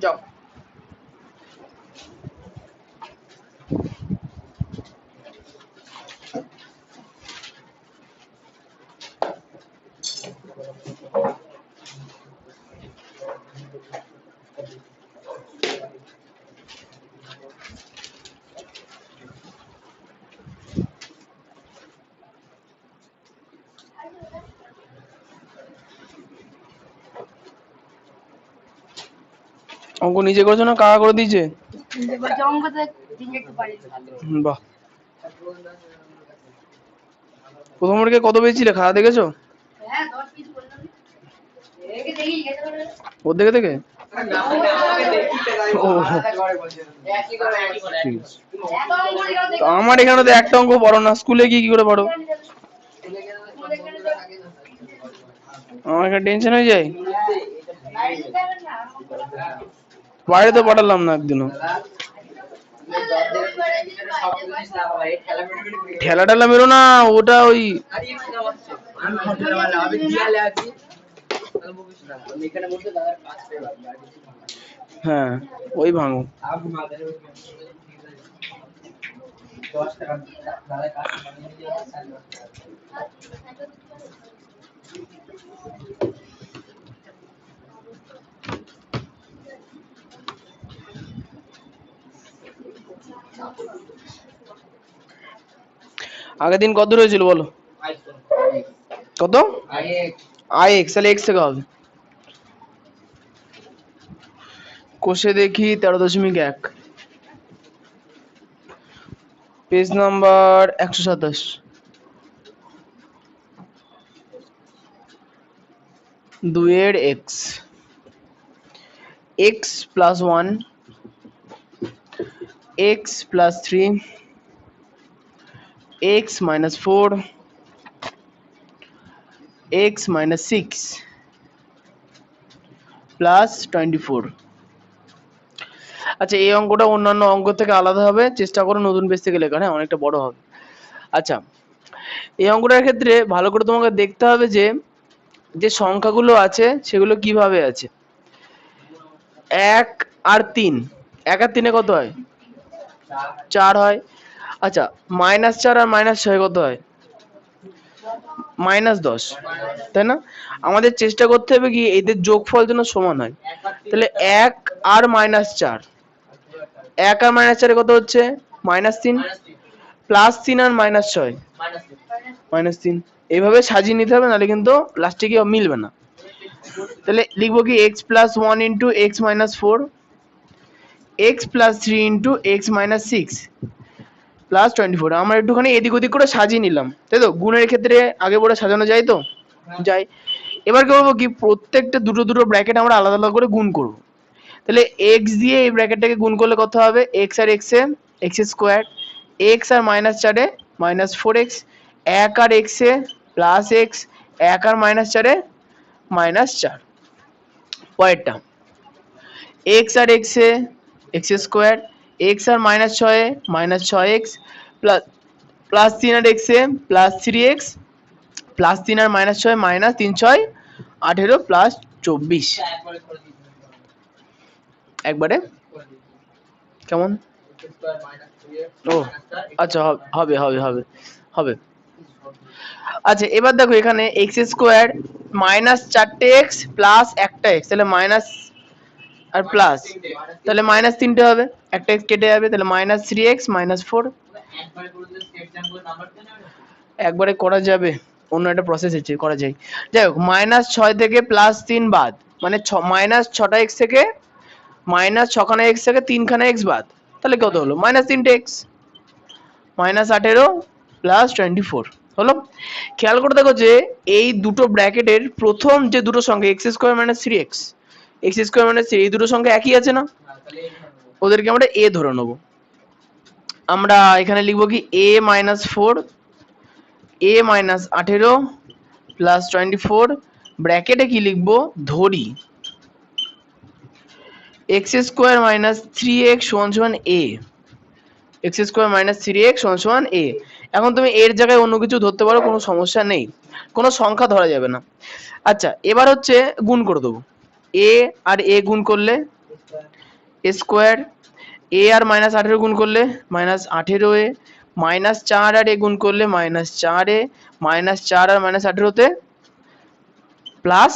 যাও। অঙ্ক নিজে করেছো না কাকা করে দিয়েছে? বাহ, প্রথম বর্গে কত পেয়েছিলে খাতা দেখেছো? ওর দেখে দেখে আমার এখানে তো একটা অঙ্ক পড়ো না, স্কুলে কি করে পড়ো? আমার এখানে টেনশন হয়ে যায়, বাইরে তো পাঠালাম না একদিনও। ঠেলা ঠেলা মেরো না, ওটা ওই হ্যাঁ ওই ভাঙো। আগের দিন কত দূর হয়েছিল বলো? কত? আই এক্স, তাহলে এক্স থেকে হবে। কোষে দেখি 13.1, পেজ নাম্বার 127। 2 এর x, x plus 1, x plus 3, x minus 4, x minus 6 plus 24। আচ্ছা এই অঙ্কটা অন্যান্য অঙ্ক থেকে আলাদা হবে, চেষ্টা করো নতুন পেজ থেকে লেখার, হ্যাঁ অনেকটা বড় হবে। আচ্ছা এই অঙ্কটার ক্ষেত্রে ভালো করে তোমাকে দেখতে হবে যে যে সংখ্যাগুলো আছে সেগুলো কিভাবে আছে। 1 আর 3, 1 আর 3 কত হয়? 4 হয়। আচ্ছা -4 আর -6 কত হয়? -10, তাই না? আমাদের চেষ্টা করতে হবে কি এদের যোগফল যেন সমান হয়। তাহলে 1 আর -4, 1 আর -4 কত হচ্ছে? -3, প্লাস 3 আর -6 -3। এইভাবে সাজিয়ে নিতে হবে, নাহলে কিন্তু লাস্টে কি মিলবে না। তাহলে লিখবো কি x plus 1 into x minus 4, x plus 3 into x minus 6 plus 24। আমরা একটুখানি এদিক ওদিক করে সাজিয়ে নিলাম, তাই তো? গুণের ক্ষেত্রে আগে পরে সাজানো যায় তো? যাই। এবার কি করবো কি প্রত্যেকটা দুটো দুটো ব্র্যাকেট আমরা আলাদা আলাদা করে গুণ করব। তাহলে এক্স দিয়ে এই ব্র্যাকেটটাকে গুণ করলে কত হবে? এক্স আর এক্স এ এক্স স্কোয়ার, এক্স আর -4 -4x, 1 আর এক্স এ প্লাস এক্স, 1 আর -4 -4। পরেরটা এক্স আর এক্স এ এক্স স্কোয়ার, এক্স আর -6 -6x প্লাস 3 আর এক্স এ প্লাস 3x প্লাস 3 আর -6 -3 6 18 প্লাস 24। একবারে কেমন? ও আচ্ছা হবে হবে হবে হবে। আচ্ছা এবার দেখো এখানে এক্স স্কোয়ার -4x প্লাস একটা এক্স, তাহলে মাইনাস আর প্লাস, তাহলে -3টে হবে, একটা এক্স কেটে যাবে, তাহলে -3x -4। একবারে করা যাবে, অন্য একটা প্রসেস আছে করা যায়। যাই হোক -6 থেকে +3 বাদ, মানে -6টা এক্স থেকে -6খানা এক্স থেকে 3খানা এক্স বাদ, তাহলে কত হলো? -3টে এক্স, -18 প্লাস 24 হলো। খেয়াল করে দেখো যে এই দুটো ব্র্যাকেটের প্রথম যে দুটো সংখ্যা x square -3x, x square -3, এই দুটো সংখ্যা একই আছে না? ওদেরকে আমরা এ ধরে নেবো। আমরা এখানে লিখবো কি a-4, a-18 প্লাস 24, ব্র্যাকেটে কি লিখবো? ধরি x square -3x = a, x square -3x = a। এখন তুমি এর জায়গায় অন্য কিছু ধরতে পারো, কোনো সমস্যা নেই, কোনো সংখ্যা ধরা যাবে না। আচ্ছা এবার হচ্ছে গুণ করে দেবো, a আর a গুণ করলে এ স্কোয়ার, এ আর -18 গুণ করলে -18 এ, -4 আর এ গুণ করলে -4 এ, -4 আর -18 প্লাস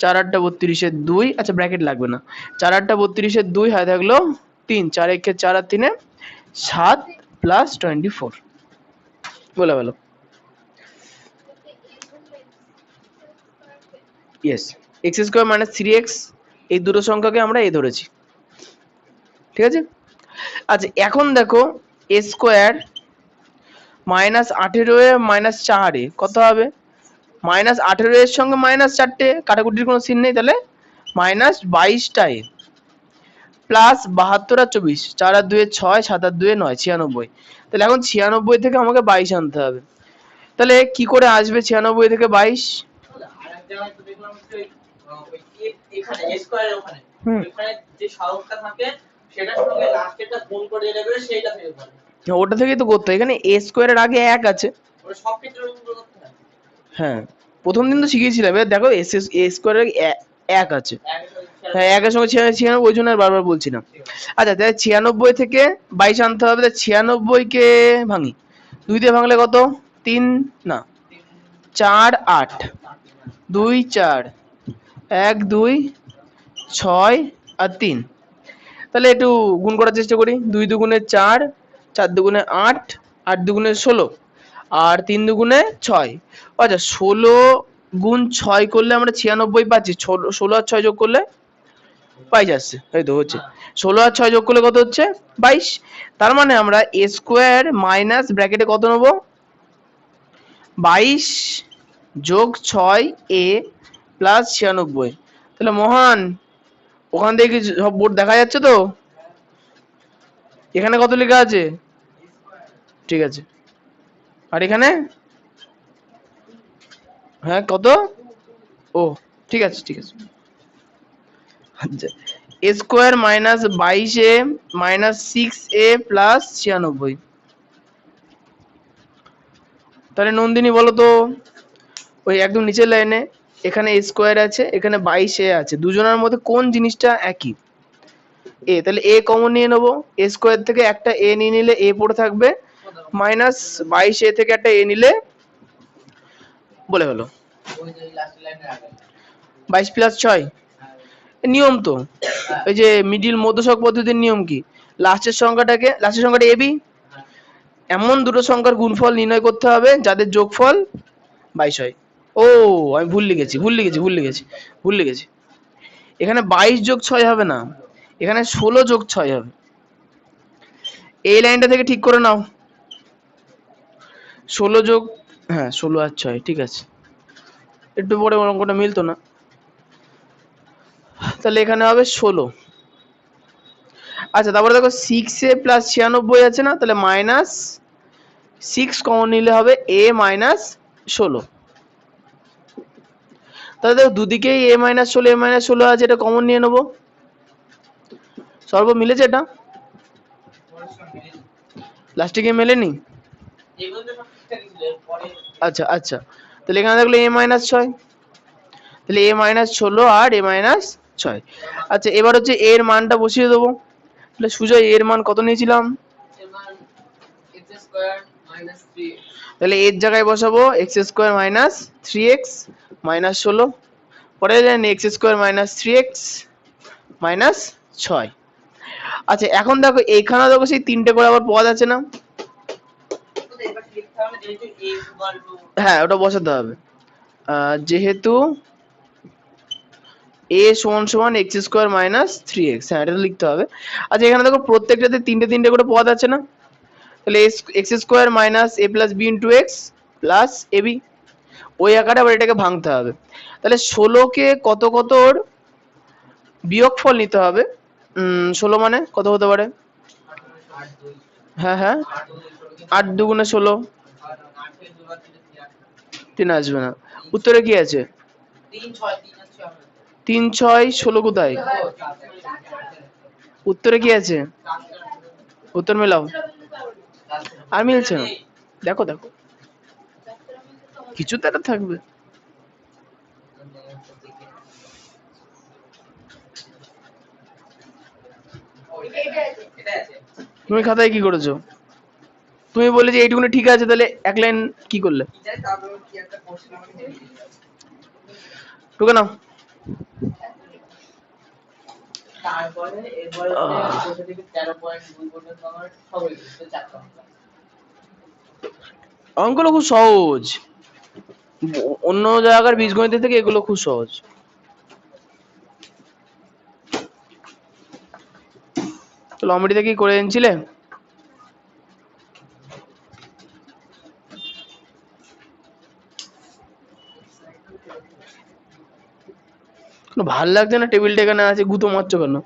4 8 32 2, আচ্ছা ব্র্যাকেট লাগবে না, 4 8 32 2 হয় থাকলো 3, 4 1 4 আর 3 7 প্লাস 24 বলে গেল। Yes, x square minus 3x, এই দুটো সংখ্যাকে আমরা এ ধরেছি, ঠিক আছে। আচ্ছা এখন দেখো এ স্কোয়ার -18 এ -4 এ কত হবে, -18 এর সঙ্গে -4টে কাটাকুটির কোনো সিন নেই, তাহলে -22টা এ প্লাস 72 আর 24, 4 আর 2 6, 7 আর 2 9, 96। তাহলে এখন 96 থেকে আমাকে 22 আনতে হবে, তাহলে কি করে আসবে 96 থেকে 22? ওটা থেকেই তো করতে হয়, এখানে এ স্কোয়ারের আগে 1 আছে। হ্যাঁ প্রথম দিন তো শিখিয়েছিলাম, এবার দেখো এ স্কোয়ারের 1 আছে, হ্যাঁ 1 এর সঙ্গে 96, ওই জন্য আর বারবার বলছি না। আচ্ছা তাহলে 96 থেকে 22 আনতে হবে, তাহলে 96 কে ভাঙি, 2 দিয়ে ভাঙলে কত, 3 না 4 8, 2 4, 1 2 6 আর 3, তাহলে একটু গুণ করার চেষ্টা করি, 2 দুগুণে 4, 4 দুগুণে 8, 8 দুগুণে 16 আর 3 দুগুণে 6। আচ্ছা 16 গুণ 6 করলে আমরা 96 পাচ্ছি, 16 আর 6 যোগ করলে 22 আসছে, এই তো হচ্ছে 16 আর 6 যোগ করলে কত হচ্ছে 22। তার মানে আমরা এ স্কোয়ার মাইনাস ব্র্যাকেটে কত নেব, 22 যোগ 6 এ প্লাস 96। তাহলে মহান ওখান থেকে কি সব বোর্ড দেখা যাচ্ছে তো, এখানে কত লেখা আছে, ঠিক আছে, আর এখানে হ্যাঁ কত, ও ঠিক আছে ঠিক আছে। আচ্ছা এ স্কোয়ার মাইনাস 22 এ মাইনাস 6 এ প্লাস 96, তাহলে নন্দিনী বলো তো, ওই একদম নিচের লাইনে এখানে এ স্কোয়ার আছে, এখানে 22 এ আছে, দুজনের মধ্যে কোন জিনিসটা একই, এ, তাহলে এ কমন নিয়ে নেবো, এ স্কোয়ার থেকে একটা এ নিয়ে নিলে এ পড়ে থাকবে, -22 এ থেকে একটা এ নিলে বলে হলো 22 প্লাস 6 নিয়ম তো, এই যে মিডিল মধ্যছক পদ্ধতির নিয়ম কি, লাস্টের সংখ্যাটা এবি, এমন দুটো সংখ্যার গুণফল নির্ণয় করতে হবে যাদের যোগফল 22 হয়। ও আমি ভুল লিখেছি, এখানে 22 যোগ 6 হবে না, এখানে 16 যোগ 6 হবে, এই লাইনটা থেকে ঠিক করে নাও, 16 যোগ, হ্যাঁ 16 আর 6 ঠিক আছে, একটু পরে অঙ্কটা মিলতো না, তাহলে এখানে হবে 16। আচ্ছা তারপরে দেখো 6 এ প্লাস 96 আছে না, তাহলে -6 কমন নিলে হবে a মাইনাস 16, তাহলে দেখো দুদিকেই a মাইনাস 16 আছে, এটা কমন নিয়ে নেবো, সর্ব মিলেছে এটা, লাস্টে গিয়ে মেলেনি, আচ্ছা আচ্ছা, তাহলে এখানে দেখলে a মাইনাস 6, তাহলে a মাইনাস 16 আর a মাইনাস 6। আচ্ছা এবার হচ্ছে a এর মানটা বসিয়ে দেবো, তাহলে সুজয় এর মান কত নিয়েছিলাম, তাহলে এর জায়গায় বসাবো x square minus 3x minus 16, পরে জানেন x square minus 3x minus 6। আচ্ছা এখন দেখো এইখানে দেখো সেই 3টে করে আবার পদ আছে না, হ্যাঁ ওটা বসাতে হবে, যেহেতু a সমান সমান এক্স স্কোয়ার মাইনাস 3x, হ্যাঁ এটা লিখতে হবে। আচ্ছা এখানে দেখো প্রত্যেকটাতে 3টে করে পদ আছে না, তাহলে x square minus a plus b into x plus a b, ওই আকারে আবার এটাকে ভাঙতে হবে, তাহলে 16কে কত কতর বিয়োগফল নিতে হবে, 16 মানে কত হতে পারে, হ্যাঁ হ্যাঁ 8 দুগুণে 16, 3 আসবে না, উত্তরে কি আছে 3 6 16 কোথায়, উত্তরে কি আছে, উত্তর মেলাও, আর মিলছে না, দেখো কিছু তো একটা থাকবে। তুমি খাতায় কি করেছো? তুমি বলে যে এইটুকুনি ঠিক আছে, তাহলে এক লাইন কি করলে? টুকে নাও। অঙ্কগুলো খুব সহজ, অন্য জায়গার বীজগণিতের থেকে এগুলো খুব সহজ। তো লম্বিটিতে কি করে এনেছিলে? ভাল লাগছে না, টেবিলটা এখানে আছে, গুঁতো মারছো কেন?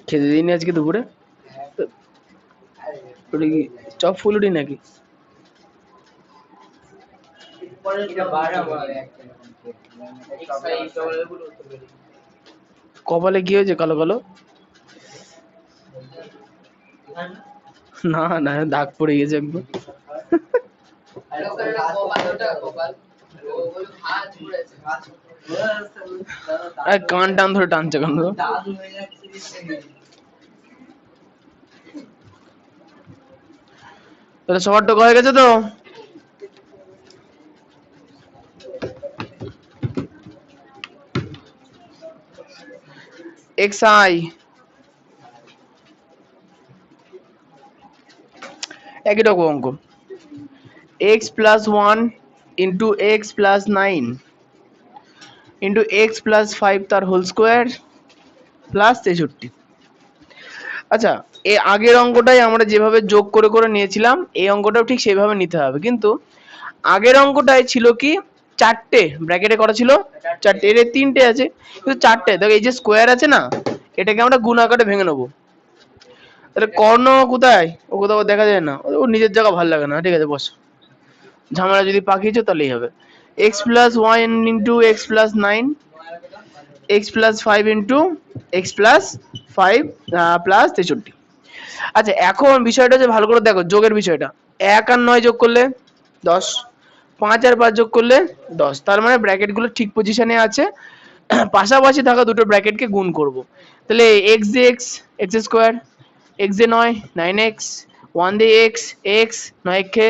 খেতে দিইনি আজকে দুপুরে? ওটা কি চপ ফুলুরি নাকি? কপালে কি হয়েছে কালো কালো? না না, দাগ পড়ে গেছে একদম। কান টান ধরে টানছে কেন? তাহলে সবার তো হয়ে গেছে তো? xi একই রকম অঙ্ক, x plus 1 into x plus 9 into x plus 5 তার হোল স্কোয়ার প্লাস 63। আচ্ছা, এই আগের অঙ্কটাই আমরা যেভাবে যোগ করে করে নিয়েছিলাম, এই অঙ্কটাও ঠিক সেভাবে নিতে হবে, কিন্তু আগের অঙ্কটায় ছিল কি চারটে ব্র্যাকেটে করা ছিল, চারটে, এর তিনটে আছে কিন্তু চারটে। দেখো এই যে স্কোয়ার আছে না, এটাকে আমরা গুণ আকারে ভেঙে নেবো। তাহলে কর্ণ কোথায়? ও কোথাও দেখা যায় না, ও নিজের জায়গা ভালো লাগে না। ঠিক আছে বস, ঝামেলা যদি পাকিয়েছো তাহলেই হবে। x plus 1 into x plus 9 x plus 5 into x plus 5 plus 63। আচ্ছা, এখন বিষয়টা যে ভালো করে দেখো, যোগের বিষয়টা। 1 আর 9 যোগ করলে 10, 5 আর 5 যোগ করলে 10, তার মানে ব্র্যাকেট গুলো ঠিক পজিশনে আছে। পাশাপাশি থাকা দুটো ব্র্যাকেটকে গুণ করব। তাহলে x দিয়ে x, x স্কোয়ার, x দিয়ে 9, 9x, 1 দিয়ে x, x, 9 কে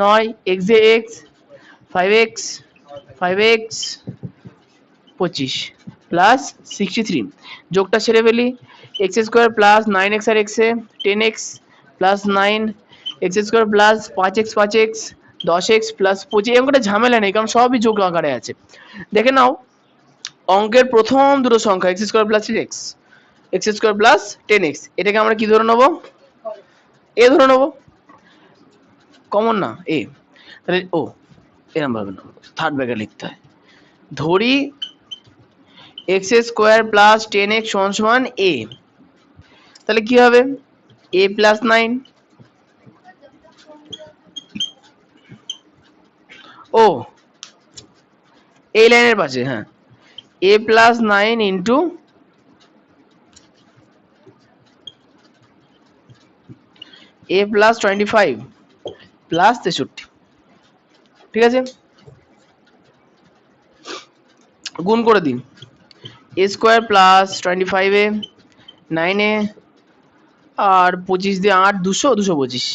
9, x দিয়ে x, 5x, 5x, 25 প্লাস 63। যোগটা ছেড়ে ফেলি, x স্কোয়ার প্লাস 9x আর x এ 10x plus 9, x square plus 5x 5x 10x plus 25। অঙ্কটা ঝামেলা নেই, কারণ সবই যোগ আকারে আছে। দেখে নাও, অঙ্কের প্রথম দুটো সংখ্যা x square plus 3x, x square plus 10x, এটাকে আমরা কি ধরে নেব? এ ধরে নেব, কমন না এ। তাহলে ও এরকম ভাবে না, থার্ড ব্র্যাকেট লিখতে হয়। ধরি x স্কোয়ার প্লাস 10x সমান সমান a, তাহলে কি হবে? a প্লাস 9, ও এই লাইনের পাশে, হ্যাঁ, a plus 9 into a plus 25 plus 63। ঠিক আছে, গুণ করে দিন। a স্কোয়ার প্লাস 25 এ 9 এ আর 25 দিয়ে 8, 200, 225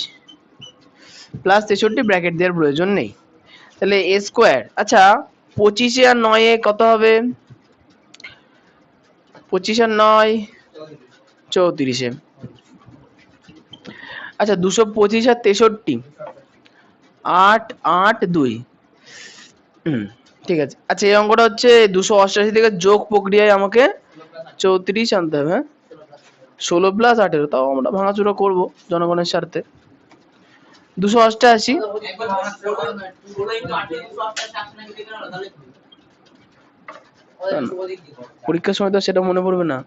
প্লাস 63, ব্র্যাকেট দেওয়ার প্রয়োজন নেই। তাহলে a স্কোয়ার, আচ্ছা 25 আর 9 এ কত হবে? 25 আর 9 34 এ, আচ্ছা 225 আর 63 8 8 2, ঠিক আছে। আচ্ছা, এই অঙ্কটা হচ্ছে 288 থেকে যোগ প্রক্রিয়ায় আমাকে 34 আনতে হবে। হ্যাঁ, 16 প্লাস 18, তাও আমরা ভাঙাচোরা করবো জনগণের স্বার্থে। 288, পরীক্ষার সময় তো সেটা মনে পড়বে না,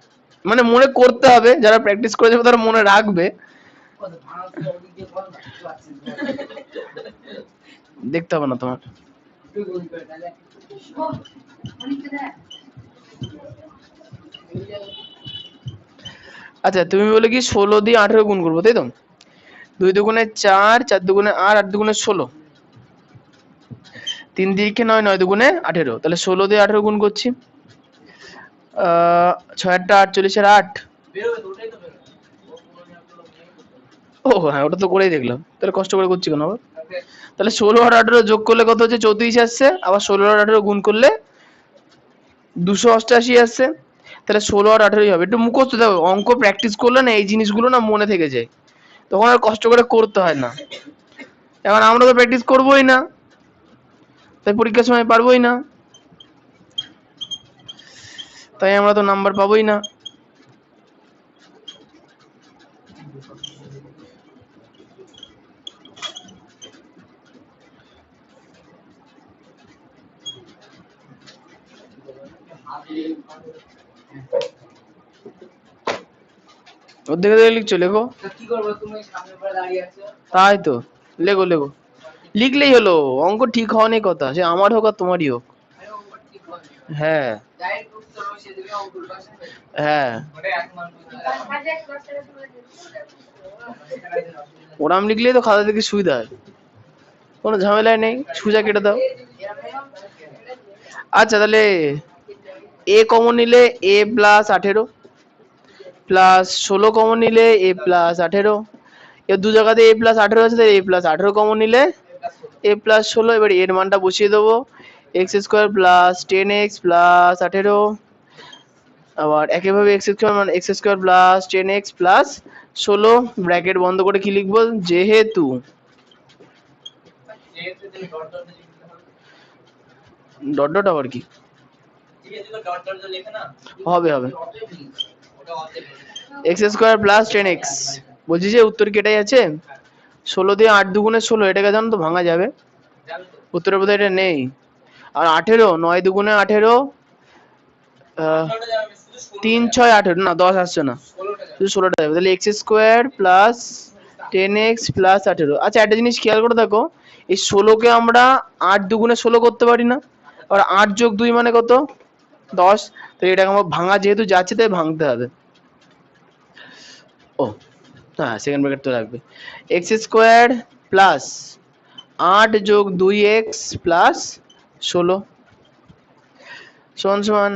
মানে মনে করতে হবে, যারা প্র্যাকটিস করে যাবে তারা মনে রাখবে। দেখতে হবে না তোমার। আচ্ছা, তুমি বলে কি 16 দিয়ে 18 গুণ করবো, তাই তো? 2 দুগুণে 4, 4 দুগুণে 8, 8 দুগুণে 16, তিন দিকে 9, 9 দুগুণে 18, তাহলে 16 দিয়ে 18 গুণ করছি। 6 8 48 এর 8। ও হ্যাঁ, ওটা তো করেই দেখলাম, তাহলে কষ্ট করে করছি কেন আবার। তাহলে 16 আর 18 যোগ করলে কত হচ্ছে? 34 আসছে। আবার 16 আর 18 গুণ করলে 288 আসছে। তাহলে 16 আর 18 হবে। একটু মুখস্থ দেখো, অঙ্ক প্র্যাকটিস করলে না এই জিনিসগুলো না মনে থেকে যায়, তখন আর কষ্ট করে করতে হয় না। এখন আমরা তো প্র্যাকটিস করবোই না, তাই পরীক্ষার সময় পারবোই না, তাই আমরা তো নাম্বার পাবোই না। অর্ধেক লিখছো, লেখো। তাই তো, লেখো লেখো, লিখলেই হলো। অঙ্ক ঠিক হওয়া নেই কথা, সে আমার হোক আর তোমারই হোক। হ্যাঁ হ্যাঁ, ওরাম লিখলেই তো খাতা দেখে সুবিধা হয়, কোনো ঝামেলাই নেই, সুজা কেটে দাও। আচ্ছা, তাহলে এ কমন নিলে a প্লাস 18 প্লাস 16 কমন নিলে a প্লাস 18, এর দু জায়গাতে a প্লাস 18 আছে, তাই a প্লাস 18 কমন নিলে a প্লাস 16। এবার এর মানটা বসিয়ে দেবো, x square plus 10x plus 18। আবার একইভাবে x square plus 10x plus 16, bracket বন্ধ করে কি লিখবো? যেহেতু ডট ডট আবার কি হবে হবে, এক্স স্কোয়ার প্লাস 10x, বলছি যে উত্তর কি এটাই আছে? 16 দিয়ে 8 দুগুণে 16, এটাকে জানো তো ভাঙা যাবে, উত্তরের বোধহয় এটা নেই। আর 18, 9 দুগুণে 18, 3 6 18, না 10 আসছে না, শুধু 16টা যাবে। তাহলে x square plus 10x plus 18। আচ্ছা, একটা জিনিস খেয়াল করে দেখো, এই 16কে আমরা 8 দুগুণে 16 করতে পারি না? আর 8 যোগ 2 মানে কত? 10। তাহলে এটাকে আমার ভাঙা যেহেতু যাচ্ছে, তাই ভাঙতে হবে। ও হ্যাঁ, সেকেন্ড ব্র্যাকেট তো লাগবে। এক্স স্কোয়ার প্লাস 8 যোগ 2x প্লাস 16 সমান সমান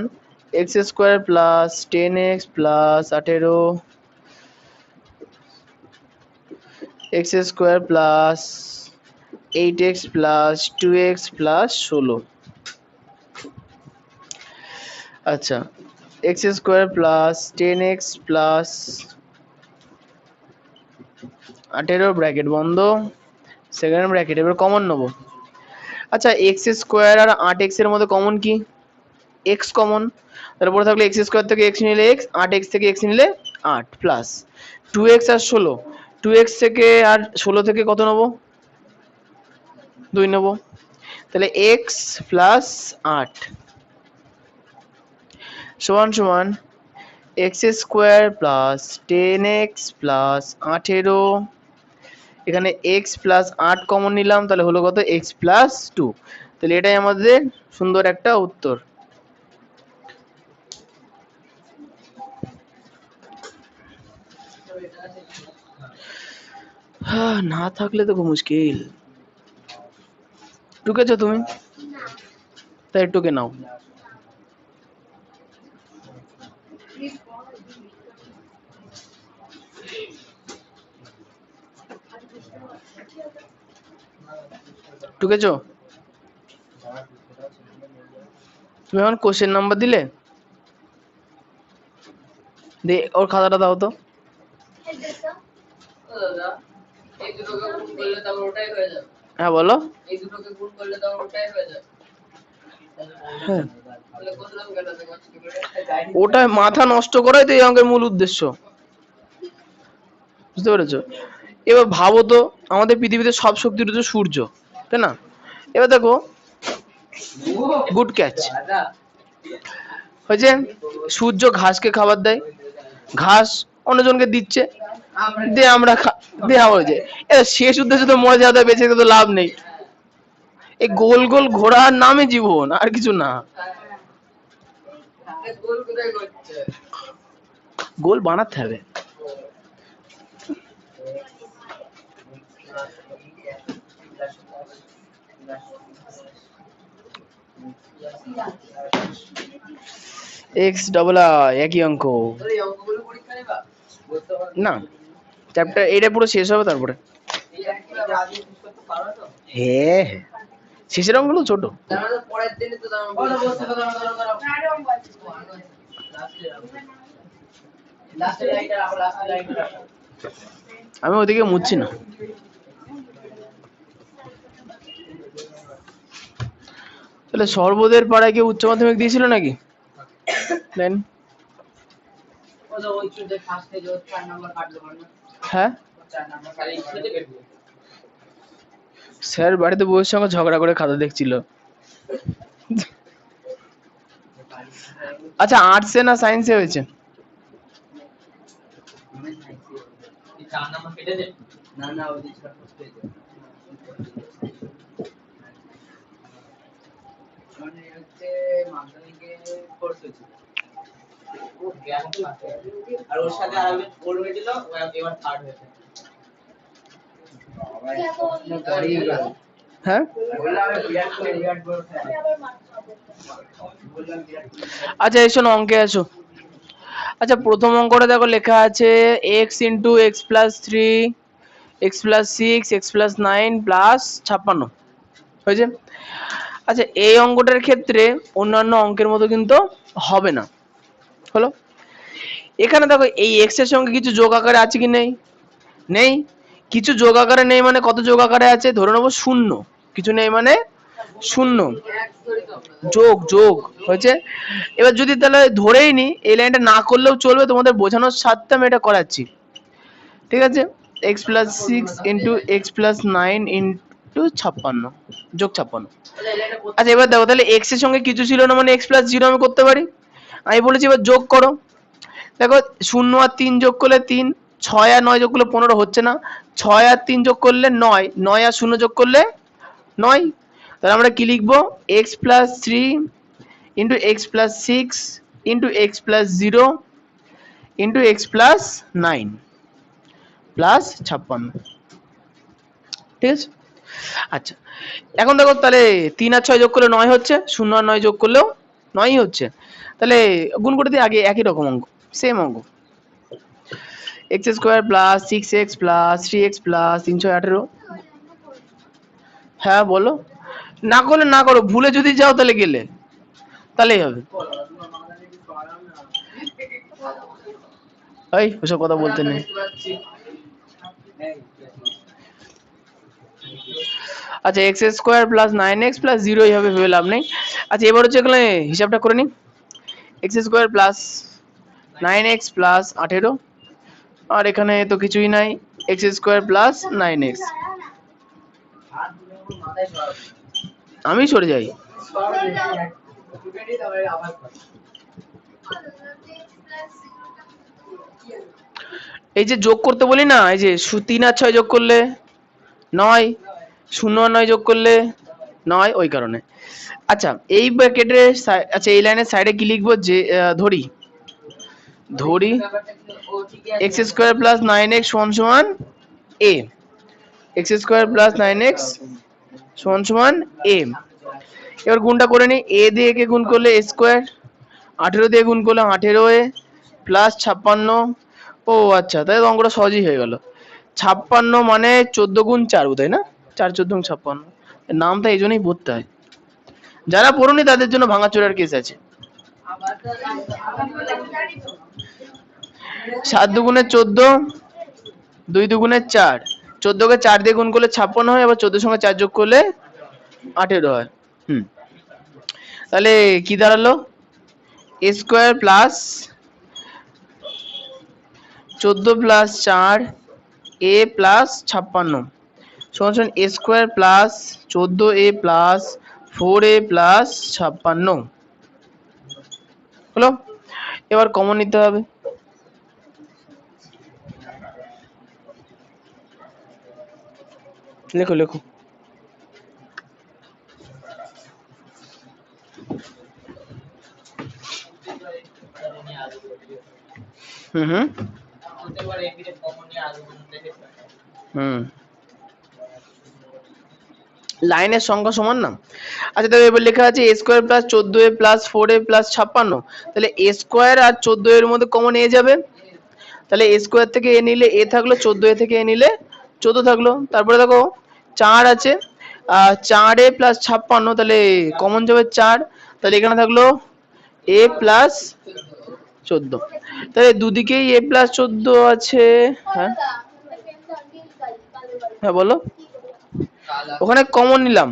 x square plus 10x plus 18, x square plus 8x plus 2x plus 16। আচ্ছা, x square plus 10x plus 18, bracket বন্ধ, সেকেন্ড ব্র্যাকেট। এবার কমন নেবো। আচ্ছা, এক্স স্কোয়ার আর 8x এর মধ্যে কমন কি? এক্স কমন, তারপরে থাকলে এক্স স্কোয়ার থেকে এক্স নিলে এক্স, 8x থেকে এক্স নিলে 8 প্লাস 2x আর 16, 2x থেকে আর 16 থেকে কত নেবো? 2 নেবো। তাহলে x প্লাস 8 সমান সমান x square plus 10x plus 18, এখানে x প্লাস 8 কমন নিলাম, তাহলে হলো কত? x plus 2। তাহলে এটাই আমাদের সুন্দর একটা উত্তর। না থাকলে তো খুব মুশকিল। টুকেছো তুমি? তাই টুকে নাও। টুকেছো? তুমি এখন কোশ্চেন নাম্বার দিলে, দে ওর খাতাটা দাও তো। হ্যাঁ বলো। হ্যাঁ, ওটা মাথা নষ্ট করাই তো এই অঙ্কের মূল উদ্দেশ্য, বুঝতে পেরেছো? এবার ভাবো তো, আমাদের পৃথিবীতে সব শক্তির উৎস সূর্য, তাই না? এবার দেখো, গুড ক্যাচ হয়েছে, সূর্য ঘাসকে খাবার দেয়, ঘাস অন্যজনকে দিচ্ছে, দিয়ে আমরা দেওয়া হয়েছে। এবার শেষ উদ্দেশ্য তো মর্যাদা বেঁচে তো লাভ নেই, এই গোল গোল ঘোরার নামে জীবন, আর কিছু না। গোল বানাতে হবে। এক্স ডবল আই একই অঙ্ক না, চ্যাপ্টার এটা পুরো শেষ হবে তারপরে। হ্যাঁ হ্যাঁ, শেষের অঙ্কগুলো ছোট। আমি ওদিকে মুছছি না। তাহলে সর্বদের পাড়ায় কেউ উচ্চ মাধ্যমিক দিয়েছিল নাকি? দেন হ্যাঁ, স্যার বাড়িতে বউয়ের সঙ্গে ঝগড়া করে খাতা দেখছিল। আচ্ছা, আর্টসে না সায়েন্সে হয়েছে? হ্যাঁ, আচ্ছা এসো না, অঙ্কে আসো। আচ্ছা প্রথম অঙ্কটা দেখো, লেখা আছে x into x plus three x plus six x plus nine plus 56 হয়েছে। আচ্ছা এই অঙ্কটার ক্ষেত্রে অন্যান্য অঙ্কের মতো কিন্তু হবে না, হলো। এখানে দেখো এই এক্স এর সঙ্গে কিছু যোগ আকারে আছে কি নেই? নেই। কিছু যোগ আকারে নেই মানে কত যোগ আকারে আছে? ধরে নেবো শূন্য। কিছু নেই মানে শূন্য। যোগ যোগ হয়েছে। এবার যদি তাহলে ধরেই নি, এই লাইনটা না করলেও চলবে, তোমাদের বোঝানোর স্বার্থে আমি এটা করাচ্ছি, ঠিক আছে। X plus six into x plus nine into 56 যোগ 56। আচ্ছা এবার দেখো, তাহলে এক্স এর সঙ্গে কিছু ছিল না মানে এক্স প্লাস জিরো আমি করতে পারি। আমি বলেছি এবার যোগ করো। দেখো 0 আর 3 যোগ করলে 3, 6 আর 9 যোগ করলে 15 হচ্ছে না, 6 আর 3 যোগ করলে 9, 9 আর 0 যোগ করলে 9। তাহলে আমরা কি লিখবো? X plus three into x plus six into x plus zero into x plus nine plus 56, ঠিক আছে। আচ্ছা এখন দেখো, তাহলে 3 আর 6 যোগ করলে 9 হচ্ছে, 0 আর 9 যোগ করলেও 9ই হচ্ছে। তাহলে গুণ করে দিই আগে, একই রকম অঙ্ক, সেম অঙ্ক। X square plus 6x plus 3x plus 318। হ্যাঁ বলো। না করলে না করো, ভুলে যদি যাও তাহলে গেলে, তাহলেই হবে। এই ওসব কথা বলতে নেই। আচ্ছা x square plus 9x plus 0 এইভাবে ভেবে লাভ নেই। আচ্ছা এবার হচ্ছে এখানে হিসাবটা করে নিই। X square plus 9x plus 18, আর এখানে তো কিছুই নাই, এক্স স্কোয়ার প্লাস 9x। আমি সরে যাই। এই যে যোগ করতে বলি না, এই যে 3 আর 6 যোগ করলে 9, 0 আর 9 যোগ করলে 9, ওই কারণে। আচ্ছা এই ব্র্যাকেটের আচ্ছা এই লাইনের সাইডে কি লিখবো? যে ধরি এক্স স্কোয়ার প্লাস 9x সমান সমান a, x square plus 9x সমান সমান a। এবার গুণটা করে নিই, a দিয়ে কে গুণ করলে a স্কোয়ার, 18 দিয়ে গুণ করলে 18a প্লাস 56। ও আচ্ছা, তাই অঙ্কটা সহজই হয়ে গেল। 56 মানে 14 গুণ 4, তাই না? 4 14 56, নামটা এই জন্যই পড়তে হয়। যারা পড়ুনি তাদের জন্য ভাঙাচোরার কেস আছে। 7 দুগুণে 14, 2 দুগুণে 4, 14 কে 4 দিয়ে গুণ করলে 56 হয়, আবার 14 সঙ্গে 4 যোগ করলে 18 হয়। তাহলে কি দাঁড়ালো? a square plus 14 plus 4 a plus 56 সমান সমান a square plus 14a plus 4a plus 56 হলো। এবার কমন নিতে হবে। লেখো লেখো। হুম হুম হুম লাইনের সংখ্যা সমান না। আচ্ছা দেখো এবার লেখা আছে a square plus 14a plus 4a plus 56, তাহলে a স্কোয়ার আর 14 এর মধ্যে কমন এ যাবে, তাহলে a স্কোয়ার থেকে এ নিলে এ থাকলো, 14a থেকে এ নিলে 14 থাকলো। তারপরে দেখো 4 আছে, 4a প্লাস 56, তাহলে কমন যাবে 4, তাহলে এখানে থাকলো a প্লাস 14, তাহলে দুদিকেই a প্লাস 14 আছে। হ্যাঁ হ্যাঁ বলো, ওখানে কমন নিলাম,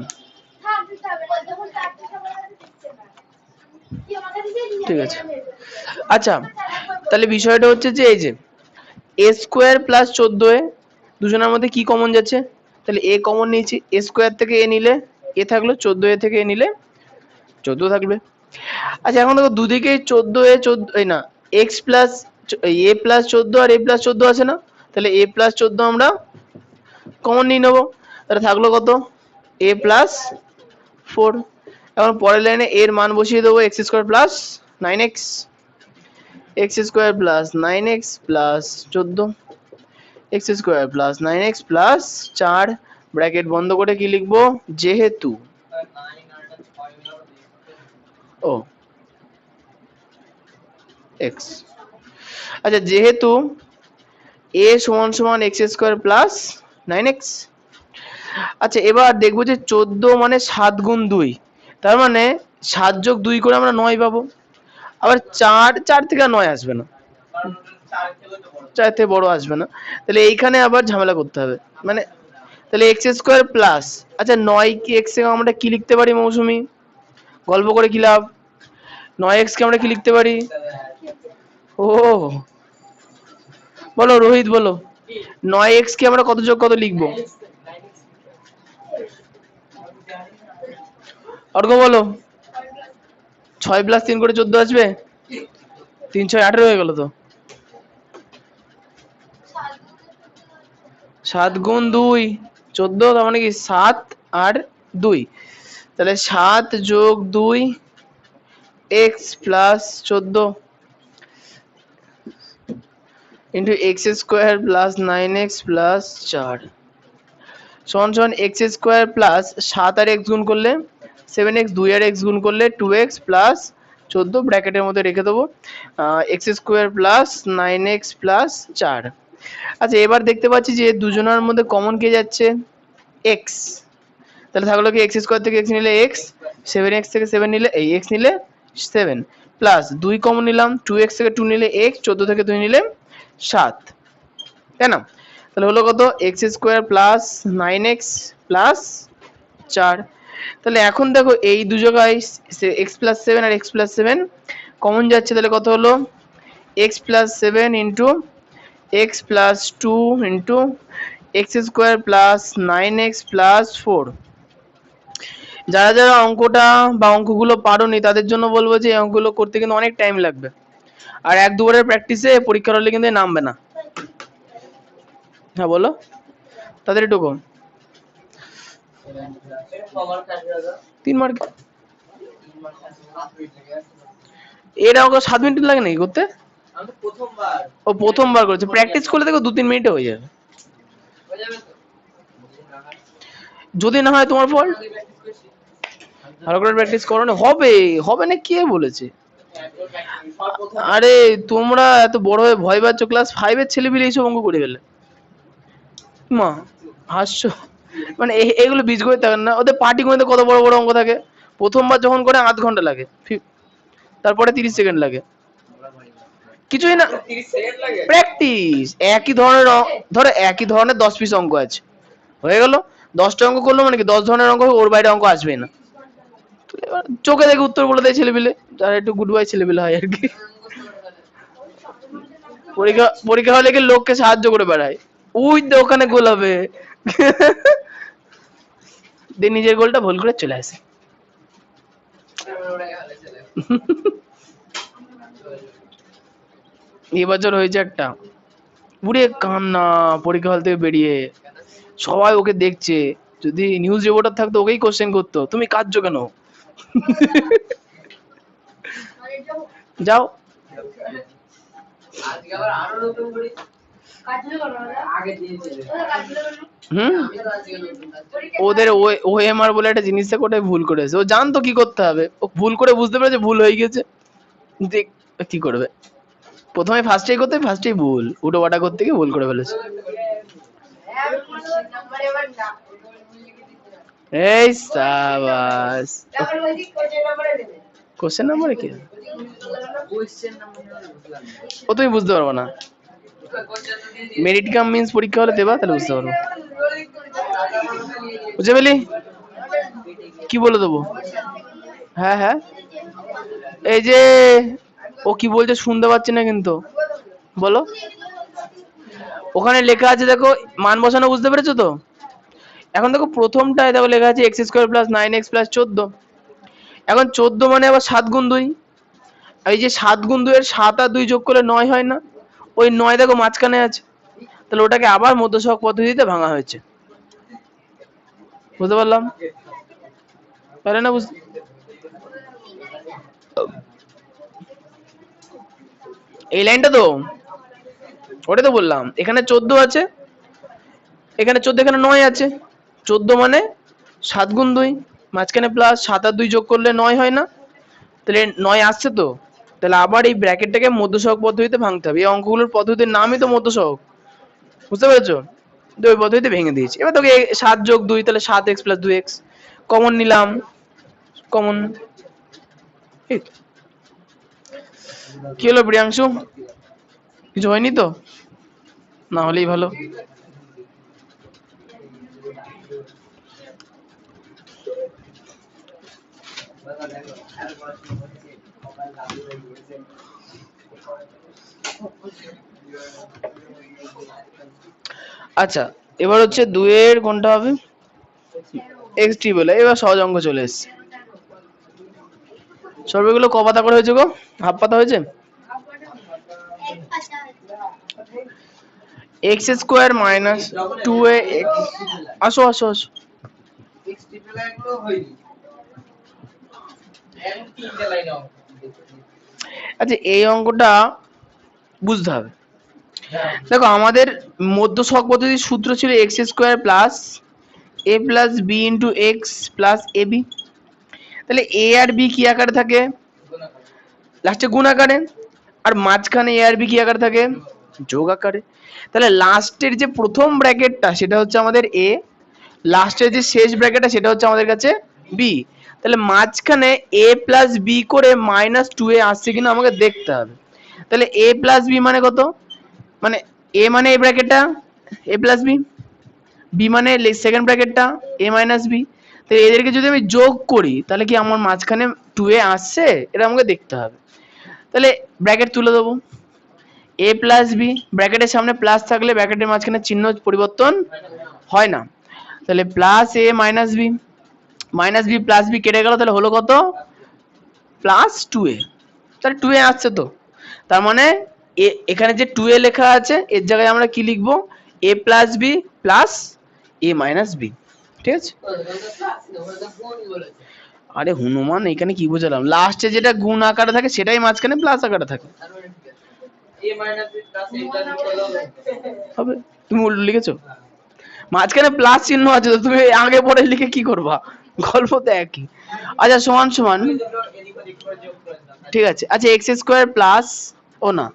ঠিক আছে। আচ্ছা তাহলে বিষয়টা হচ্ছে যে এই যে a স্কোয়ার প্লাস 14a দুজনের মধ্যে কি কমন যাচ্ছে, তাহলে a কমন নিয়েছি, a স্কোয়ার থেকে a নিলে a থাকলো, 14a থেকে a নিলে 14 থাকবে। আচ্ছা এখন দেখো দুদিকেই 14a 14 এই না x প্লাস a প্লাস 14 আর a প্লাস 14 আছে না, তাহলে a প্লাস 14 আমরা কমন নিয়ে নেবো, তাহলে থাকলো কত a প্লাস 4। এখন পরের লাইনে এর মান বসিয়ে দেবো, x square plus 9x, x square plus 9x plus 14, x square plus 9x plus 4, bracket বন্ধ করে কি লিখবো, যেহেতু ও x, আচ্ছা যেহেতু a সমান সমান এক্স স্কোয়ার প্লাস 9x। আচ্ছা এবার দেখবো যে 14 মানে 7 গুণ 2, তার মানে 7 যোগ 2 করে আমরা 9 পাবো। আবার 4 থেকে 9 আসবে না, 4 থেকে বড় আসবে না, তাহলে এইখানে আবার ঝামেলা করতে হবে, মানে তাহলে এক্স স্কোয়ার প্লাস, আচ্ছা 9 কি এক্স কে আমরা কি লিখতে পারি মৌসুমি, গল্প করে কি লাভ, 9x কে আমরা কি লিখতে পারি, ও বলো রোহিত বলো, 9x কে আমরা কত যোগ কত লিখবো, অর্ঘ বলো, 6 প্লাস 3 করে 14 আসবে, 3 6 18 হয়ে গেল তো, 7 গুণ 2 14, তার মানে কি 7 আর 2, তাহলে 7 যোগ 2 x plus 14 into x square plus 9x plus 4 সমান সমান এক্স স্কোয়ার প্লাস 7 আর x গুণ করলে 7x, 2 আর x গুণ করলে 2x প্লাস 14, ব্র্যাকেটের মধ্যে রেখে দেবো x square plus 9x plus 4। আচ্ছা এবার দেখতে পাচ্ছি যে দুজনের মধ্যে কমন কে যাচ্ছে x, তাহলে থাকলো কি এক্স স্কোয়ার থেকে x নিলে x, 7x থেকে 7 নিলে এই x নিলে 7 প্লাস 2 কমন নিলাম, 2x থেকে 2 নিলে x, 14 থেকে 2 নিলে 7, তাই না, তাহলে হলো কত x square plus 9x plus 4। তাহলে এখন দেখো এই দু জায়গায় x প্লাস 7 আর x প্লাস 7 কমন যাচ্ছে, তাহলে কত হলো x plus 7 into x plus 2 into x square plus 9x plus 4। যারা যারা অঙ্কটা বা অঙ্কগুলো পারোনি তাদের জন্য বলবো যে এই অঙ্কগুলো করতে কিন্তু অনেক টাইম লাগবে, আর এক দুবারের প্র্যাকটিসে পরীক্ষার হলে কিন্তু নামবে না। হ্যাঁ বলো তাদের একটু কম 3 মার্ক, এটা অঙ্ক 7 মিনিট লাগে নাকি করতে, ও প্রথমবার করেছে, প্র্যাকটিস করলে দেখো 2-3 মিনিটে হয়ে যাবে, যদি না হয় তোমার ফল্ট, ভালো করে প্র্যাকটিস করো না, হবে হবে না কে বলেছে, আরে তোমরা এত বড় হয়ে ভয় পাচ্ছ, ক্লাস 5 এর ছেলেপিলে এইসব অঙ্ক করে ফেলে, মা হাসছো, মানে এগুলো বীজগণিত থাকে না, ওদের পাটিগণিতে কত বড় বড় অঙ্ক থাকে, প্রথমবার যখন করে আধ ঘন্টা লাগে, তারপরে 30 সেকেন্ড লাগে, কিছুই না, প্র্যাকটিস একই ধরনের ধরো একই ধরনের 10 পিস অঙ্ক আছে, হয়ে গেল 10টা অঙ্ক করলো মানে কি 10 ধরনের অঙ্ক, ওর বাইরে অঙ্ক আসবে না, এবার চোখে দেখে উত্তর বলে দেয় ছেলেপিলে, যারা একটু গুড বয় ছেলেপিলে হয় আর কি, পরীক্ষা পরীক্ষা হলে কি লোককে সাহায্য করে বেড়ায়, উই দে ওখানে গোলাবে দিয়ে নিজের গোলটা ভুল করে চলে আসে এবছর হয়েছে একটা পুরে কান্না, পরীক্ষা হল থেকে বেরিয়ে সবাই ওকে দেখছে, যদি নিউজ রিপোর্টার থাকতো ওকেই কোশ্চেন করতো তুমি কাঁদছো কেন যাও আজকে আবার আরো নতুন করে কাটলে আগে দিয়েছে হুম, ওদের ওএমআর বলে একটা জিনিসটা কোটায় ভুল করেছে, ও জানতো কি করতে হবে, ও ভুল করে বুঝতে পেরেছে ভুল হয়ে গেছে, দেখ কি করবে, প্রথমে ফার্স্টেই করতে ফার্স্টেই ভুল উটো পাটা করতে গিয়ে ভুল করে ফেলেছে। এই সাবাস, কোশ্চেন নাম্বারে কি ও তুমি বুঝতে পারবো না, মেরিট কাম মিন্স পরীক্ষা হলে দেবা তাহলে বুঝতে পারবো, বুঝে পেলি কি বলে দেবো। হ্যাঁ হ্যাঁ, এই যে ও কি বলছে শুনতে পাচ্ছি না কিন্তু, বলো। ওখানে লেখা আছে দেখো মান বসানো, বুঝতে পেরেছো তো? এখন দেখো প্রথমটায় দেখো লেখা আছে x square plus 9x plus 14, এখন 14 মানে আবার 7 গুণ 2, এই যে 7 গুণ 2 এর 7 আর 2 যোগ করলে 9 হয় না, ওই 9 দেখো মাঝখানে আছে, তাহলে ওটাকে আবার মধ্যসহগ পদ্ধতিতে ভাঙা হয়েছে, বুঝতে পারলাম? পারে না বুঝতে, এই লাইনটা তো, ওটাই তো বললাম, এখানে 14 আছে, এখানে 14, এখানে 9 আছে, 14 মানে 7 গুণ 2, মাঝখানে প্লাস 7 আর 2 যোগ করলে 9 হয় না, তাহলে 9 আসছে তো, তাহলে আবার এই ব্র্যাকেটটাকে মধ্যসহগ পদ্ধতিতে ভাঙতে হবে, এই অঙ্কগুলোর পদ্ধতির নামই তো মধ্যসহগ, বুঝতে পেরেছো? তো ওই পদ্ধতিতে ভেঙে দিয়েছি। এবার তোকে 7 যোগ 2 তাহলে 7x প্লাস 2x কমন নিলাম, কমন। কি হলো প্রিয়াংশু, কিছু হয়নি তো? না হলেই ভালো। আচ্ছা, এবার হচ্ছে 2 এর কোনটা হবে, x3 বলে, এবার সহজ অঙ্ক চলে এসছে। সর্বগুলো ক পাতা করে হয়েছে গো, হাফ পাতা হয়েছে। x স্কোয়ার মাইনাস 2ax, আসো আসো আসো, আচ্ছা এই অঙ্কটা বুঝতে হবে। দেখো আমাদের মধ্যসহগ পদ্ধতির সূত্র ছিল x square plus a plus b into x plus a b, তাহলে এ আর বি কি আকারে থাকে, লাস্টে গুণ আকারে, আর মাঝখানে এ আর বি কি আকারে থাকে, যোগ আকারে, তাহলে লাস্টের যে প্রথম ব্র্যাকেটটা সেটা হচ্ছে আমাদের এ, লাস্টের যে শেষ ব্র্যাকেটটা সেটা হচ্ছে আমাদের কাছে বি, তাহলে মাঝখানে এ প্লাস বি করে মাইনাস 2a আসছে কিনা আমাকে দেখতে হবে, তাহলে এ প্লাস বি মানে কত, মানে এ মানে এই ব্র্যাকেটটা এ প্লাস বি, বি মানে সেকেন্ড ব্র্যাকেটটা এ মাইনাস বি, তো এদেরকে যদি আমি যোগ করি তাহলে কি আমার মাঝখানে 2a আসছে, এটা আমাকে দেখতে হবে, তাহলে ব্র্যাকেট তুলে দেবো, এ প্লাস বি, ব্র্যাকেটের সামনে প্লাস থাকলে ব্র্যাকেটের মাঝখানে চিহ্ন পরিবর্তন হয় না, তাহলে plus a minus b, minus b plus b কেটে গেল, তাহলে হলো কত, প্লাস 2a, তাহলে 2a আসছে তো, তার মানে এখানে যে 2a লেখা আছে এর জায়গায় আমরা কি লিখবো, a plus b plus a minus b, ঠিক আছে। আরে হনুমান এখানে কি বুঝালাম, লাস্টে যেটা গুণ আকারে থাকে সেটাই মাঝখানে প্লাস আকারে থাকে, হবে। তুমি উল্টো লিখেছো, মাঝখানে প্লাস চিহ্ন আছে তো তুমি আগে পরে লিখে কি করবা, গল্প তো একই। আচ্ছা সমান সমান, ঠিক আছে, আচ্ছা এক্স স্কোয়ার প্লাস, ও না,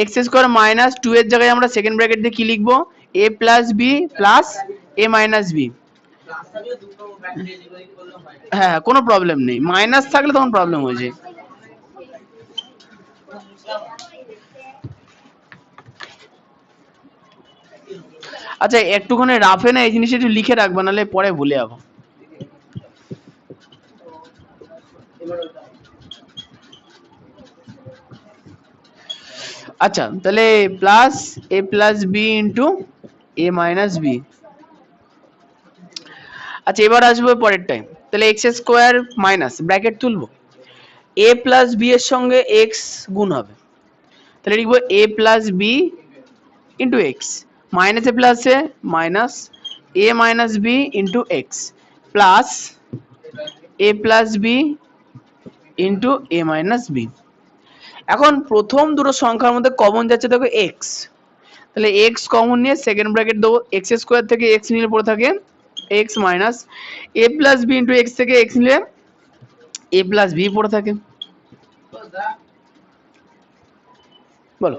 এক্স স্কোয়ার মাইনাস 2 এর জায়গায় আমরা সেকেন্ড ব্র্যাকেট দিয়ে কি লিখবো, a plus b plus a minus B, হ্যাঁ কোনো প্রবলেম নেই, মাইনাস থাকলে তখন প্রবলেম হয়ে যায়। আচ্ছা একটুখানি রাফে না এই জিনিসটা একটু লিখে রাখবা, নাহলে পরে ভুলে যাবো। আচ্ছা তাহলে plus a plus b into a minus B, আচ্ছা এবার আসবো পরের টাইম, তাহলে এক্স স্কোয়ার মাইনাস ব্র্যাকেট তুলবো, এ প্লাস বি এর সঙ্গে এক্স গুণ হবে, তাহলে লিখবো a plus b into x, মাইনাসে প্লাসে minus a minus b into x plus a plus b into a minus b. এখন প্রথম দুটো সংখ্যার মধ্যে কমন যাচ্ছে দেখো এক্স, তাহলে এক্স কমন নিয়ে সেকেন্ড ব্র্যাকেট দেবো, এক্স স্কোয়ার থেকে এক্স নিলে পড়ে থাকে x minus a plus b into x থেকে এক্স নিলে এ প্লাস বি পড়ে থাকে। বলো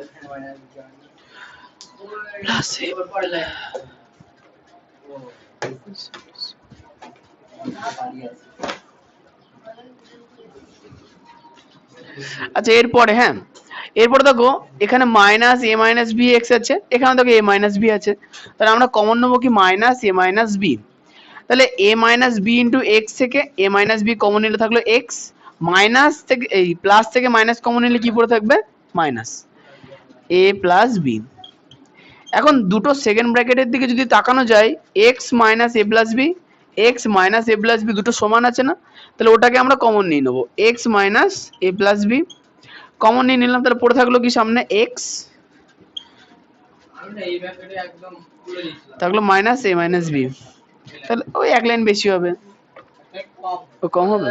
প্লাস এ। আচ্ছা এরপরে হ্যাঁ, এরপরে দেখো এখানে minus a minus b x আছে, এখানে দেখো এ মাইনাস বি আছে, তাহলে আমরা কমন নেবো কি মাইনাস এ মাইনাস বি। তাহলে a minus b into x থেকে এ মাইনাস বি কমন নিলে থাকলো এক্স, মাইনাস থেকে এই প্লাস থেকে মাইনাস কমন নিলে কি পড়ে থাকবে মাইনাস এ প্লাস বি। এখন দুটো সেকেন্ড ব্র্যাকেটের দিকে যদি তাকানো যায়, x minus a plus B, x minus a plus B দুটো সমান আছে না, তাহলে ওটাকে আমরা কমন নিয়ে নেবো, x minus a plus B common নিয়ে নিলাম, তাহলে পড়ে থাকলো কি সামনে এক্স, থাকলো মাইনাস এ মাইনাস বি, তাহলে ওই এক লাইন বেশি হবে, ও কম হবে।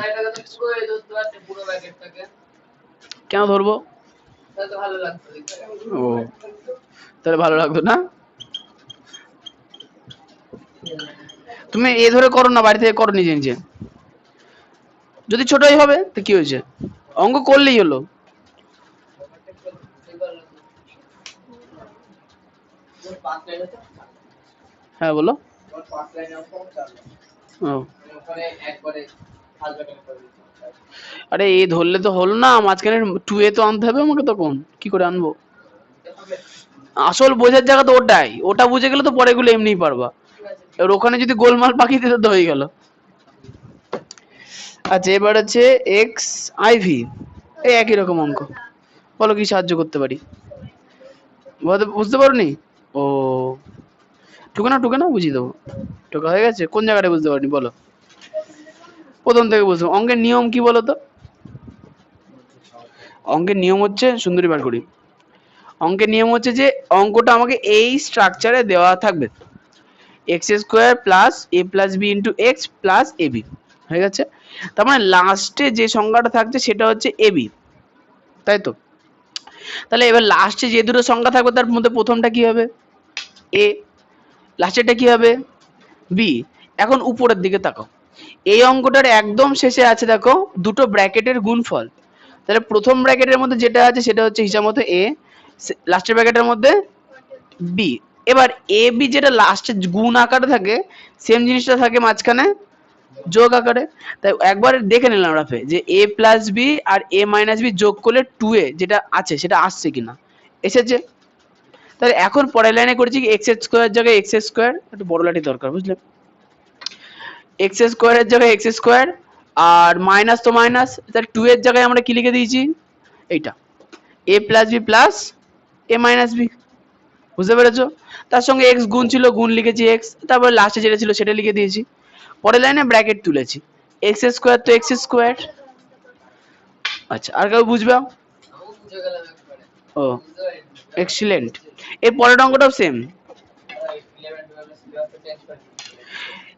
কেন ধরবো? ও তাহলে ভালো লাগতো না, তুমি এ ধরে করো না, বাড়ি থেকে করো নিজে নিজে, যদি ছোটই হবে তো কি হয়েছে, অঙ্ক করলেই হলো। হ্যাঁ বলো। ও আরে এ ধরলে তো হলো না, মাঝখানে টু এ তো আনতে হবে আমাকে, তখন কি করে আনবো? আসল বোঝার জায়গা তো ওটাই, ওটা বুঝে গেলে তো পরে গুলো এমনিই পারবা, এবার ওখানে যদি গোলমাল পাকিয়ে দিতে তো হয়ে গেল। আচ্ছা এবার হচ্ছে এক্স আইভি, এই একই রকম অঙ্ক, বলো কি সাহায্য করতে পারি, বুঝতে পারোনি? ও টুকে না বুঝিয়ে দেবো, টুকা হয়ে গেছে, কোন জায়গাটা বুঝতে পারিনি বলো, প্রথম থেকে বুঝবো। অঙ্কের নিয়ম কি বলো তো? অঙ্কের নিয়ম হচ্ছে, সুন্দরী বার করি, অঙ্কের নিয়ম হচ্ছে যে অঙ্কটা আমাকে এই স্ট্রাকচারে দেওয়া থাকবে, x square plus a plus b into x plus a b, হয়ে গেছে। তার মানে লাস্টে যে সংখ্যাটা থাকছে সেটা হচ্ছে এ বি, তাই তো? তাহলে এবার লাস্টে যে দুটো সংখ্যা থাকবে তার মধ্যে প্রথমটা কি হবে এ, লাস্টেরটা কি হবে বি। এখন উপরের দিকে তাকাও, এই অঙ্কটার একদম শেষে আছে দেখো দুটো ব্র্যাকেটের গুণফল, তাহলে প্রথম ব্র্যাকেটের মধ্যে যেটা আছে সেটা হচ্ছে হিসাব মতো এ, লাস্টের ব্র্যাকেটের মধ্যে বি। এবার এ বি যেটা লাস্টে গুণ আকারে থাকে, সেম জিনিসটা থাকে মাঝখানে যোগ আকারে। তাই একবার দেখে নিলাম রাফে যে এ প্লাস বি আর এ মাইনাস বি যোগ করলে টু এ যেটা আছে সেটা আসছে কিনা, এসেছে। তাহলে এখন পরের লাইনে করেছি কি এক্স স্কোয়ার জায়গায় এক্স স্কোয়ার, একটু বড় লাঠি দরকার বুঝলে, এক্স স্কোয়ারের জায়গায় এক্স স্কোয়ার আর মাইনাস তো মাইনাস, তাহলে টু এর জায়গায় আমরা কি লিখে দিয়েছি এইটা এ plus b plus a minus B, বুঝতে পেরেছো? তার সঙ্গে এক্স গুণ ছিল, গুণ লিখেছি এক্স, তারপরে লাস্টে যেটা ছিল সেটা লিখে দিয়েছি, পরের লাইনে ব্র্যাকেট তুলেছি, এক্স স্কোয়ার তো এক্স স্কোয়ার। আচ্ছা আর কেউ বুঝবে? ও এক্সিলেন্ট। এর পরের অঙ্কটাও সেম,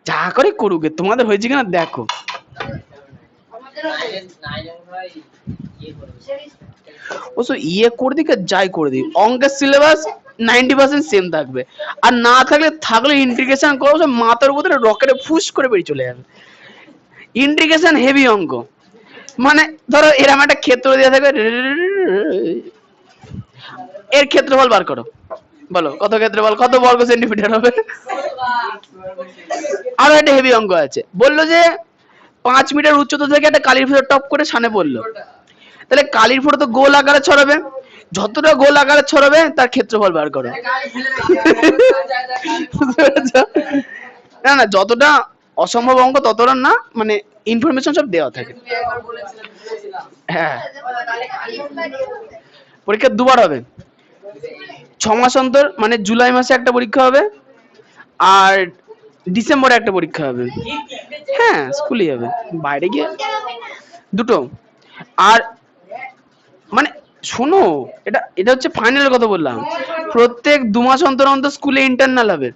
যা করে করুক, তোমাদের হয়েছে কিনা দেখো। অবশ্য ইয়ে করে দিক আর যাই করে দিক, অঙ্কের সিলেবাস 90% সেম থাকবে, আর না থাকলে ইন্টিগ্রেশন করো, মাথার উপরে রকেটে ফুস করে বেরিয়ে চলে যাবে। ইন্টিগ্রেশন হেভি অঙ্ক, মানে ধরো এরকম একটা ক্ষেত্র দেওয়া থাকবে, এর ক্ষেত্রফল বার করো, বলো কত ক্ষেত্রফল, কত বর্গ সেন্টিমিটার হবে। আরো একটা হেভি অঙ্ক আছে, বললো যে 5 মিটার উচ্চতা থেকে একটা কালির ফুটো টপ করে সামনে পড়লো, তাহলে কালির ফুটো তো গোল আকারে ছড়াবে, যতটা গোল আকারে ছড়াবে তার ক্ষেত্রফল বার করো। না না, যতটা অসম্ভব অঙ্ক ততটা না, মানে ইনফরমেশন সব দেওয়া থাকে। হ্যাঁ পরীক্ষা দুবার হবে, 6 মাস অন্তর, মানে জুলাই মাসে একটা পরীক্ষা হবে আর ডিসেম্বরে একটা পরীক্ষা হবে। হ্যাঁ স্কুলেই হবে, বাইরে গিয়ে দুটো। আর মানে শোনো, এটা এটা হচ্ছে ফাইনালের কথা বললাম, প্রত্যেক 2 মাস অন্তর অন্তর স্কুলে ইন্টারনাল হবে,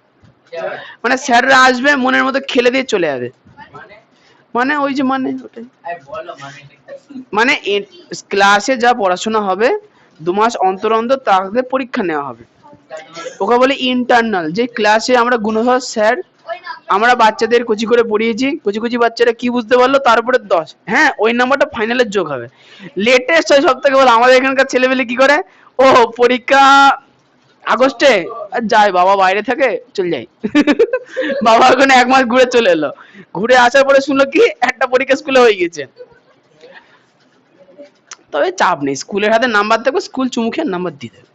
মানে স্যাররা আসবে মনের মতো খেলে দিয়ে চলে যাবে, মানে ওই যে মানে ওটাই, মানে ক্লাসে যা পড়াশোনা হবে 2 মাস অন্তর অন্তর তাদের পরীক্ষা নেওয়া হবে, ওকে বলে ইন্টারনাল। যে ক্লাসে আমরা গুণধর স্যার আমরা বাচ্চাদের কচি করে পড়িয়েছি, কচি কচি বাচ্চারা কি বুঝতে পারলো তারপরে 10, হ্যাঁ ওই নাম্বারটা ফাইনালের যোগ হবে। লেটেস্ট হয় সব থেকে বলো আমাদের এখানকার ছেলেমেলে কি করে, ও পরীক্ষা আগস্টে, যাই বাবা বাইরে থাকে চলে যাই বাবা ওখানে 1 মাস ঘুরে চলে এলো, ঘুরে আসার পরে শুনলো কি একটা পরীক্ষা স্কুলে হয়ে গেছে। তবে চাপ নেই, স্কুলের হাতে নাম্বার থাকবে, স্কুল চুমুখে নাম্বার দিয়ে দেবে,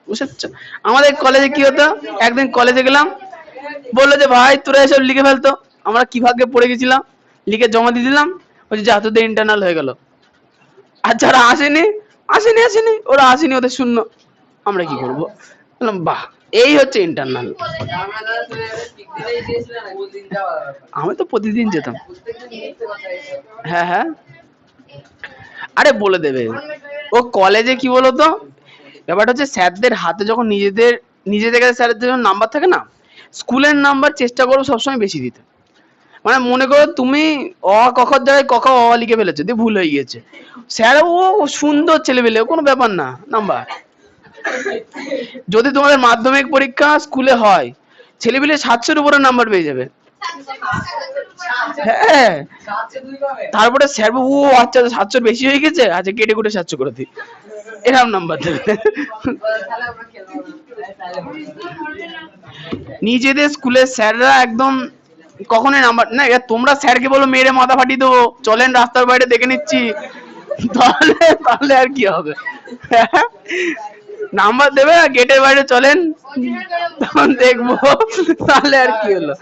বুঝছো। আমাদের কলেজে কি হতো, একদিন কলেজে গেলাম, বললো যে ভাই তোরা এসব লিখে ফেলতো, আমরা কি ভাগ্যে পড়ে গেছিলাম, লিখে জমা দিয়ে দিলাম, বলছি যা তোদের ইন্টারনাল হয়ে গেল। আর যারা আসেনি ওরা আসেনি, ওদের শূন্য, আমরা কি করবো, বললাম বাহ এই হচ্ছে ইন্টারনাল। আমি তো প্রতিদিন যেতাম। হ্যাঁ হ্যাঁ, আরে বলে দেবে। ও কলেজে কি বলতো, ব্যাপারটা হচ্ছে স্যারদের হাতে যখন নিজেদের কাছে স্যারদের যখন নাম্বার থাকে না, স্কুলের নাম্বার চেষ্টা করো সবসময় বেশি দিতে। মানে মনে করো তুমি অ কখর জায়গায় ক খ অ লিখে ফেলেছো, দিয়ে ভুল হয়ে গিয়েছে, স্যার ও সুন্দর ছেলে পেলে কোনো ব্যাপার না নাম্বার। যদি তোমাদের মাধ্যমিক পরীক্ষা স্কুলে হয়, ছেলেপিলে 700-এর উপরে নাম্বার পেয়ে যাবে। হ্যাঁ, তারপরে স্যার ও আচ্ছা 700 বেশি হয়ে গেছে, আচ্ছা কেটে কুটে 700 করে দিই, এরকম নাম্বার দেবে। নিজেদের স্কুলের স্যাররা একদম কখনোই নাম্বার না, তোমরা স্যারকে বলো মেরে মাথা ফাটিয়ে দেবো, চলেন রাস্তার বাইরে দেখে নিচ্ছি, তাহলে তাহলে আর কি হবে, নাম্বার দেবে গেটের বাইরে চলেন তখন দেখবো, তাহলে আর কি হলো।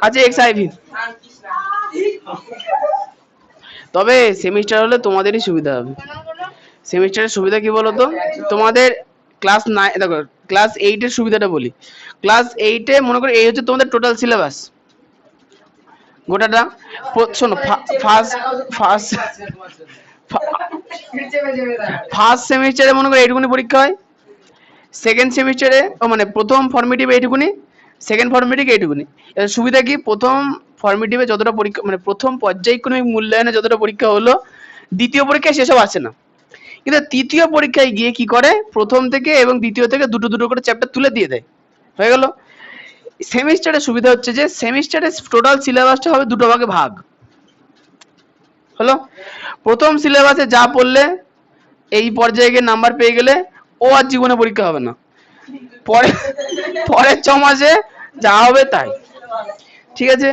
আচ্ছা এক্সআইভি, তবে সেমিস্টার হলে তোমাদেরই সুবিধা হবে। সেমিস্টারের সুবিধা কি বলতো, তোমাদের ক্লাস 9 দেখো ক্লাস 8 এর সুবিধাটা বলি। ক্লাস 8 এ মনে করো এই হচ্ছে তোমাদের টোটাল সিলেবাস গোটাটা। শোনো ফার্স্ট সেমিস্টারে মনে করো এইটুকুনি পরীক্ষা হয়, সেকেন্ড সেমিস্টারে মানে প্রথম ফর্মেটিভ এইটুকুনি, সেকেন্ড ফর্মেটিভ এইটুকুনি। এর সুবিধা কি, প্রথম ফর্মেটিভে যতটা পরীক্ষা মানে প্রথম পর্যায়ক্রমিক মূল্যায়নে যতটা পরীক্ষা হলো, দ্বিতীয় পরীক্ষায় সেসব আসে না। কিন্তু তৃতীয় পরীক্ষায় গিয়ে কি করে, প্রথম থেকে এবং দ্বিতীয় থেকে দুটো দুটো করে চ্যাপ্টার তুলে দিয়ে দেয়, হয়ে গেল। সেমিস্টারের সুবিধা হচ্ছে যে সেমিস্টারের টোটাল সিলেবাসটা হবে দুটো ভাগে ভাগ হলো। প্রথম সিলেবাসে যা পড়লে এই পর্যায়ে গিয়ে নাম্বার পেয়ে গেলে ও আর জীবনে পরীক্ষা হবে না, পরে পরের 6 মাসে যা হবে তাই, ঠিক আছে।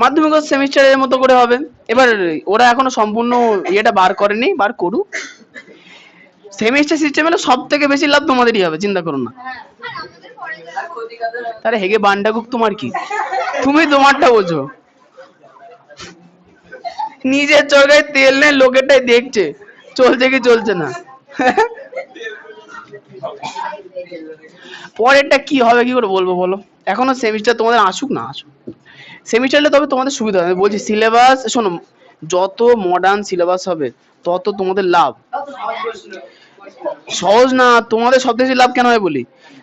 মাধ্যমিক সেমিস্টারের মতো করে হবে। এবার ওরা এখনো সম্পূর্ণ ইয়েটা বার করেনি, বার করুক। সেমিস্টার সিস্টেম হলে সব থেকে বেশি লাভ তোমাদেরই হবে, চিন্তা করো না। তাহলে হেগে বান্ডাকুক তোমার কি, তুমি তোমারটা বোঝো। নিজের চরকায় তেল নেই, লোকেরটাই দেখছে চলছে কি চলছে না। পরেরটা কি হবে কি করে বলবো বলো, এখনো সেমিস্টার তোমাদের আসুক না আসুক, সেমিস্টারে তবে তোমাদের সুবিধা হবে। বলছি সিলেবাস শোনো, যত মডার্ন সিলেবাস হবে তত তোমাদের লাভ। সহজ না, তোমাদের সব থেকে লাভ কেন হয় বলি,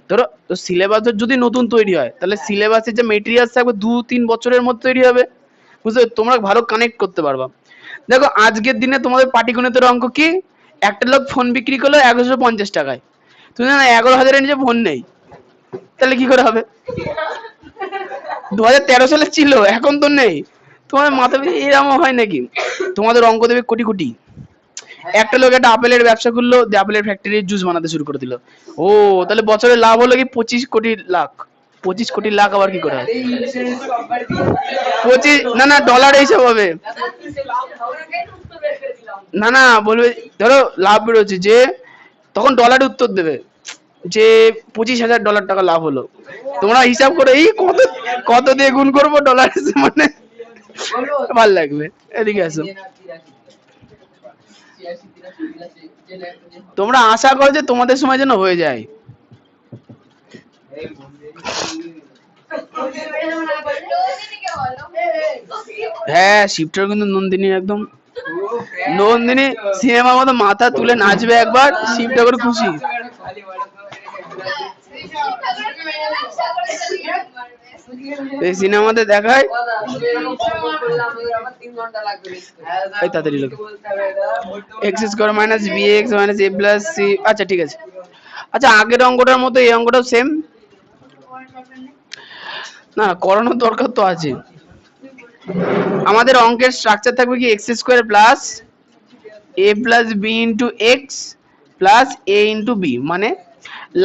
ধরো সিলেবাস যদি নতুন তৈরি হয় তাহলে সিলেবাসের যে মেটেরিয়াল থাকবে 2-3 বছরের মধ্যে তৈরি হবে, বুঝতে তোমরা ভালো কানেক্ট করতে পারবা। দেখো আজকের দিনে তোমাদের পাটিগণিতের অঙ্ক কি, একটা লোক ফোন বিক্রি করলো 1150 টাকায়, তুমি জানো 11,000-এর নিচে ফোন নেই, তাহলে কি করে হবে। 2013 সালে ছিল, এখন তো নেই। তোমার মাথা এরকম হয় নাকি, তোমাদের অঙ্ক দেবে কোটি কোটি। একটা লোক একটা আপেলের ব্যবসা করলো, আপেলের ফ্যাক্টরির জুস বানাতে শুরু করে দিল, ও তাহলে বছরে লাভ হলো কি 25 কোটি লাখ। 25 কোটি লাখ আবার কি করে হয়, 25 না না ডলার হিসাব হবে, না না বলবে ধরো লাভ বেরোচ্ছে যে, তখন ডলারে উত্তর দেবে যে $25,000 টাকা লাভ হলো। তোমরা হিসাব করো এই কত কত দিয়ে গুণ করবো ডলার, মানে ভাল লাগবে। এদিকে আসো, তোমরা আশা করো যে তোমাদের সময় যেন হয়ে যায়। হ্যাঁ শিবটার কিন্তু নন্দিনী একদম, নন্দিনী সিনেমার মতো মাথা তুলে নাচবে একবার, শিবটা করে খুশি। এই সিনেমাতে দেখায় এই তাড়াতাড়ি লোক x square minus b x minus a plus c. আচ্ছা ঠিক আছে। আচ্ছা আগের অঙ্কটার মতো এই অঙ্কটাও সেম না, করানোর দরকার তো আছে। আমাদের অঙ্কের স্ট্রাকচার থাকবে কি x square plus a plus b into x plus a into b, মানে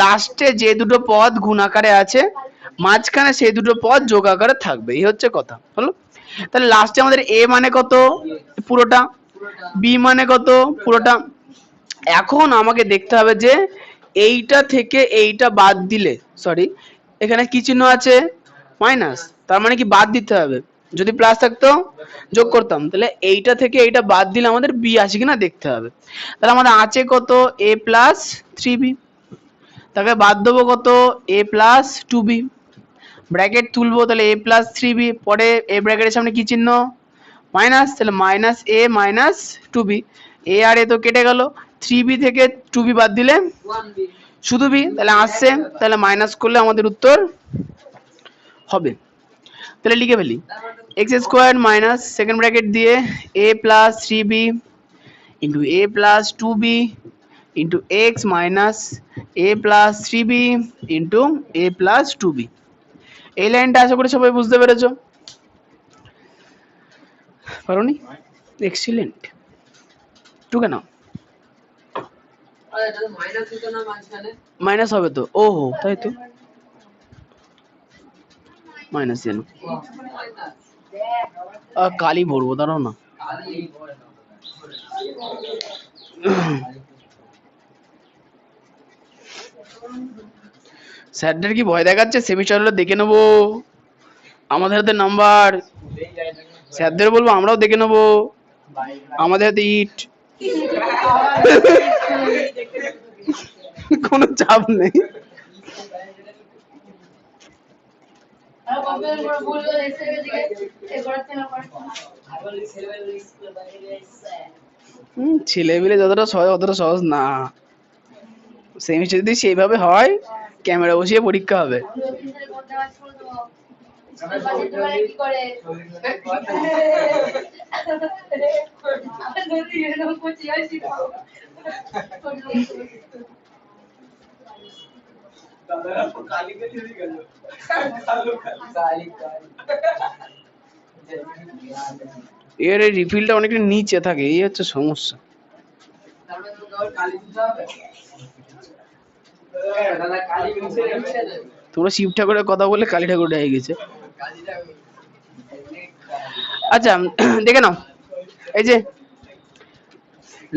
লাস্টে যে দুটো পদ গুণ আকারে আছে মাঝখানে সেই দুটো পদ যোগ আকারে থাকবে, এই হচ্ছে কথা হলো। তাহলে লাস্টে আমাদের এ মানে কত পুরোটা, বি মানে কত পুরোটা। এখন আমাকে দেখতে হবে যে এইটা থেকে এইটা বাদ দিলে, সরি এখানে কি চিহ্ন আছে মাইনাস, তার মানে কি বাদ দিতে হবে, যদি প্লাস থাকতো যোগ করতাম, তাহলে এইটা থেকে এইটা বাদ দিলে আমাদের বি আছে কিনা দেখতে হবে। তাহলে আমাদের আছে কত এ প্লাস থ্রি বি, তাকে বাদ দেবো কত এ প্লাস টু বি, ব্র্যাকেট তুলবো তাহলে এ প্লাস থ্রি বি, পরে এ ব্র্যাকেটের সামনে কি চিহ্ন মাইনাস, তাহলে minus a minus two B, এ আর এ তো কেটে গেল, থ্রি বি থেকে টু বি বাদ দিলে শুধু বি, তাহলে আসছে, তাহলে মাইনাস করলে আমাদের উত্তর হবে। তাহলে লিখে ফেলি x square minus second bracket দিয়ে a plus three b into a plus two b into x minus a plus three b into a plus two b. এই লাইনটা আশা করি সবাই বুঝতে পেরেছো, পারোনি? এক্সিলেন্ট। টুকে নাও, মাইনাস হবে তো, ওহো তাই তো মাইনাস যেন কালি ভরবো, দাঁড়াও না। স্যারদের কি ভয় দেখাচ্ছে, সেমিস্টার হলে দেখে নেবো, আমাদের হাতে নাম্বার, স্যারদের বলবো আমরাও দেখে নেবো, আমাদের হাতে ইট। কোনো চাপ নেই। ছেলে মিলে যতটা সহজ অতটা সহজ না, সেমিস্টার যদি সেইভাবে হয় ক্যামেরা বসিয়ে পরীক্ষা হবে। এর রিফিলটা অনেকটা নিচে থাকে, এই হচ্ছে সমস্যা। তোমরা শিব ঠাকুরের কথা বলে কালী ঠাকুরটা হয়ে গেছে। আচ্ছা দেখে নাও, এই যে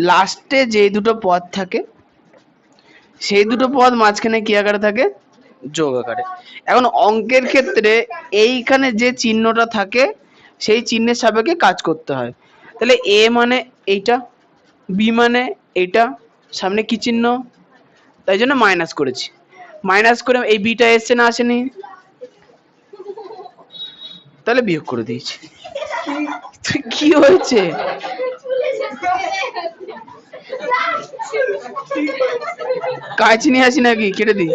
লাস্টে যে দুটো পদ থাকে সেই দুটো পদ মাঝখানে কি আকারে থাকে যোগ আকারে। এখন অঙ্কের ক্ষেত্রে এইখানে যে চিহ্নটা থাকে সেই চিহ্নের সাপেক্ষে কাজ করতে হয়। তাহলে এ মানে এইটা, বি মানে এইটা, সামনে কি চিহ্ন, তাই জন্য মাইনাস করেছি, মাইনাস করে এই বিটা এসছে না আসেনি, তাহলে বিয়োগ করে দিয়েছি। কি হয়েছে, কাঁচি নিয়ে আসি নাকি কেটে দিই,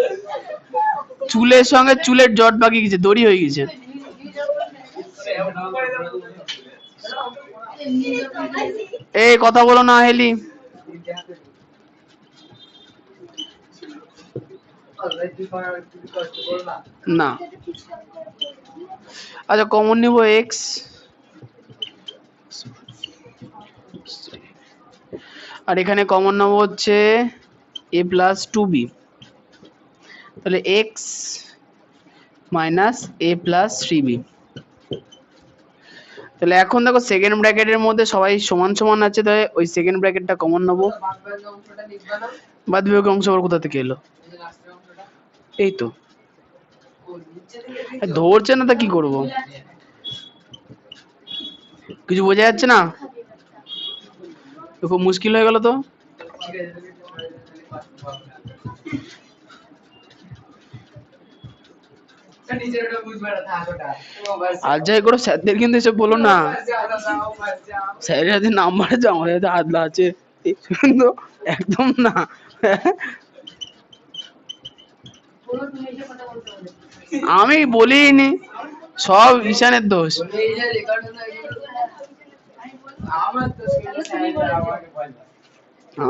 চুলের সঙ্গে চুলের জট বাকি গেছে, দড়ি হয়ে গেছে। এই কথা বলো না হেলি, না আচ্ছা কমন নিব এক্স, আর এখানে কমন নেব হচ্ছে এ প্লাস টু বি, তাহলে x minus a plus three B. তাহলে এখন দেখো সেকেন্ড ব্র্যাকেটের মধ্যে সবাই সমান সমান আছে, তাহলে ওই সেকেন্ড ব্র্যাকেটটা কমন নেবো। বাদ বিভাগ অংশ আবার কোথা থেকে এলো, এই তো ধরছে না, তা কি করব, কিছু বোঝা যাচ্ছে না, খুব মুশকিল হয়ে গেল তো। আর যাই করো স্যারদের কিন্তু এসব বলো না, স্যারের হাতে নাম্বার আছে আমাদের হাতে আদলা আছে, একদম না। আমি বলিনি, সব ঈশানের দোষ।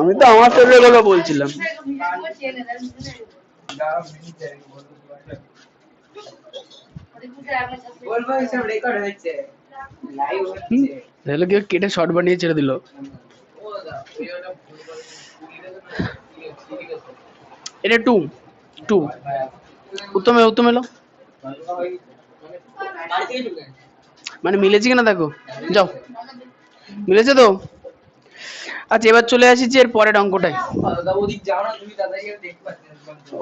আমি তো আমার ফেভারিট গুলো বলছিলাম। তাহলে কেউ কেটে শর্ট বানিয়ে ছেড়ে দিল। এটা 2 2 উত্তম উত্তম এলো, মানে মিলেছে কিনা দেখো, যাও মিলেছে তো। আচ্ছা এবার চলে আসি যে এর পরের অঙ্কটায়।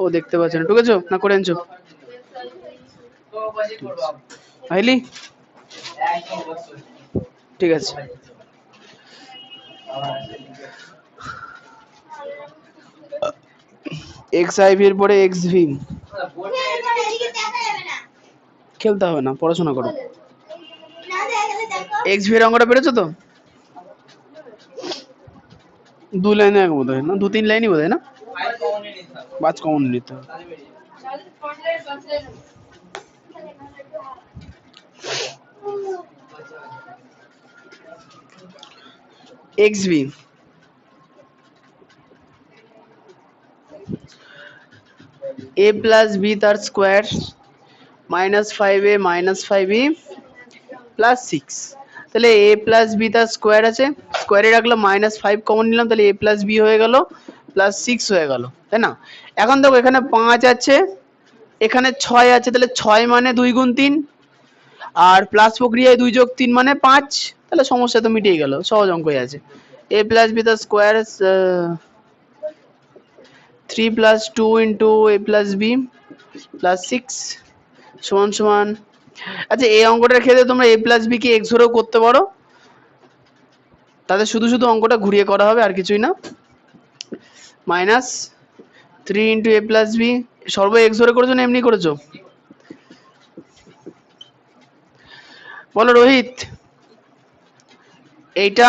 ও দেখতে পাচ্ছে না, ঠিক আছে না করে আনছো আইলি, ঠিক আছে। এক্স আই ভি এর পরে এক্স ভি, খেলতে হবে না, পড়াশোনা করো। এক্স ভি এর অঙ্কটা পেরেছো তো? 2 লাইনে এক বোধ হয় না, 2-3 লাইনই বোধ হয় না, 5 কমন নিতে হবে। X v a plus b তার স্কোয়ার -5a -5b প্লাস 6। তাহলে a প্লাস বি তার স্কোয়ার আছে, স্কোয়ারে রাখলাম -5 কমন নিলাম, তাহলে a প্লাস বি হয়ে গেল +6 হয়ে গেল, তাই না? এখন দেখো এখানে 5 আছে, এখানে 6 আছে, তাহলে 6 মানে 2 গুণ 3, আর প্লাস প্রক্রিয়ায় 2 যোগ 3 মানে 5, তাহলে সমস্যা তো মিটেই গেল, সহজ অঙ্কই আছে। a প্লাস বি তার square 3 plus 2 into a plus b plus 6 সমান সমান। আচ্ছা এই অঙ্কটার ক্ষেত্রে তোমরা a প্লাস বি কে x ধরেও করতে পারো, তাদের শুধু শুধু অঙ্কটা ঘুরিয়ে করা হবে আর কিছুই না। -3 ইন্টু a প্লাস বি, সর্ব x ধরে করেছো না এমনি করেছো? বলো রোহিত, এইটা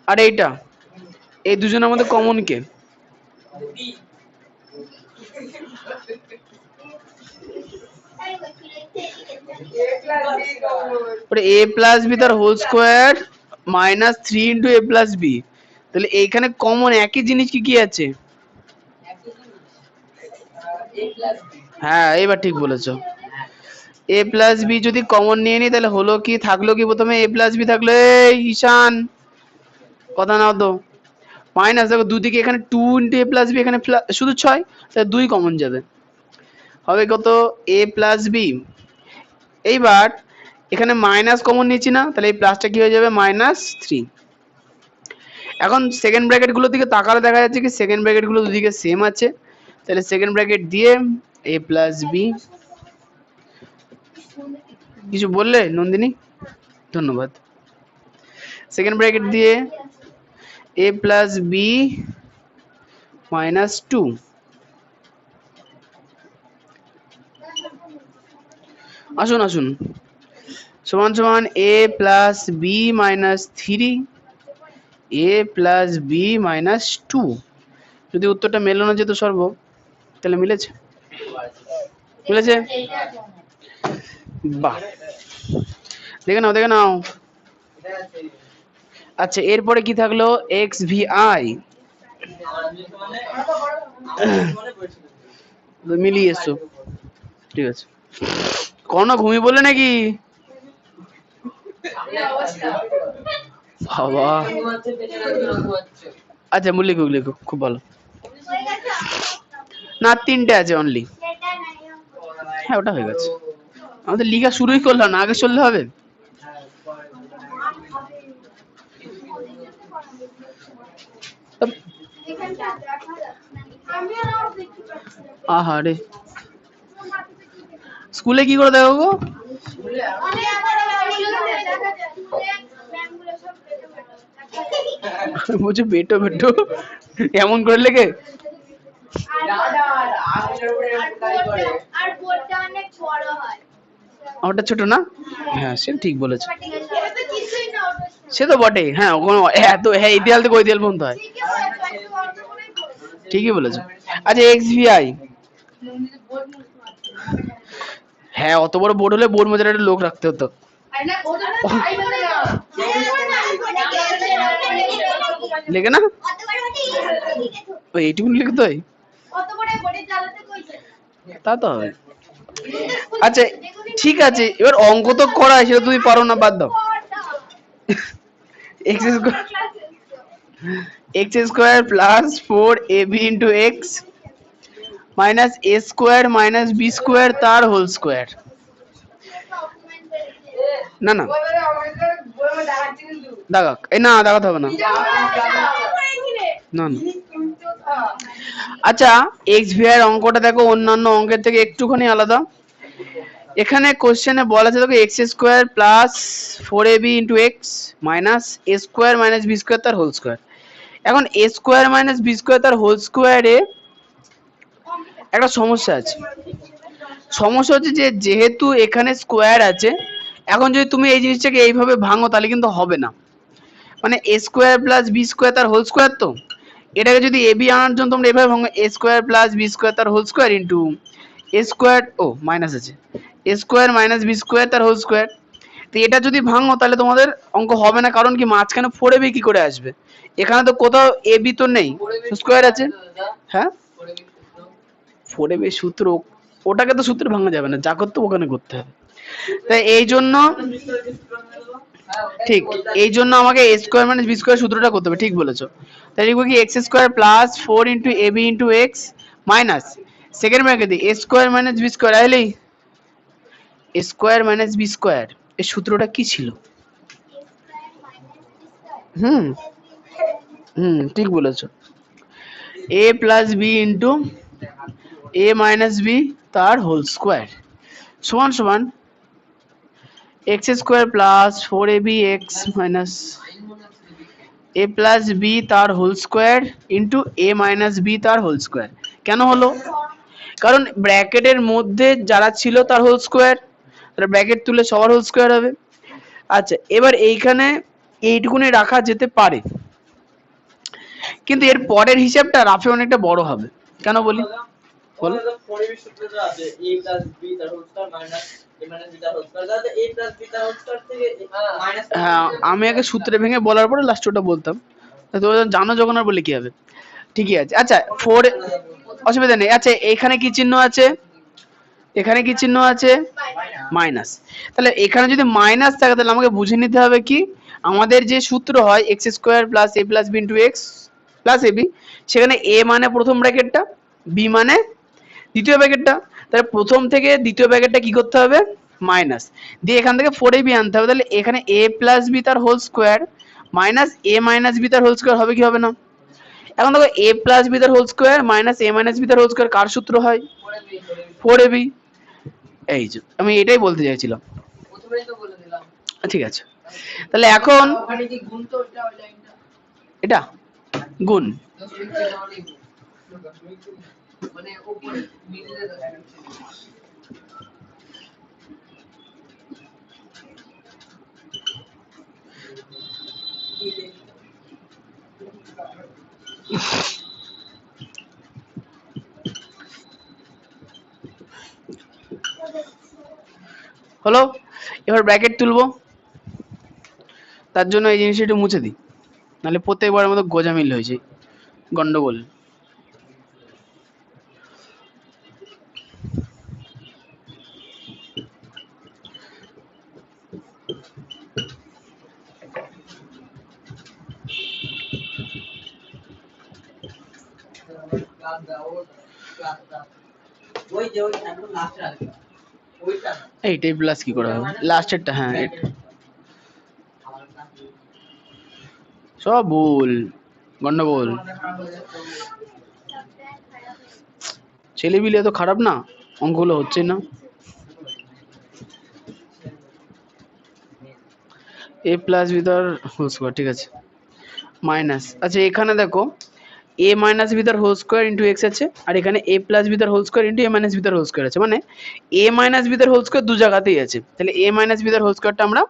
আর এইটা, এই দুজনের মধ্যে কমন কে? a প্লাস বি তার whole square -3 into a plus b, তাহলে এইখানে কমন একই জিনিস কি কি আছে? হ্যাঁ এবার ঠিক বলেছো, a প্লাস বি যদি কমন নিয়ে নি তাহলে হলো কি, থাকলো কি প্রথমে a প্লাস বি থাকলো, এই ঈশান কথা নাও তো, মাইনাস দেখো দুদিকে, এখানে 2 ইন্টু a প্লাস বি, এখানে শুধু 6, তাহলে 2 কমন যাবে, হবে কত a প্লাস বি। এইবার এখানে মাইনাস কমন নিচ্ছি না, তাহলে এই প্লাসটা কি হয়ে যাবে -3। এখন সেকেন্ড ব্র্যাকেট গুলোর দিকে তাকালে দেখা যাচ্ছে কি সেকেন্ড ব্র্যাকেট গুলো দুদিকে সেম আছে, তাহলে সেকেন্ড ব্র্যাকেট দিয়ে a প্লাস বি, কিছু বললে নন্দিনী? ধন্যবাদ। সেকেন্ড ব্র্যাকেট দিয়ে a প্লাস বি -2 আসুন আসুন সমান সমান a plus b -3 a plus b -2। যদি উত্তরটা মেলানো না যেত সর্ব, তাহলে মিলেছে, মিলেছে, বাহ, দেখে নাও দেখে নাও। আচ্ছা এরপরে কি থাকলো, এক্স ভি আই, মিলিয়ে এসো, ঠিক আছে। কোনো ঘুমিয়ে বললে নাকি? বাবা আচ্ছা লিখুক লিখুক, খুব ভালো। না 3টে আছে অনলি, হ্যাঁ ওটা হয়ে গেছে, আমাদের লিখা শুরুই করলাম না, আগে চললে হবে। আহারে স্কুলে কি করে দেখো গো? বলছে বেটো বেটো এমন করে লেগে, ওটা ছোট না, হ্যাঁ সে ঠিক বলেছে, সে তো বটেই, হ্যাঁ ওখানে এত, হ্যাঁ ইতিহাস থেকে ওই দেয়াল পর্যন্ত হয়, ঠিকই বলেছো। আচ্ছা এক্স ভি আই, হ্যাঁ, অত বড় বোর্ড হলে বোর্ড মোজার একটা লোক রাখতে হতো। লেগে না ওই এইটুকুনি লিখতে হয়, তা তো হবে। আচ্ছা ঠিক আছে, এবার অঙ্ক তো করা হয়, সেটা তুমি পারো না, বাদ দাও। X square plus 4ab into x minus a square minus b square তার হোল স্কোয়ার। না না দাগাক, এই না দাগাতে হবে না, না না। আচ্ছা এক্স ভি এর অঙ্কটা দেখো অন্যান্য অঙ্কের থেকে একটুখানি আলাদা। এখানে কোশ্চেনে বলা আছে দেখো x square plus 4ab into x minus a square minus b square তার হোল স্কোয়ার। এখন a square minus b square তার হোল স্কোয়ারে একটা সমস্যা আছে। সমস্যা হচ্ছে যে যেহেতু এখানে স্কোয়ার আছে, এখন যদি তুমি এই জিনিসটাকে এইভাবে ভাঙো তাহলে কিন্তু হবে না। মানে এ স্কোয়ার প্লাস বি স্কোয়ার তার হোল স্কোয়ার, তো এটাকে যদি এ বি আনার জন্য তোমরা এভাবে ভাঙো এ স্কোয়ার প্লাস বি স্কোয়ার তার whole square into a square, O minus আছে, a square minus b square তার হোল স্কোয়ার। তো এটা যদি ভাঙো তাহলে তোমাদের অঙ্ক হবে না, কারণ কি মাঝখানে 4ab কি করে আসবে? এখানে তো কোথাও এ বি তো নেই, স্কোয়ার আছে। হ্যাঁ 4ab সূত্র, ওটাকে তো সূত্রে ভাঙা যাবে না, যা করতে ওখানে করতে হবে। তাই এই জন্য ঠিক, এই জন্য আমাকে a square minus b square সূত্রটা করতে হবে, ঠিক বলেছো। তাই লিখবো কি x square plus 4 into a b into x minus second bracket দিয়ে a square minus b square, আইলেই a square minus b square, এর সূত্রটা কি ছিল? হুম হুম ঠিক বলেছো, a plus b into a minus b তার হোল স্কোয়ার সমান সমান x square plus 4ab x minus a plus b তার whole square into a minus b তার হোল স্কোয়ার। কেন হলো? কারণ ব্র্যাকেটের মধ্যে যারা ছিল তার হোল স্কোয়ার, তাহলে ব্র্যাকেট তুলে সবার হোল স্কোয়ার হবে। আচ্ছা এবার এইখানে এইটুকুনি রাখা যেতে পারে, কিন্তু এর পরের হিসাবটা রাফে অনেকটা বড় হবে। কেন বলি বলো? হ্যাঁ আমি আগে সূত্রে ভেঙে বলার পরে লাস্ট ওটা বলতাম, তোমরা জানো যখন আর বলে কি হবে। ঠিকই আছে। আচ্ছা 4 অসুবিধা নেই। আচ্ছা এখানে কি চিহ্ন আছে? এখানে কি চিহ্ন আছে? মাইনাস। তাহলে এখানে যদি মাইনাস থাকে তাহলে আমাকে বুঝে নিতে হবে কি, আমাদের যে সূত্র হয় x square plus a plus b into x plus a b, সেখানে এ মানে প্রথম ব্র্যাকেটটা, বি মানে দ্বিতীয় ব্র্যাকেটটা, তাহলে প্রথম থেকে দ্বিতীয় ব্র্যাকেটটা কি করতে হবে? মাইনাস দিয়ে এখান থেকে 4ab আনতে হবে। তাহলে এখানে এ প্লাস বি তার whole square minus a minus b তার হোল স্কোয়ার হবে কি হবে না? এখন দেখো এ প্লাস বি তার whole square minus a minus b তার হোল স্কোয়ার কার সূত্র হয়? 4ab। এই যে আমি এটাই বলতে চাইছিলাম, ঠিক আছে। তাহলে এখন এটা গুণ, হলো। এবার ব্র্যাকেট তুলবো, তার জন্য এই জিনিসটা একটু মুছে দিই, নাহলে প্রত্যেকবারের মতো গোজামিল হয়েছে, গন্ডগোল। এইটাই প্লাস কি করে হবে লাস্টেরটা? হ্যাঁ সব ভুল, গন্ডগোল। ছেলেপিলে এত খারাপ না, অঙ্কগুলো হচ্ছে না। এ প্লাস বি তার হোল স্কোয়ার, ঠিক আছে মাইনাস। আচ্ছা এখানে দেখো এ মাইনাস বি তার হোল স্কোয়ার ইন্টু এক্স আছে, আর এখানে এ প্লাস বি তার whole square into a minus b তার হোল স্কোয়ার আছে, মানে এ মাইনাস বি তার হোল স্কোয়ার দু জায়গাতেই আছে। তাহলে এ মাইনাস বি তার হোল স্কোয়ারটা আমরা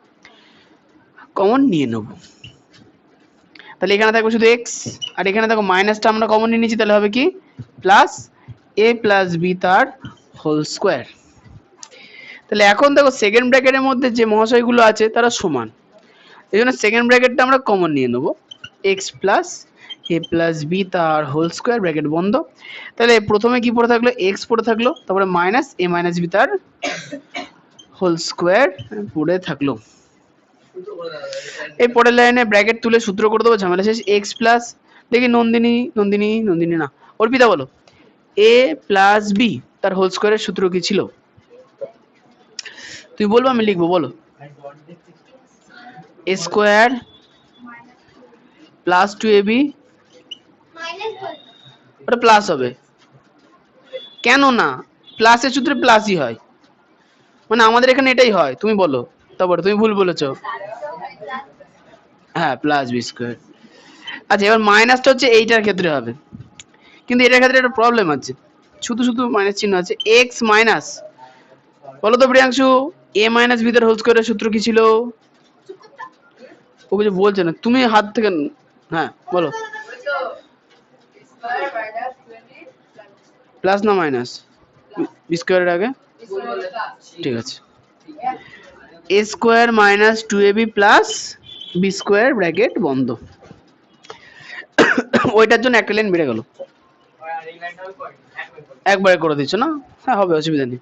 কমন নিয়ে নেব। তাহলে এখানে থাকবে শুধু এক্স, আর এখানে দেখো মাইনাসটা আমরা কমন নিয়ে নিচ্ছি, তাহলে হবে কি প্লাস এ প্লাস বি তার হোল স্কোয়ার। তাহলে এখন দেখো সেকেন্ড ব্র্যাকেটের মধ্যে যে মহাশয়গুলো আছে তারা সমান, এই জন্য সেকেন্ড ব্র্যাকেটটা আমরা কমন নিয়ে নেব, x plus a plus b তার হোল স্কোয়ার ব্র্যাকেট বন্ধ। তাহলে প্রথমে কি পড়ে থাকলো, এক্স পড়ে থাকলো, তারপরে মাইনাস এ মাইনাস বি তার হোল স্কোয়ার পড়ে থাকলো। এই পরের লাইনে ব্র্যাকেট তুলে সূত্র করে দেবো, ঝামেলা শেষ। এক্স প্লাস, দেখি নন্দিনী না, অর্পিতা বলো, এ প্লাস বি তার হোল স্কোয়ারের সূত্র কি ছিল? তুই বলবো আমি লিখবো, বলো। এ square plus two a B, ওটা প্লাস হবে কেন না, প্লাসের সূত্রে প্লাসই হয়, মানে আমাদের এখানে এটাই হয়। তুমি বলো, তারপরে তুমি ভুল বলেছো। হ্যাঁ প্লাস বি স্কোয়ার। আচ্ছা এবার মাইনাসটা হচ্ছে এইটার ক্ষেত্রে হবে, কিন্তু এটার ক্ষেত্রে একটা প্রবলেম আছে, শুধু শুধু মাইনাস চিহ্ন আছে। এক্স মাইনাস, বলো তো প্রিয়াংশু, এ মাইনাস বি তার হোল স্কোয়ারের সূত্র কি ছিল? ও কিছু বলছে না, তুমি হাত থেকে, হ্যাঁ বলো। প্লাস না মাইনাস বি স্কোয়ারের আগে? ঠিক আছে, a square minus two a b plus b square bracket বন্ধ। ওইটার জন্য একটা লাইন বেড়ে গেল, একবারে করে দিচ্ছ না? হ্যাঁ হবে, অসুবিধা নেই।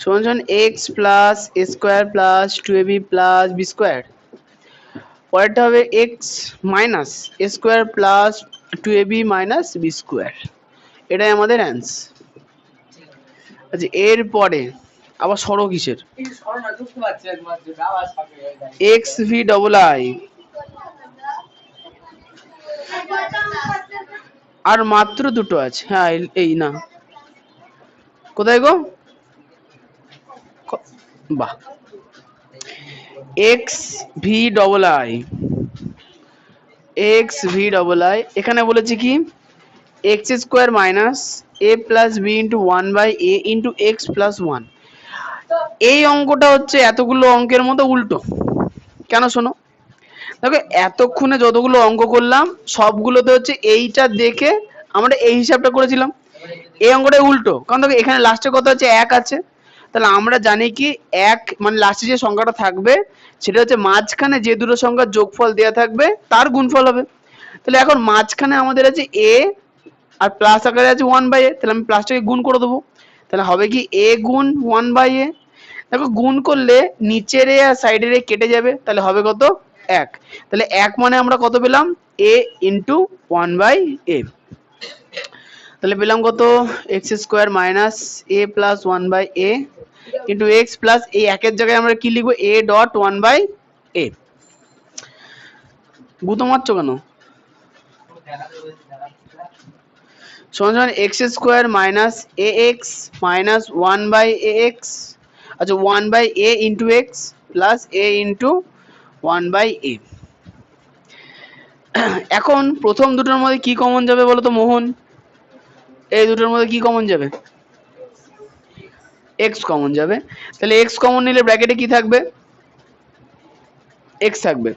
সমান সমান x plus a square plus two a b plus b square, পরেরটা হবে x minus a square plus two a b minus b square, এটাই আমাদের অ্যান্সার। আচ্ছা এরপরে আবার সরো কিসের, এক্স ভি ডবল আই, আর মাত্র দুটো আছে। হ্যাঁ এই না, কোথায় গো, বাহ, x v double i, x v double i, এখানে বলেছি কি x square minus a plus b into one by a into x plus one. এই অঙ্কটা হচ্ছে এতগুলো অঙ্কের মতো উল্টো, কেন শোনো, দেখো এতক্ষণে যতগুলো অঙ্ক করলাম সবগুলোতে হচ্ছে এইটা দেখে আমরা এই হিসাবটা করেছিলাম, এই অঙ্কটা উল্টো, কারণ দেখো এখানে লাস্টে কত আছে, এক আছে, তাহলে আমরা জানি কি এক মানে লাস্টে যে সংখ্যাটা থাকবে সেটা হচ্ছে মাঝখানে যে দুটো সংখ্যার যোগফল দেওয়া থাকবে তার গুণফল হবে। তাহলে এখন মাঝখানে আমাদের আছে এ আর প্লাস আকারে আছে ওয়ান বাই এ, তাহলে আমি প্লাসটাকে গুণ করে দেবো, তাহলে হবে কি এ গুণ ওয়ান বাই এ। দেখো গুণ করলে নিচের এ আর সাইডের এ কেটে যাবে, তাহলে হবে কত, এক। তাহলে এক মানে আমরা কত পেলাম, a into one by a, তাহলে পেলাম কত, x square minus a plus one by a into x plus, এই একের জায়গায় আমরা কি লিখবো, a dot one by a. গুতো মারছো কেন, সমান সমান x square minus a x minus one by a x, আচ্ছা one by a into x plus a into one by a. এখন প্রথম দুটোর মধ্যে কি কমন যাবে বলো তো মোহন, এই দুটোর মধ্যে কি কমন যাবে, এক্স কমন যাবে, তাহলে এক্স কমন নিলে ব্র্যাকেটে কি থাকবে, এক্স থাকবে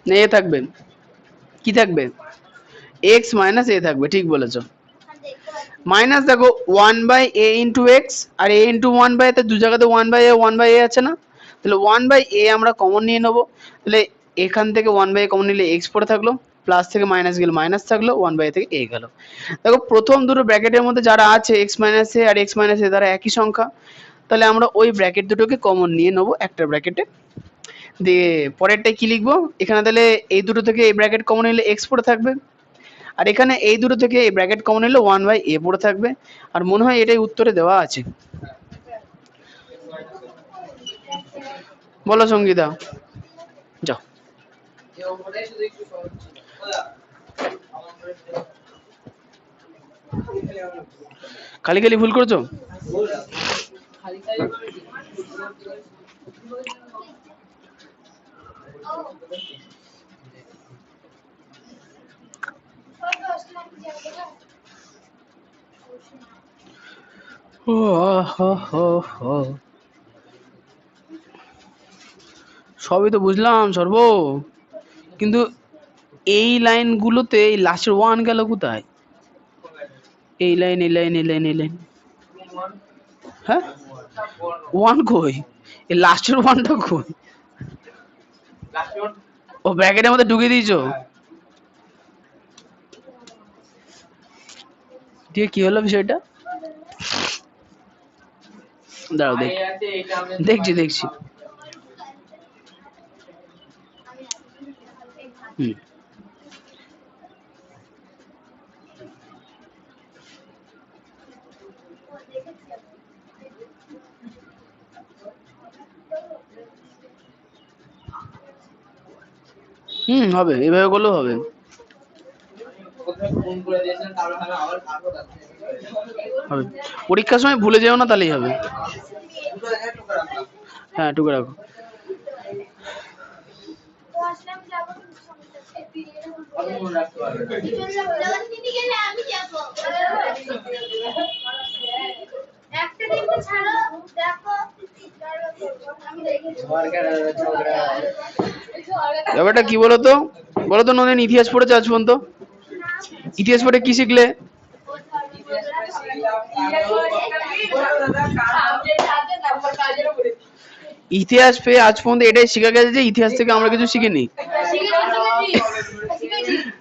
না এ থাকবে, কি থাকবে, এক্স মাইনাস এ থাকবে, ঠিক বলেছো। মাইনাস দেখো one by a into x আর এ ইন্টু ওয়ান বাই, দু জায়গাতে ওয়ান বাই এ আছে না, তাহলে ওয়ান বাই এ আমরা কমন নিয়ে নেবো, তাহলে এখান থেকে ওয়ান বাই এ কমন নিলে এক্স পড়ে থাকলো, প্লাস থেকে মাইনাস গেলে মাইনাস থাকলো, ওয়ান বাই থেকে এ গেল। দেখো প্রথম দুটো ব্র্যাকেটের মধ্যে যারা আছে এক্স মাইনাস এ আর এক্স মাইনাস এ তারা একই সংখ্যা, তাহলে আমরা ওই ব্র্যাকেট দুটোকে কমন নিয়ে নেবো একটা ব্র্যাকেটে, দিয়ে পরেরটাই কি লিখবো, এখানে তাহলে এই দুটো থেকে এই ব্র্যাকেট কমন নিলে এক্স পড়ে থাকবে, আর এখানে এই দুটো থেকে এই ব্র্যাকেট কমন নিলে ওয়ান বাই এ পড়ে থাকবে, আর মনে হয় এটাই উত্তরে দেওয়া আছে। বলো সঙ্গীতা, যাও। খালি খালি ভুল করছো, সবই তো বুঝলাম সর্ব, কিন্তু এই লাইনগুলোতে এই লাস্টের ওয়ান গেল কোথায়? এই লাইন, এই লাইন, এই লাইন, এই লাইন, হ্যাঁ ওয়ান কই? এই লাস্টের ওয়ানটা কই? ও ব্র্যাকেটের মধ্যে ঢুকিয়ে দিয়েছো? দিয়ে কি হলো বিষয়টা? দাঁড়াও দেখছি দেখছি। হুম হবে, এভাবে করলেও হবে। হবে, পরীক্ষার সময় ভুলে যেও না, তাহলেই হবে। হ্যাঁ টুকে রাখো। ব্যাপারটা কি বলতো, বলতো নদীন, ইতিহাস পড়েছে আজ পর্যন্ত? ইতিহাস পড়ে কি শিখলে? ইতিহাস পেয়ে আজ পর্যন্ত এটাই শেখা গেছে যে ইতিহাস থেকে আমরা কিছু শিখিনি।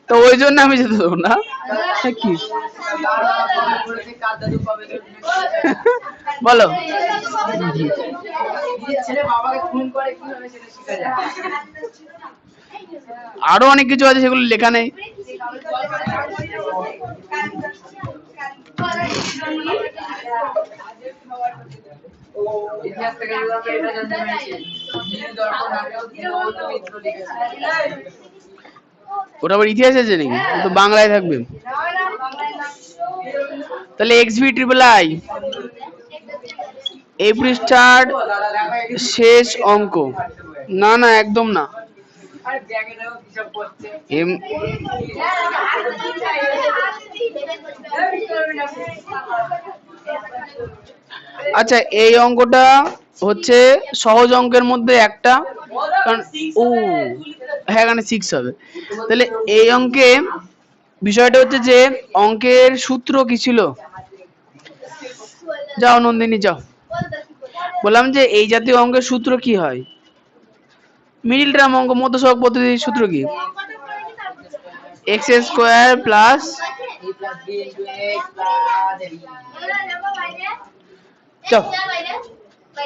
তো ওই জন্য আমি যেতে দেবো না। কি বলো? আরো অনেক কিছু আছে, সেগুলো লেখা নেই। ওটা আবার ইতিহাস আছে নাকি? তো বাংলায় থাকবে। তাহলে এক্স ভি ট্রিপল আই এই পৃষ্ঠার শেষ অঙ্ক। না না একদম না। আচ্ছা এই অঙ্কটা হচ্ছে সহজ অঙ্কের মধ্যে একটা, কারণ ও হ্যাঁ এখানে 6 হবে। তাহলে এই অঙ্কে বিষয়টা হচ্ছে যে অঙ্কের সূত্র কি ছিল? যাও নন্দিনী যাও। বললাম যে এই জাতীয় অঙ্কের সূত্র কি হয়? মিডিল টার্ম অঙ্ক, মধ্য সহগ পদ্ধতির সূত্র কি? এক্স স্কোয়ার প্লাস,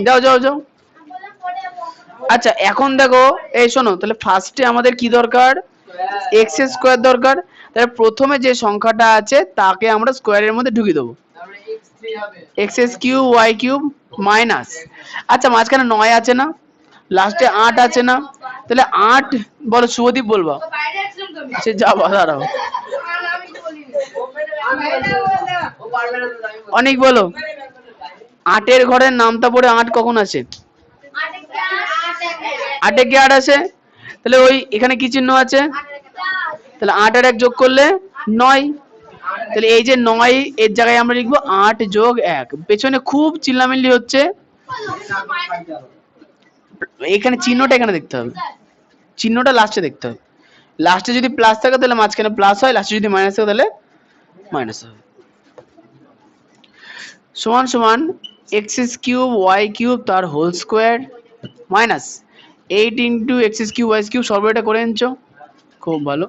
যাও যাও যাও। আচ্ছা এখন দেখো, এই শোনো, তাহলে ফার্স্টে আমাদের কি দরকার? এক্স স্কোয়ার দরকার। তাহলে প্রথমে যে সংখ্যাটা আছে তাকে আমরা স্কোয়ারের মধ্যে ঢুকিয়ে দেবো। X cube y cube minus, আচ্ছা মাঝখানে 9 আছে না, লাস্টে 8 আছে না, তাহলে 8 বলো, শুভদীপ বলবা। সে যাও দাঁড়াও, অনেক বলো। 8 এর ঘরের নামটা পড়ে 8 কখন আসে? 8 এ কি 8 আসে? তাহলে ওই এখানে কি চিহ্ন আছে? তাহলে 8 আর 1 যোগ করলে 9। তাহলে এই যে 9 এর জায়গায় আমরা লিখবো 8 যোগ 1। পেছনে খুব চিল্লামিল্লি হচ্ছে, এখানে চিহ্নটা এখানে দেখতে হবে, চিহ্নটা লাস্টে দেখতে হবে। লাস্টে যদি প্লাস থাকে তাহলে মাঝখানে প্লাস হয়, লাস্টে যদি মাইনাস থাকে তাহলে মাইনাস হবে। সমান সমান এক্স কিউব ওয়াই কিউব তার whole square minus 8 into x cube y cube. সর্বটা করে নিচ্ছো, খুব ভালো।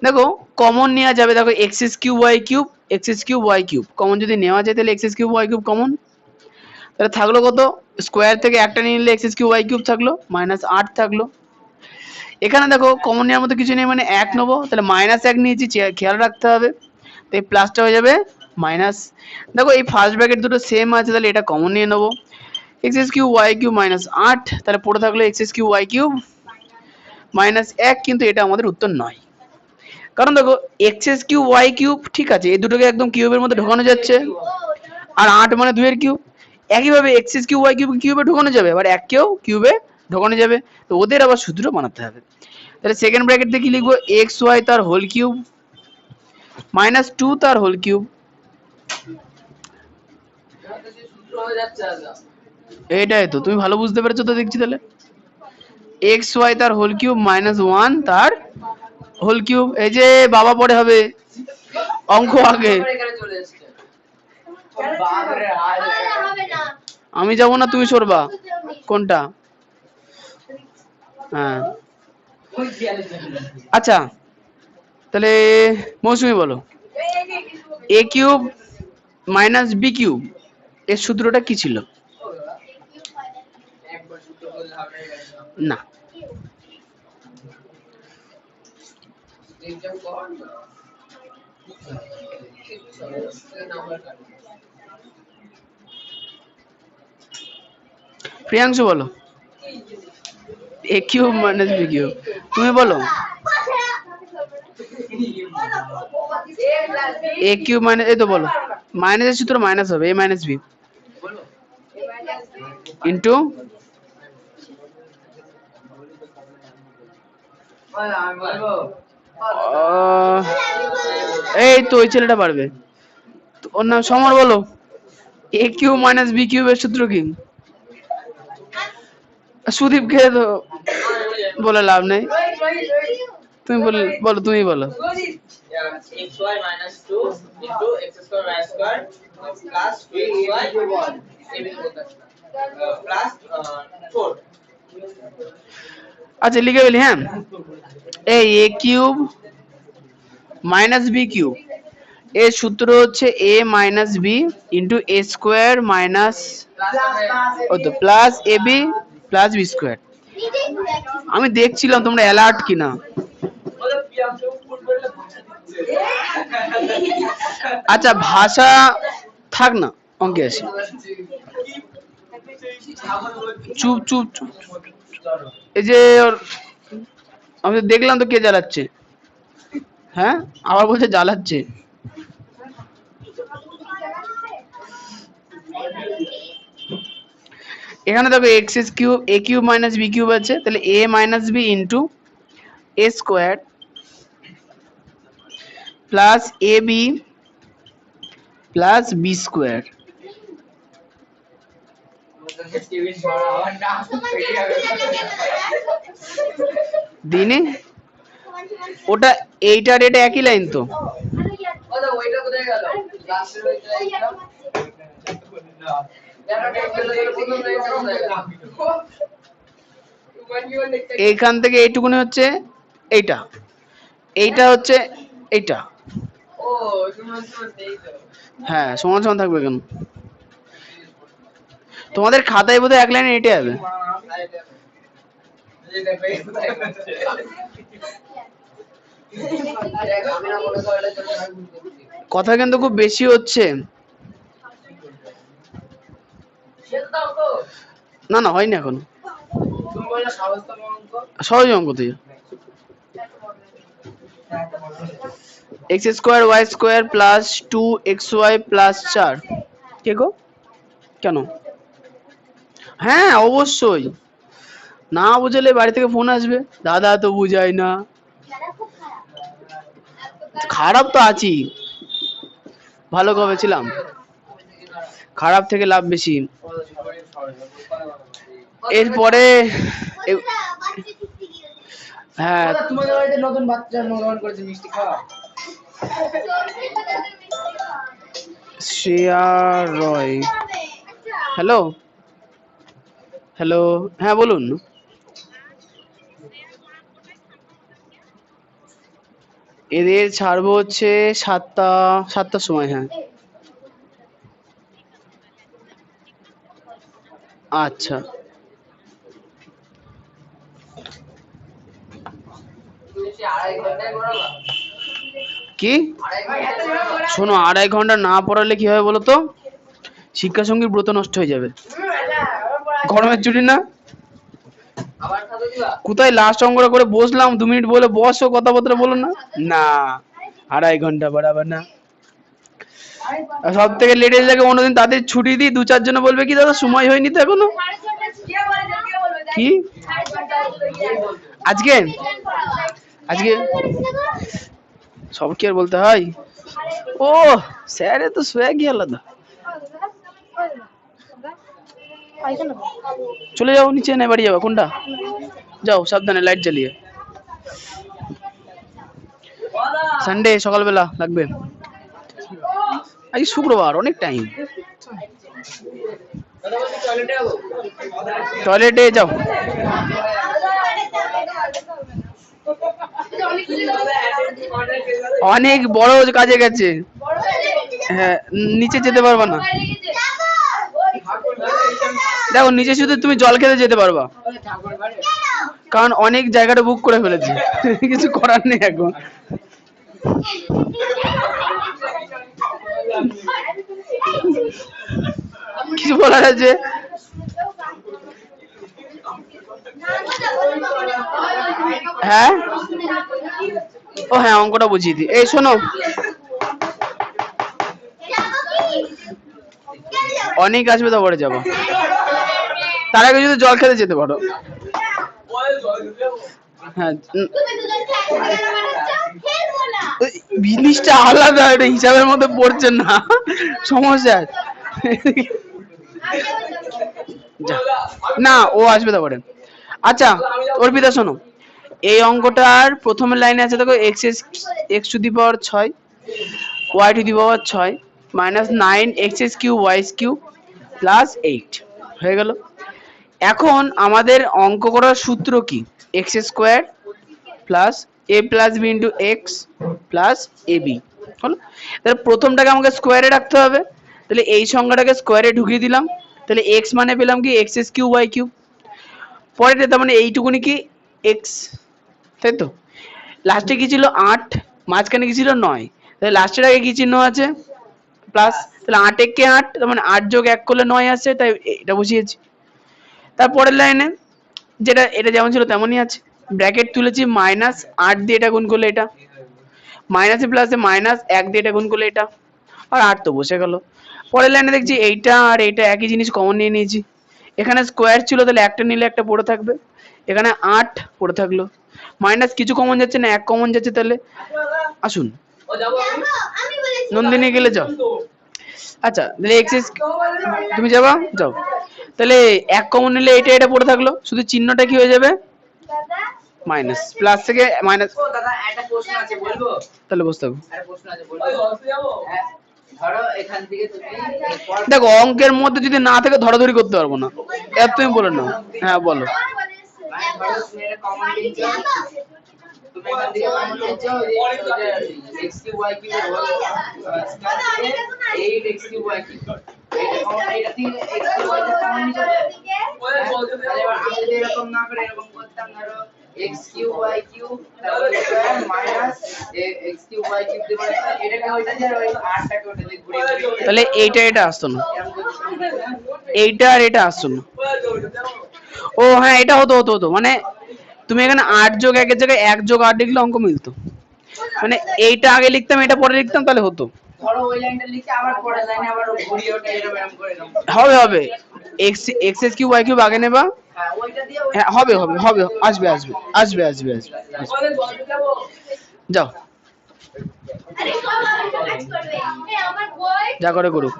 দেখো কমন নেওয়া যাবে, দেখো x cube y cube, x cube y cube common যদি নেওয়া যায় তাহলে x cube y cube common. তাহলে থাকলো কত? স্কোয়ার থেকে একটা নিয়ে নিলে এক্স কিউব ওয়াই কিউব থাকলো, মাইনাস 8 থাকলো। এখানে দেখো কমন নেওয়ার মতো কিছু নেই, মানে 1 নেবো, তাহলে মাইনাস 1 নিয়েছি, খেয়াল রাখতে হবে। তো এই প্লাসটা হয়ে যাবে মাইনাস। দেখো এই ফার্স্ট ব্র্যাকেট দুটো সেম আছে, তাহলে এটা কমন নিয়ে নেবো। X cube y cube minus 8, তাহলে পড়ে থাকলো x cube y cube minus 1, কিন্তু এটা আমাদের উত্তর নয়। কারণ দেখো এক্স কিউব ওয়াই কিউব ঠিক আছে, এই দুটোকে একদম কিউবের মধ্যে ঢোকানো যাচ্ছে, আর 8 মানে 2 এর কিউব। একইভাবে এক্স কিউব ওয়াই কিউব কিউবে ঢোকানো যাবে, আবার 1 কেও কিউবে ঢোকানো যাবে, তো ওদের আবার সূত্র বানাতে হবে। তাহলে সেকেন্ড ব্র্যাকেট দিয়ে কি লিখবো? এক্স ওয়াই তার হোল কিউব মাইনাস 2 তার হোল কিউব। এটাই তো, তুমি ভালো বুঝতে পেরেছো তো দেখছি। তাহলে এক্স ওয়াই তার হোল কিউব মাইনাস 1 তার হোল কিউব। এই যে বাবা পরে হবে অঙ্ক আগে, আমি যাব না তুমি সরবা কোনটা? হ্যাঁ আচ্ছা তাহলে মৌসুমি বলো, এ কিউব মাইনাস বি কিউব এর সূত্রটা কি ছিল? না প্রিয়াংশু বলো, এ কিউব মাইনাস বি কিউব। তুমি বলো, এ কিউব মাইনাস, এই তো বলো, মাইনাসের সূত্র মাইনাস হবে, এ মাইনাস বি ইন্টু এই তো ওই ছেলেটা পারবে, তো ওর নাম সমর। বলো, এ কিউব মাইনাস বি কিউবের সূত্র কি? সুদীপকে তো বলে লাভ নেই, তুমি বলো, তুমি বলো। xy minus 2 into x square y square plus 2xy plus 4। আচ্ছা লিখে ফেলি। হ্যাঁ, এই এ কিউব মাইনাস বি কিউব এর সূত্র হচ্ছে এ minus b into a square minus plus a b plus b square. আমি দেখছিলাম তোমরা অ্যালার্ট কিনা। আচ্ছা ভাষা থাক না, অঙ্কে আসি। চুপ চুপ চুপ, এই যে আমি তো দেখলাম তো কে জ্বালাচ্ছে। হ্যাঁ আবার বলছে জ্বালাচ্ছে। এখানে দেখো এক্স কিউব, এ কিউব মাইনাস বি কিউব আছে, তাহলে a minus b into a square plus a b plus b square. দিনে ওটা এইটার এটা একই লাইন তো। এইখান থেকে এইটুকুনি হচ্ছে এইটা, এইটা হচ্ছে এইটা। হ্যাঁ সমান সমান থাকবে কেন? তোমাদের খাতায় বোধহয় এক লাইনে এটাই হবে। কথা কিন্তু খুব বেশি হচ্ছে। না না হয়নি এখন, সহজ অঙ্ক তুই। X square y square plus 2xy plus 4। কে গো? কেন? হ্যাঁ অবশ্যই, না বুঝলে বাড়ি থেকে ফোন আসবে, দাদা তো বুঝাই না। খারাপ তো আছি, ভালো কবে ছিলাম? খারাপ থেকে লাভ বেশি। এরপরে হ্যাঁ তোমাদের বাড়িতে নতুন বাচ্চা জন্মগ্রহণ করেছে, মিষ্টি খাওয়া। শ্রেয়া রয়, হ্যালো হ্যালো, হ্যাঁ বলুন। এদের ছাড়বো হচ্ছে 7টার সময়। হ্যাঁ আচ্ছা কি শোনো, 2.5 ঘন্টা না পড়ালে কি হবে বলো তো? শিক্ষা সঙ্গীর ব্রত নষ্ট হয়ে যাবে। গরমের ছুটি না, কোথায় লাস্ট অঙ্কটা করে বসলাম, 2 মিনিট বলে বসো, কথাবার্তা বলো না। না 2.5 ঘন্টা পড়াবে না। সব থেকে লেটেস্ট লাগে অন্যদিন তাদের ছুটি দিই, 2-4 জন বলবে কি দাদা সময় হয়নি তো এখনো। কি আজকে আজকে সব কি আর বলতে হয়? ও স্যারে তো সোয়াগই আলাদা। চলে যাও নিচে, না বাড়ি যাবে কোনটা? যাও সাবধানে লাইট জ্বালিয়ে। সানডে সকালবেলা লাগবে, আজ শুক্রবার অনেক টাইম। টয়লেটে যাও। অনেক বড় কাজে গেছে। হ্যাঁ নিচে যেতে পারবা না, দেখো নিচে শুধু তুমি জল খেতে যেতে পারবা, কারণ অনেক জায়গাটা বুক করে ফেলেছে। কিছু করার নেই এখন। কিছু বলার আছে? হ্যাঁ ও হ্যাঁ অঙ্কটা বুঝিয়ে দিই। এই শোনো, অনেক আসবে তো পরে যাবো, তার আগে যদি জল খেতে যেতে পারো। হ্যাঁ জিনিসটা আলাদা, এটা হিসাবের মধ্যে পড়ছে না, সমস্যা আছে। না ও আসবে তারপরে। আচ্ছা অর্পিতা শোনো, এই অঙ্কটার প্রথমের লাইনে আছে দেখো x to the power 6 y to the power 6 minus 9 x S Q y cube plus 8 হয়ে গেল। এখন আমাদের অঙ্ক করার সূত্র কি? X square plus a plus b into x plus a b হলো। তাহলে প্রথমটাকে আমাকে স্কোয়ারে রাখতে হবে, তাহলে এই সংখ্যাটাকে স্কোয়ারে ঢুকিয়ে দিলাম, তাহলে এক্স মানে পেলাম কি x S Q y q. পরেরটা তার মানে এইটুকুনি কি এক্স, তাই তো। লাস্টে কি ছিল 8, মাঝখানে কি ছিল 9, তাহলে লাস্টের আগে কি চিহ্ন আছে? প্লাস। তাহলে 8 একে 8, তার মানে 8 যোগ 1 করলে 9 আসছে, তাই এটা বসিয়েছি। তারপরের লাইনে যেটা এটা যেমন ছিল তেমনই আছে, ব্র্যাকেট তুলেছি, মাইনাস 8 দিয়ে এটা গুণ করলে এটা, মাইনাসে প্লাসে মাইনাস 1 দিয়ে এটা গুণ করলে এটা, আর 8 তো বসে গেল। পরের লাইনে দেখছি এইটা আর এইটা একই জিনিস কমন নিয়ে নিয়েছি, এখানে স্কোয়ার ছিল তাহলে একটা নিলে একটা পড়ে থাকবে, এখানে 8 পড়ে থাকলো, মাইনাস কিছু কমন যাচ্ছে না, 1 কমন যাচ্ছে, তাহলে আসুন নন্দিনী গেলে যাও। আচ্ছা তাহলে এক্স তুমি যাবা, যাও। তাহলে 1 কমন নিলে এটা এটা পড়ে থাকলো, শুধু চিহ্নটা কি হয়ে যাবে? মাইনাস, প্লাস থেকে মাইনাস। ও দাদা একটা প্রশ্ন আছে বলবো? তাহলে বুঝতে হবে। একটা প্রশ্ন আছে বলবো? হ্যাঁ, ধরো এখান থেকে তুমি দেখো অঙ্কের মধ্যে যদি না থাকে ধরাধরি করতে পারবো না, এর তুমি বলে নাও। হ্যাঁ বলো। মানে ধরো তুমি এটা কমন নিচ্ছো, তুমি এখান থেকে কমন নিচ্ছো x cube y cube whole square 8x cube y cube, এটা কমন, এটা থেকে x কিউব y টা কমন নিচ্ছো। তাহলে এবার আমি যদি এরকম না করে এরকম করতাম, ধরো x কিউব y কিউব তারপর square minus x cube y cube দিয়ে মানে এটাকে ওইটা দিয়ে আর ওই 8 টাকে ওটা দিয়ে ঘুরিয়ে ঘুরিয়ে, তাহলে এইটা এটা আসতো না, এইটা আর এটা আসতো না। ও হ্যাঁ এটা হতো হতো হতো, মানে তুমি এখানে 8 যোগ 1 এর জায়গায় 1 যোগ 8 লিখলে অঙ্ক মিলতো, মানে এইটা আগে লিখতাম এটা পরে লিখতাম তাহলে হতো। ধরো ওই লাইনটা লিখে আবার পরের লাইনে আবার ঘুরিয়ে ওটা এরকম করে নাও। হবে হবে, x S Q y cube আগে নেবা। হ্যাঁ ওইটা দিয়ে হ্যাঁ হবে হবে হবে, আসবে আসবে আসবে আসবে আসবে, যাও যা করে করুক।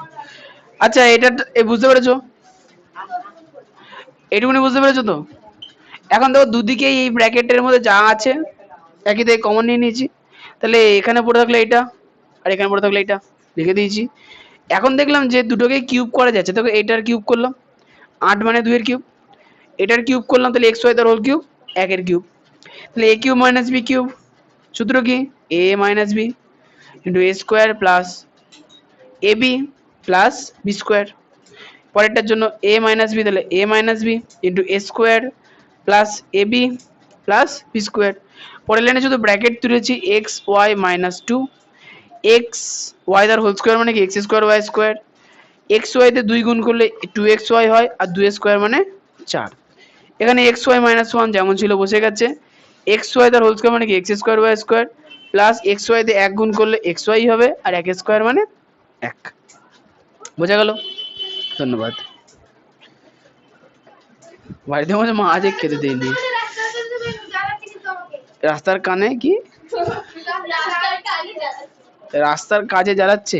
আচ্ছা এটা বুঝতে পেরেছো? এইটুকুনি বুঝতে পেরেছো তো? এখন দেখো দুদিকেই এই ব্র্যাকেটের মধ্যে যা আছে একই থেকে কমন নিয়ে নিয়েছি, তাহলে এখানে পড়ে থাকলে এটা আর এখানে পড়ে থাকলে এটা লিখে দিয়েছি। এখন দেখলাম যে দুটোকে কিউব করা যাচ্ছে, দেখো এটার কিউব করলাম 8 মানে 2 এর কিউব, এটার কিউব করলাম তাহলে এক্স ওয়াই তার হোল কিউব 1 এর কিউব, তাহলে a cube minus b cube, সূত্র কি a minus b into a square plus a b plus b square. পরেরটার জন্য এ মাইনাস বি, তাহলে a minus b into a square plus a b plus b square. পরের লাইনে শুধু bracket তুলেছি x y minus 2, x y তার whole square মানে কি x square y square, x y তে 2 গুণ করলে 2xy হয় আর 2 স্কোয়ার মানে 4। এখানে এক্স ওয়াই মাইনাস 1 যেমন ছিল বসে গেছে, এক্স ওয়াই তার হোল স্কোয়ার মানে কি x square y square plus x y তে 1 গুণ করলে এক্স ওয়াই হবে আর 1 স্কোয়ার মানে 1। বোঝা গেল? ধন্যবাদ। বাড়িতে মধ্যে মা আজ খেতে দেয়নি, রাস্তার কানে কি রাস্তার কাজে জ্বালাচ্ছে।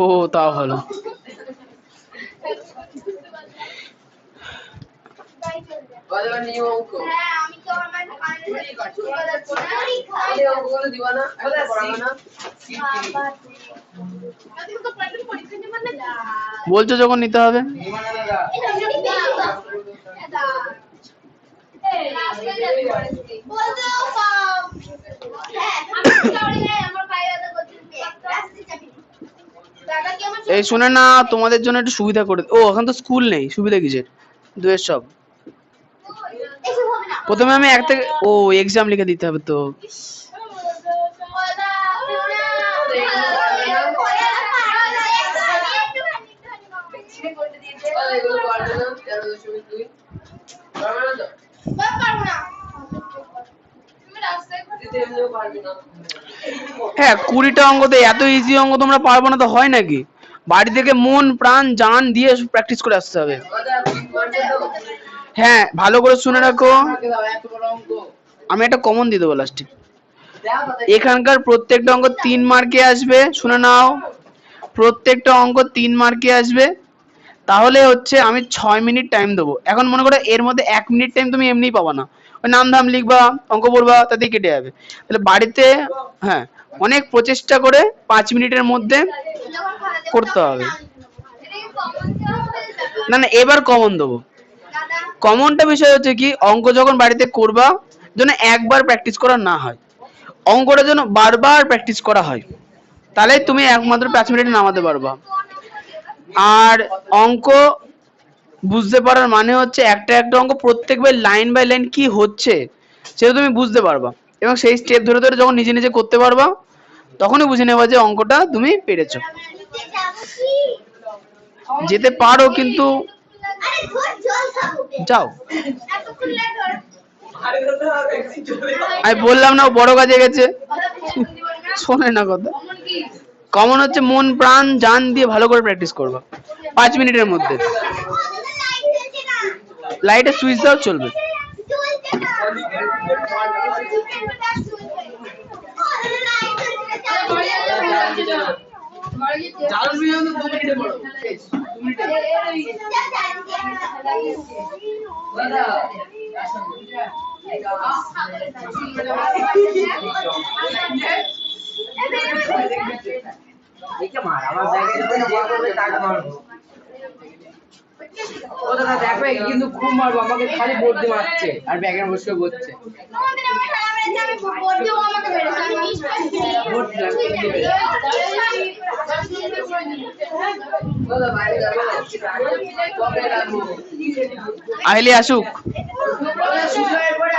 ও তাও ভালো। এবার নিয়ম অঙ্ক তাহলে অঙ্কগুলো দিবা না একটা পড়াবে না বলছো যখন নিতে হবে। এই শুনে না, তোমাদের জন্য একটু সুবিধা করে, ও এখন তো স্কুল নেই, সুবিধা কিসের, দুয়ের সব। প্রথমে আমি এক থেকে, ও এক্সাম লিখে দিতে হবে তো। এগুলো পারবে না 13.2 পারবে না তো দিতে এমনিও পারবে না হ্যাঁ 20টা অঙ্কতে এত ইজি অঙ্ক তোমরা পারবো না তো হয় নাকি? বাড়ি থেকে মন প্রাণ জান দিয়ে প্র্যাকটিস করে আসতে হবে। হ্যাঁ ভালো করে শুনে রাখো, আমি একটা কমন দিয়ে দেবো লাস্টে। এখানকার প্রত্যেকটা অঙ্ক 3 মার্কে আসবে, শুনে নাও, প্রত্যেকটা অঙ্ক 3 মার্কে আসবে। তাহলে হচ্ছে আমি 6 মিনিট টাইম দেবো। এখন মনে করো এর মধ্যে 1 মিনিট টাইম তুমি এমনিই পাবা না, ওই নাম ধাম লিখবা, অঙ্ক পড়বা, তাতেই কেটে যাবে। তাহলে বাড়িতে হ্যাঁ অনেক প্রচেষ্টা করে 5 মিনিটের মধ্যে করতে হবে। না না এবার কমন দেবো। কমনটা বিষয় হচ্ছে কি, অঙ্ক যখন বাড়িতে করবা যেন একবার প্র্যাকটিস করা না হয়, অঙ্কটা যেন বারবার প্র্যাকটিস করা হয়, তাহলে তুমি একমাত্র 5 মিনিটে নামাতে পারবা। আর অঙ্ক বুঝতে পারার মানে হচ্ছে একটা একটা অঙ্ক প্রত্যেকবার লাইন বাই লাইন কি হচ্ছে সেটা তুমি বুঝতে পারবা, এবং সেই স্টেপ ধরে ধরে যখন নিজে নিজে করতে পারবা তখনই বুঝে নেবা যে অঙ্কটা তুমি পেরেছো। যেতে পারো কিন্তু যাও। আমি বললাম না ও বড় কাজে গেছে, শোনে না কথা। কমন হচ্ছে মন প্রাণ জান দিয়ে ভালো করে প্র্যাকটিস করবা 5 মিনিটের মধ্যে। লাইটের সুইচ দাও চলবে। দেখে মার আমার জায়গায় যখন যে করবে তাকে মারবো ও দাদা দেখবে কিন্তু খুব মারবো আমাকে খালি বোর্ড দিয়ে মারছে আর ব্যাগে বসে বসছে আহলি আসুক।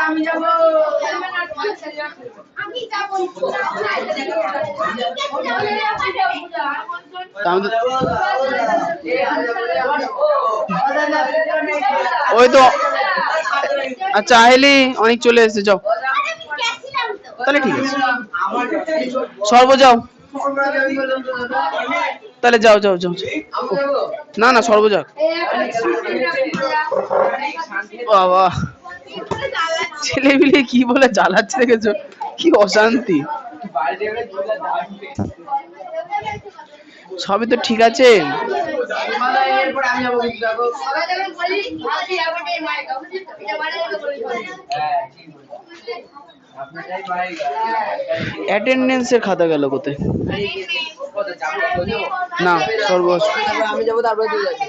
আমি যাবো ওই তো আচ্ছা আহলি অনেক চলে এসেছে, যাও তাহলে ঠিক আছে। সর্ব যাও তাহলে, যাও যাও যাও। না না সর্ব যাও। বাবা ছেলে মিলে কি বলে জ্বালাচ্ছে দেখেছো, কি অশান্তি। সবই তো ঠিক আছে। অ্যাটেন্ডেন্সের খাতা গেল কোথায়? না সর্ব আমি যাবো তারপরে তুই যাবি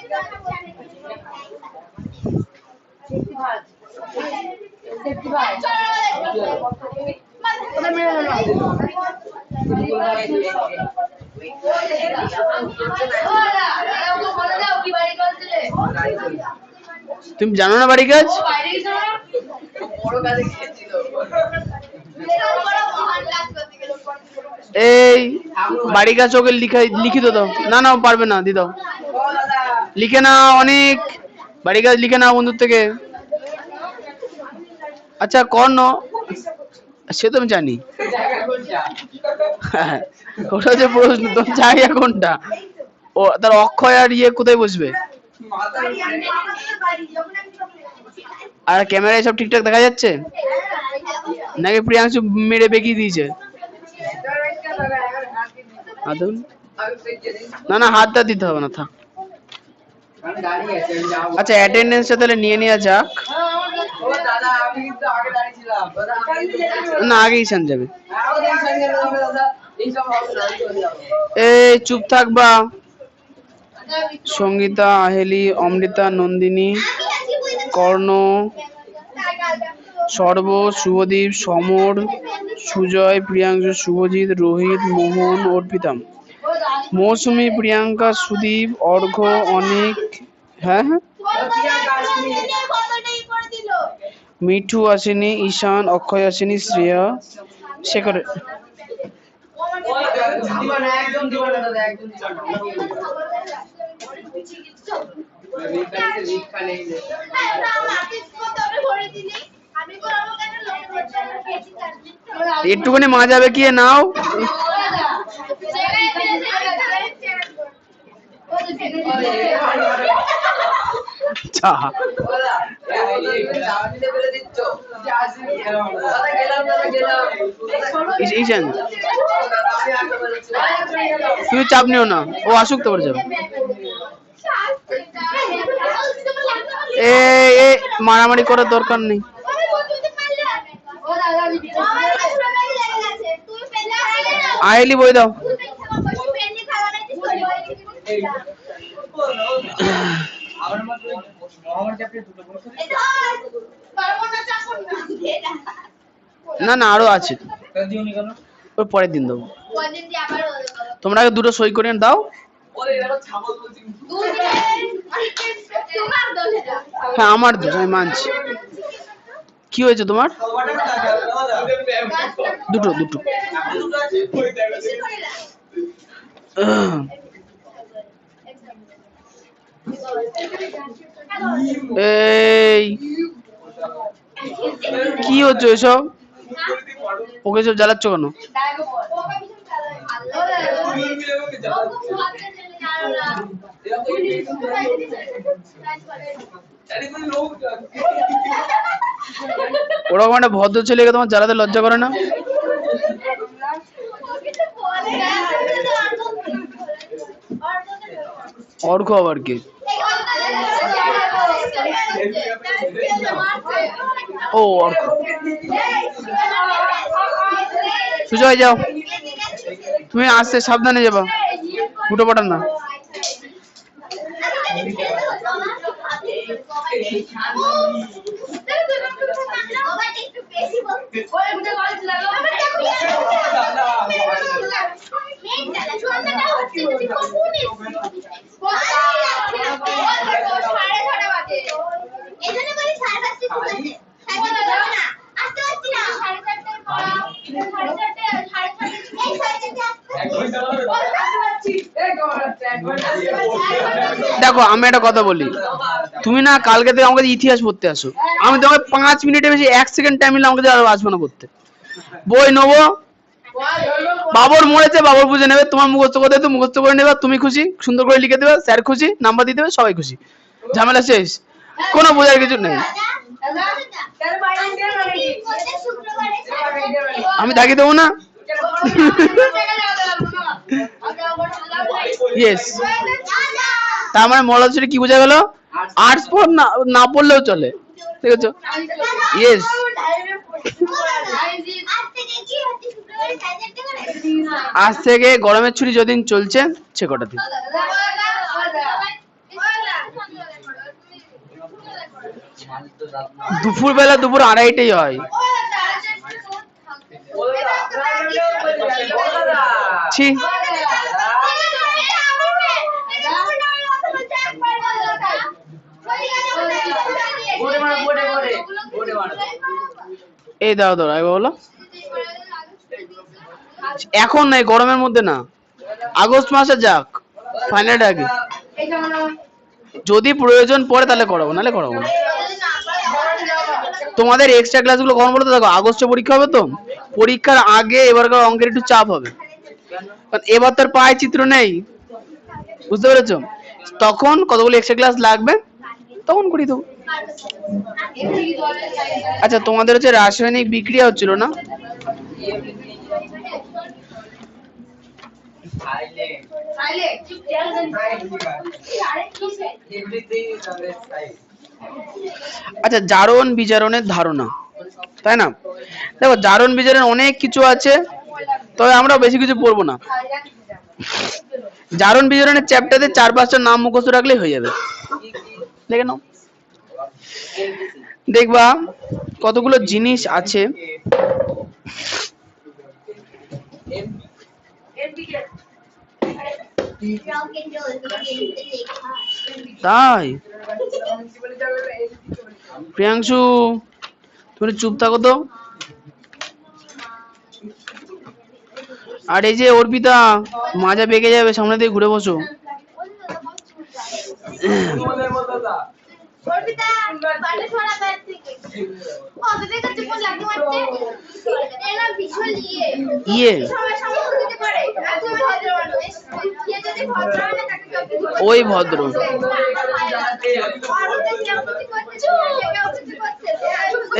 তুমি জানো না বাড়ি কাজ? এই বাড়ি কাজ ওকে লিখিত দাও। না না পারবে না, দি দাও, লিখে না অনেক বাড়ি কাজ লিখে না বন্ধুর থেকে। আচ্ছা কর ন, সে তো আমি জানি। ওটা যে প্রশ্ন, তোর জায়গা কোনটা? ও তার অক্ষয় আর ইয়ে কোথায় বসবে? আর ক্যামেরায় সব ঠিকঠাক দেখা যাচ্ছে নাকি প্রিয়াংশু মেরে বেঁকিয়ে দিয়েছে? না না হাতটা দিতে হবে না, থাক। আচ্ছা অ্যাটেন্ডেন্সটা তাহলে নিয়ে নেওয়া যাক। দাদা আমি কিন্তু আগে দাঁড়িয়েছিলাম দাদা না আগে ঈশান যাবে। আমাদের সঙ্গে দাদা এই সব হবে না আমি চলে যাবো এই চুপ থাকবা। সঙ্গীতা, আহেলি, অমৃতা, নন্দিনী, কর্ণ, সর্ব, শুভদীপ, সমর, সুজয়, প্রিয়াংশু, শুভজিৎ, রোহিত, মোহন, অর্পিতাম, মৌসুমী, প্রিয়াঙ্কা, সুদীপ, অর্ঘ্য, অনিক, হ্যাঁ হ্যাঁ, মিঠু আসেনি, ঈশান, অক্ষয় আসেনি, শ্রেয়া, শেখর। দিবানা একদম দিবানা দাদা একদম দিবানা একটুখানি মা যাবে কি নাও। চা। ঈশান তুমি চাপ নিও না, ও আসুক তারপরে যাবে। এই মারামারি করার দরকার নেই। আইলি বই দাও। না না আরো আছে, ওর পরের দিন দেবো। তোমরা আগে দুটো সই করে দাও। হ্যাঁ আমার দোষ, আমি মানছি। কি হয়েছে তোমার? দুটো দুটো। এই কি হচ্ছে এসব? ওকে সব জ্বালাচ্ছ কেন? ওরকম একটা ভদ্র ছেলেকে তোমার জ্বালাতে লজ্জা করে না? অর্ঘ আবার কি? ও অর্ঘ। সুজয় যাও, তুমি আসতে সাবধানে যাবা, ফুটো পাঠান না। দেখো আমি একটা কথা বলি, তুমি না কালকে থেকে আমাকে ইতিহাস পড়তে আসো, আমি তোমাকে 5 মিনিটের বেশি 1 সেকেন্ড টাইম নিলে আমাকে আসবে না পড়তে। বই নেবো, বাবর মরেছে বাবর বুঝে নেবে, তোমার মুখস্থ করে দেবে মুখস্থ করে নেবে, তুমি খুশি সুন্দর করে লিখে দেবে, স্যার খুশি নাম্বার দিয়ে দেবে, সবাই খুশি, ঝামেলা শেষ, কোনো বোঝার কিছু নেই। আমি দাগিয়ে দেবো না? ইয়েস। তার মানে মরাল ছেলে কি বোঝা গেল? আর্টস পড় না পড়লেও চলে, ঠিক আছে? ইয়েস। আজ থেকে গরমের ছুটি যদিন চলছে সে কটা দিন। দুপুর বেলা দুপুর 2:30টাই হয়। ছি এই দাও দাও আগে বলো। এখন নাই, গরমের মধ্যে না, আগস্ট মাসে যাক, ফাইনাল আগে যদি প্রয়োজন পড়ে তাহলে করাবো, নাহলে করাবো না। তোমাদের এক্সট্রা ক্লাসগুলো কখন বলতে দেখো, আগস্টে পরীক্ষা হবে তো, পরীক্ষার আগে এবারকার অঙ্কের একটু চাপ হবে, কারণ এবার তার পায় চিত্র নেই, বুঝতে পেরেছো? তখন কতগুলো এক্সট্রা ক্লাস লাগবে তখন করিয়ে দেবো। আচ্ছা তোমাদের হচ্ছে রাসায়নিক বিক্রিয়া হচ্ছিল না? আচ্ছা, জারণ বিজারণের ধারণা, তাই না? দেখো, জারণ বিজারণ অনেক কিছু আছে, তবে আমরা বেশি কিছু পড়বো না। জারণ বিজারণের চ্যাপ্টারে 4-5টা নাম মুখস্থ রাখলেই হয়ে যাবে। দেখে নাও, দেখবা কতগুলো জিনিস আছে। তাই প্রিয়াংশু, তুমি চুপ থাকো তো। আর এই যে অর্পিতা, মাজা বেঁকে যাবে, সামনে দিয়ে ঘুরে বসো। ইয়ে ওই ভদ্র,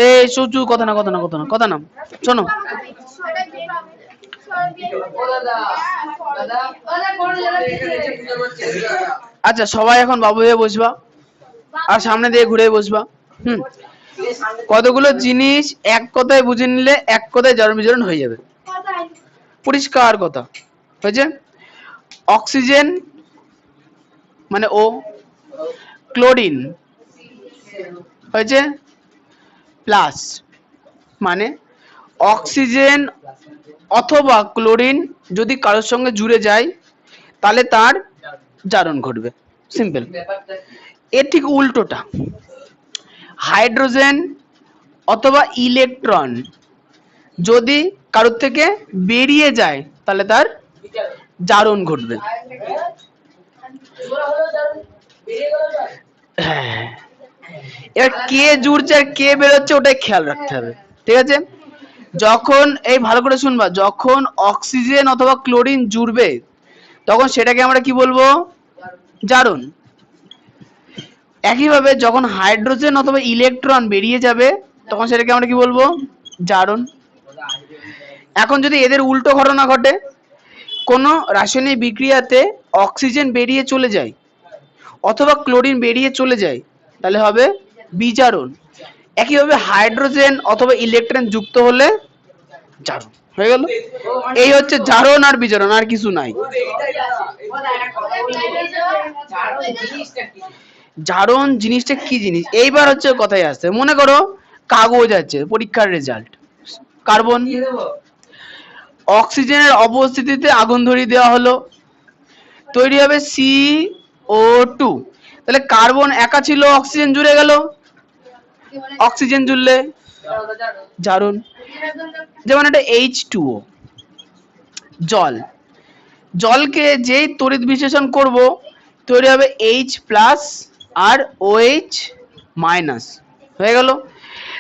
এই চুচু, কথা না কথা না কথা না কথা না, শোনো। আচ্ছা, সবাই এখন বাবু হয়ে বসবা আর সামনে দিয়ে ঘুরে বসবা। কতগুলো জিনিস এক কথায় বুঝে নিলে এক কথায় জারণ বিজারণ হয়ে যাবে, পরিষ্কার কথা হয়েছে। অক্সিজেন মানে ও, ক্লোরিন হয়েছে প্লাস, মানে অক্সিজেন অথবা ক্লোরিন যদি কারোর সঙ্গে জুড়ে যায় তাহলে তার জারণ ঘটবে, সিম্পল। এর ঠিক উল্টোটা, হাইড্রোজেন অথবা ইলেকট্রন যদি কারোর থেকে বেরিয়ে যায় তাহলে তার জারণ ঘটবে। হ্যাঁ, এবার কে জুড়ছে আর কে বেরোচ্ছে ওটাই খেয়াল রাখতে হবে, ঠিক আছে? যখন, এই ভালো করে শুনবা, যখন অক্সিজেন অথবা ক্লোরিন জুড়বে তখন সেটাকে আমরা কি বলবো? জারণ। একইভাবে যখন হাইড্রোজেন অথবা ইলেকট্রন বেরিয়ে যাবে তখন সেটাকে আমরা কি বলবো? জারণ। এখন যদি এদের উল্টো ঘটনা ঘটে, কোনো রাসায়নিক বিক্রিয়াতে অক্সিজেন বেরিয়ে চলে যায় অথবা ক্লোরিন বেরিয়ে চলে যায় তাহলে হবে বিজারণ। একইভাবে হাইড্রোজেন অথবা ইলেকট্রন যুক্ত হলে জারণ হয়ে গেল। এই হচ্ছে জারণ আর বিজারণ, আর কিছু নাই। জারণ জিনিসটা কি জিনিস, এইবার হচ্ছে কথায় আসছে। মনে করো কাগজ আছে, পরীক্ষার রেজাল্ট, কার্বন, অক্সিজেনের উপস্থিতিতে আগুন ধরিয়ে দেওয়া হলো, তৈরি হবে CO2। তাহলে কার্বন একা ছিল, অক্সিজেন জুড়ে গেল, অক্সিজেন জুড়লে জারণ। যেমন একটা H2O, জল, জলকে যেই তড়িৎ বিশ্লেষণ করব তৈরি হবে H+ আর OH- হয়ে গেল।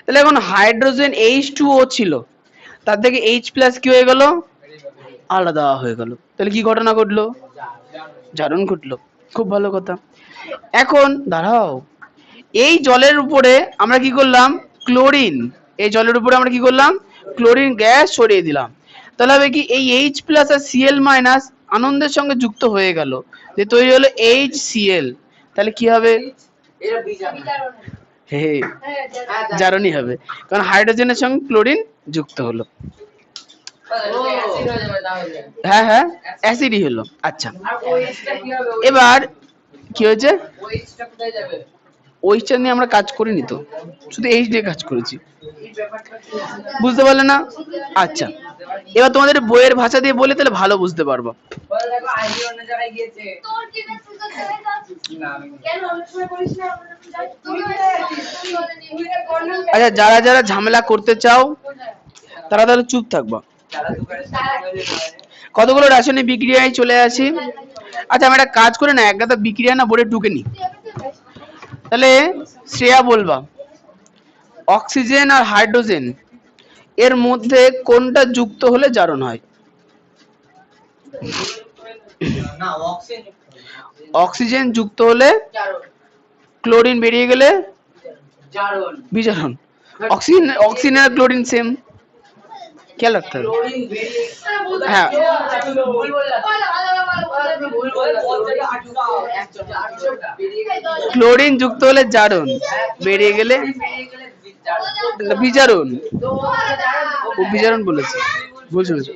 তাহলে এখন হাইড্রোজেন H2O ছিল, তার থেকে H+ কি হয়ে গেল? আলাদা হয়ে গেল। তাহলে কি ঘটনা ঘটলো? জারণ ঘটলো। খুব ভালো কথা। এখন দাঁড়াও, এই জলের উপরে আমরা কি করলাম? ক্লোরিন, এই জলের উপরে আমরা কি করলাম? ক্লোরিন গ্যাস সরিয়ে দিলাম। তাহলে হবে কি, এই H+ আর Cl- আনন্দের সঙ্গে যুক্ত হয়ে গেল, যে তৈরি হলো HCl। তাহলে কি হবে? হে, জারণই হবে, কারণ হাইড্রোজেনের সঙ্গে ক্লোরিন যুক্ত হলো। হ্যাঁ হ্যাঁ, অ্যাসিডই হলো। আচ্ছা, এবার কি হয়েছে? ওইটা নিয়ে আমরা কাজ করিনি তো, শুধু এইচ দিয়ে কাজ করেছি, বুঝতে পারলে না? আচ্ছা, এবার তোমাদের বইয়ের ভাষা দিয়ে বলে তাহলে ভালো বুঝতে পারবো। আচ্ছা, যারা যারা ঝামেলা করতে চাও তারা তাহলে চুপ থাকবা। কতগুলো রাসায়নিক বিক্রিয়ায় চলে আসি। আচ্ছা, আমি একটা কাজ করে না, এক গাদা বিক্রিয়া না বোর্ডে ঢুকে নি। তাহলে শ্রেয়া বলবা, অক্সিজেন আর হাইড্রোজেন এর মধ্যে কোনটা যুক্ত হলে জারণ হয়? অক্সিজেন যুক্ত হলে ক্লোরিন বেরিয়ে গেলে বিজারণ। অক্সিজেন আর ক্লোরিন সেম, খেয়াল রাখতে হবে। ক্লোরিন বেরিয়ে হ্যাঁ ভুল বললাম তুমি ভুল বললাম ক্লোরিন যুক্ত হলে জারণ, বেরিয়ে গেলে বিজারণ। তো ও বিজারণ বলেছে, ভুল শুনেছো।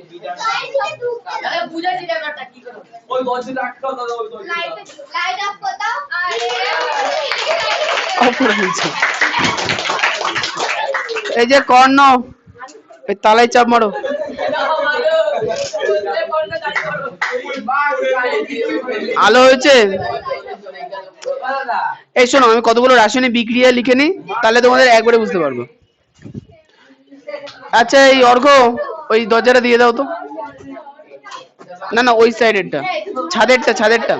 বুঝাচ্ছি ব্যাপারটা কি করে ওই বছর আটকাও দাদা ওই লাইট অফ করে দাও। অপরে বলছে এই যে কর্ণ, ওই তালায় চাপ মারো। আলো হয়েছে? এই শোনো, আমি কতগুলো রাসায়নিক বিক্রিয়া লিখে নিই, তাহলে তোমাদের একবারে বুঝতে পারবো। আচ্ছা এই অর্ঘ, ওই দরজাটা দিয়ে দাও তো। না না, ওই সাইডেরটা, ছাদেরটা ছাদেরটা।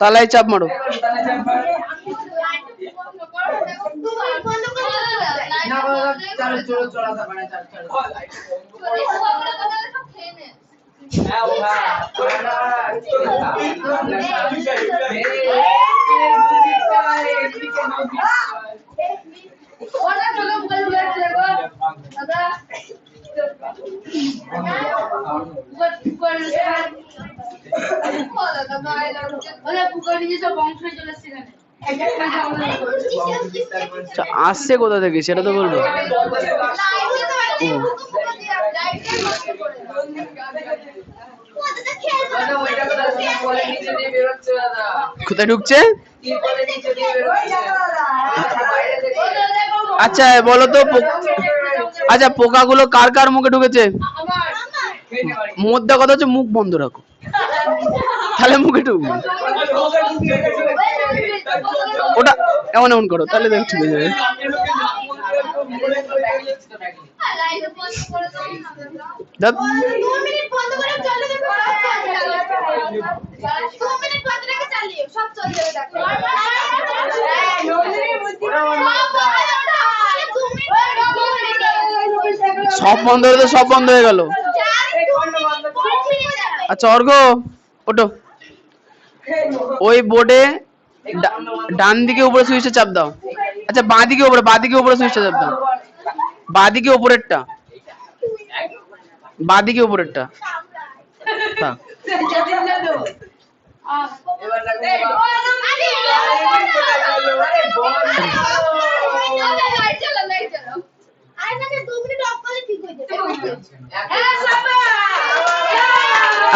তালায় চাপ মারো। আসছে কোথা থেকে সেটা তো বলবো। কোথায় ঢুকছে? আচ্ছা বলো তো, আচ্ছা পোকাগুলো কার কার মুখে ঢুকেছে? মোদ্দা কথা হচ্ছে মুখ বন্ধ রাখো, তাহলে মুখে ঢুকবে। ওটা এমন এমন করো, তাহলে দেখ ঠিক হয়ে যাবে। সব বন্ধ হয়ে তো সব বন্ধ হয়ে গেল। আচ্ছা অর্ঘ ওটো, ওই বোর্ডে ডান দিকে উপরে সুইচটা চাপ দাও। আচ্ছা বাঁ দিকে উপরে সুইচটা চাপ দাও। বাঁ দিকে উপরেরটা, বাঁ দিকে উপরেরটা। থাক।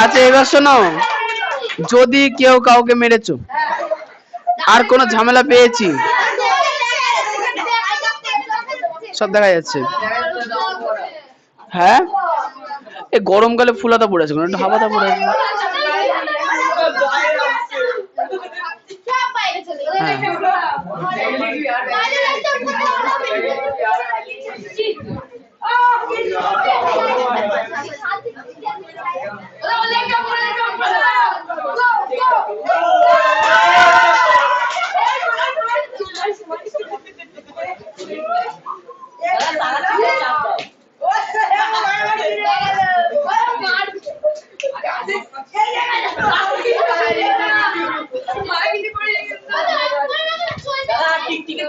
আচ্ছা এবার শোনো, যদি কেউ কাউকে মেরেছো আর কোনো ঝামেলা পেয়েছি, সব দেখা যাচ্ছে। হ্যাঁ এই গরমকালে ফুলাতা পড়ে আছে, একটু হাওয়াতা পড়ে আছে।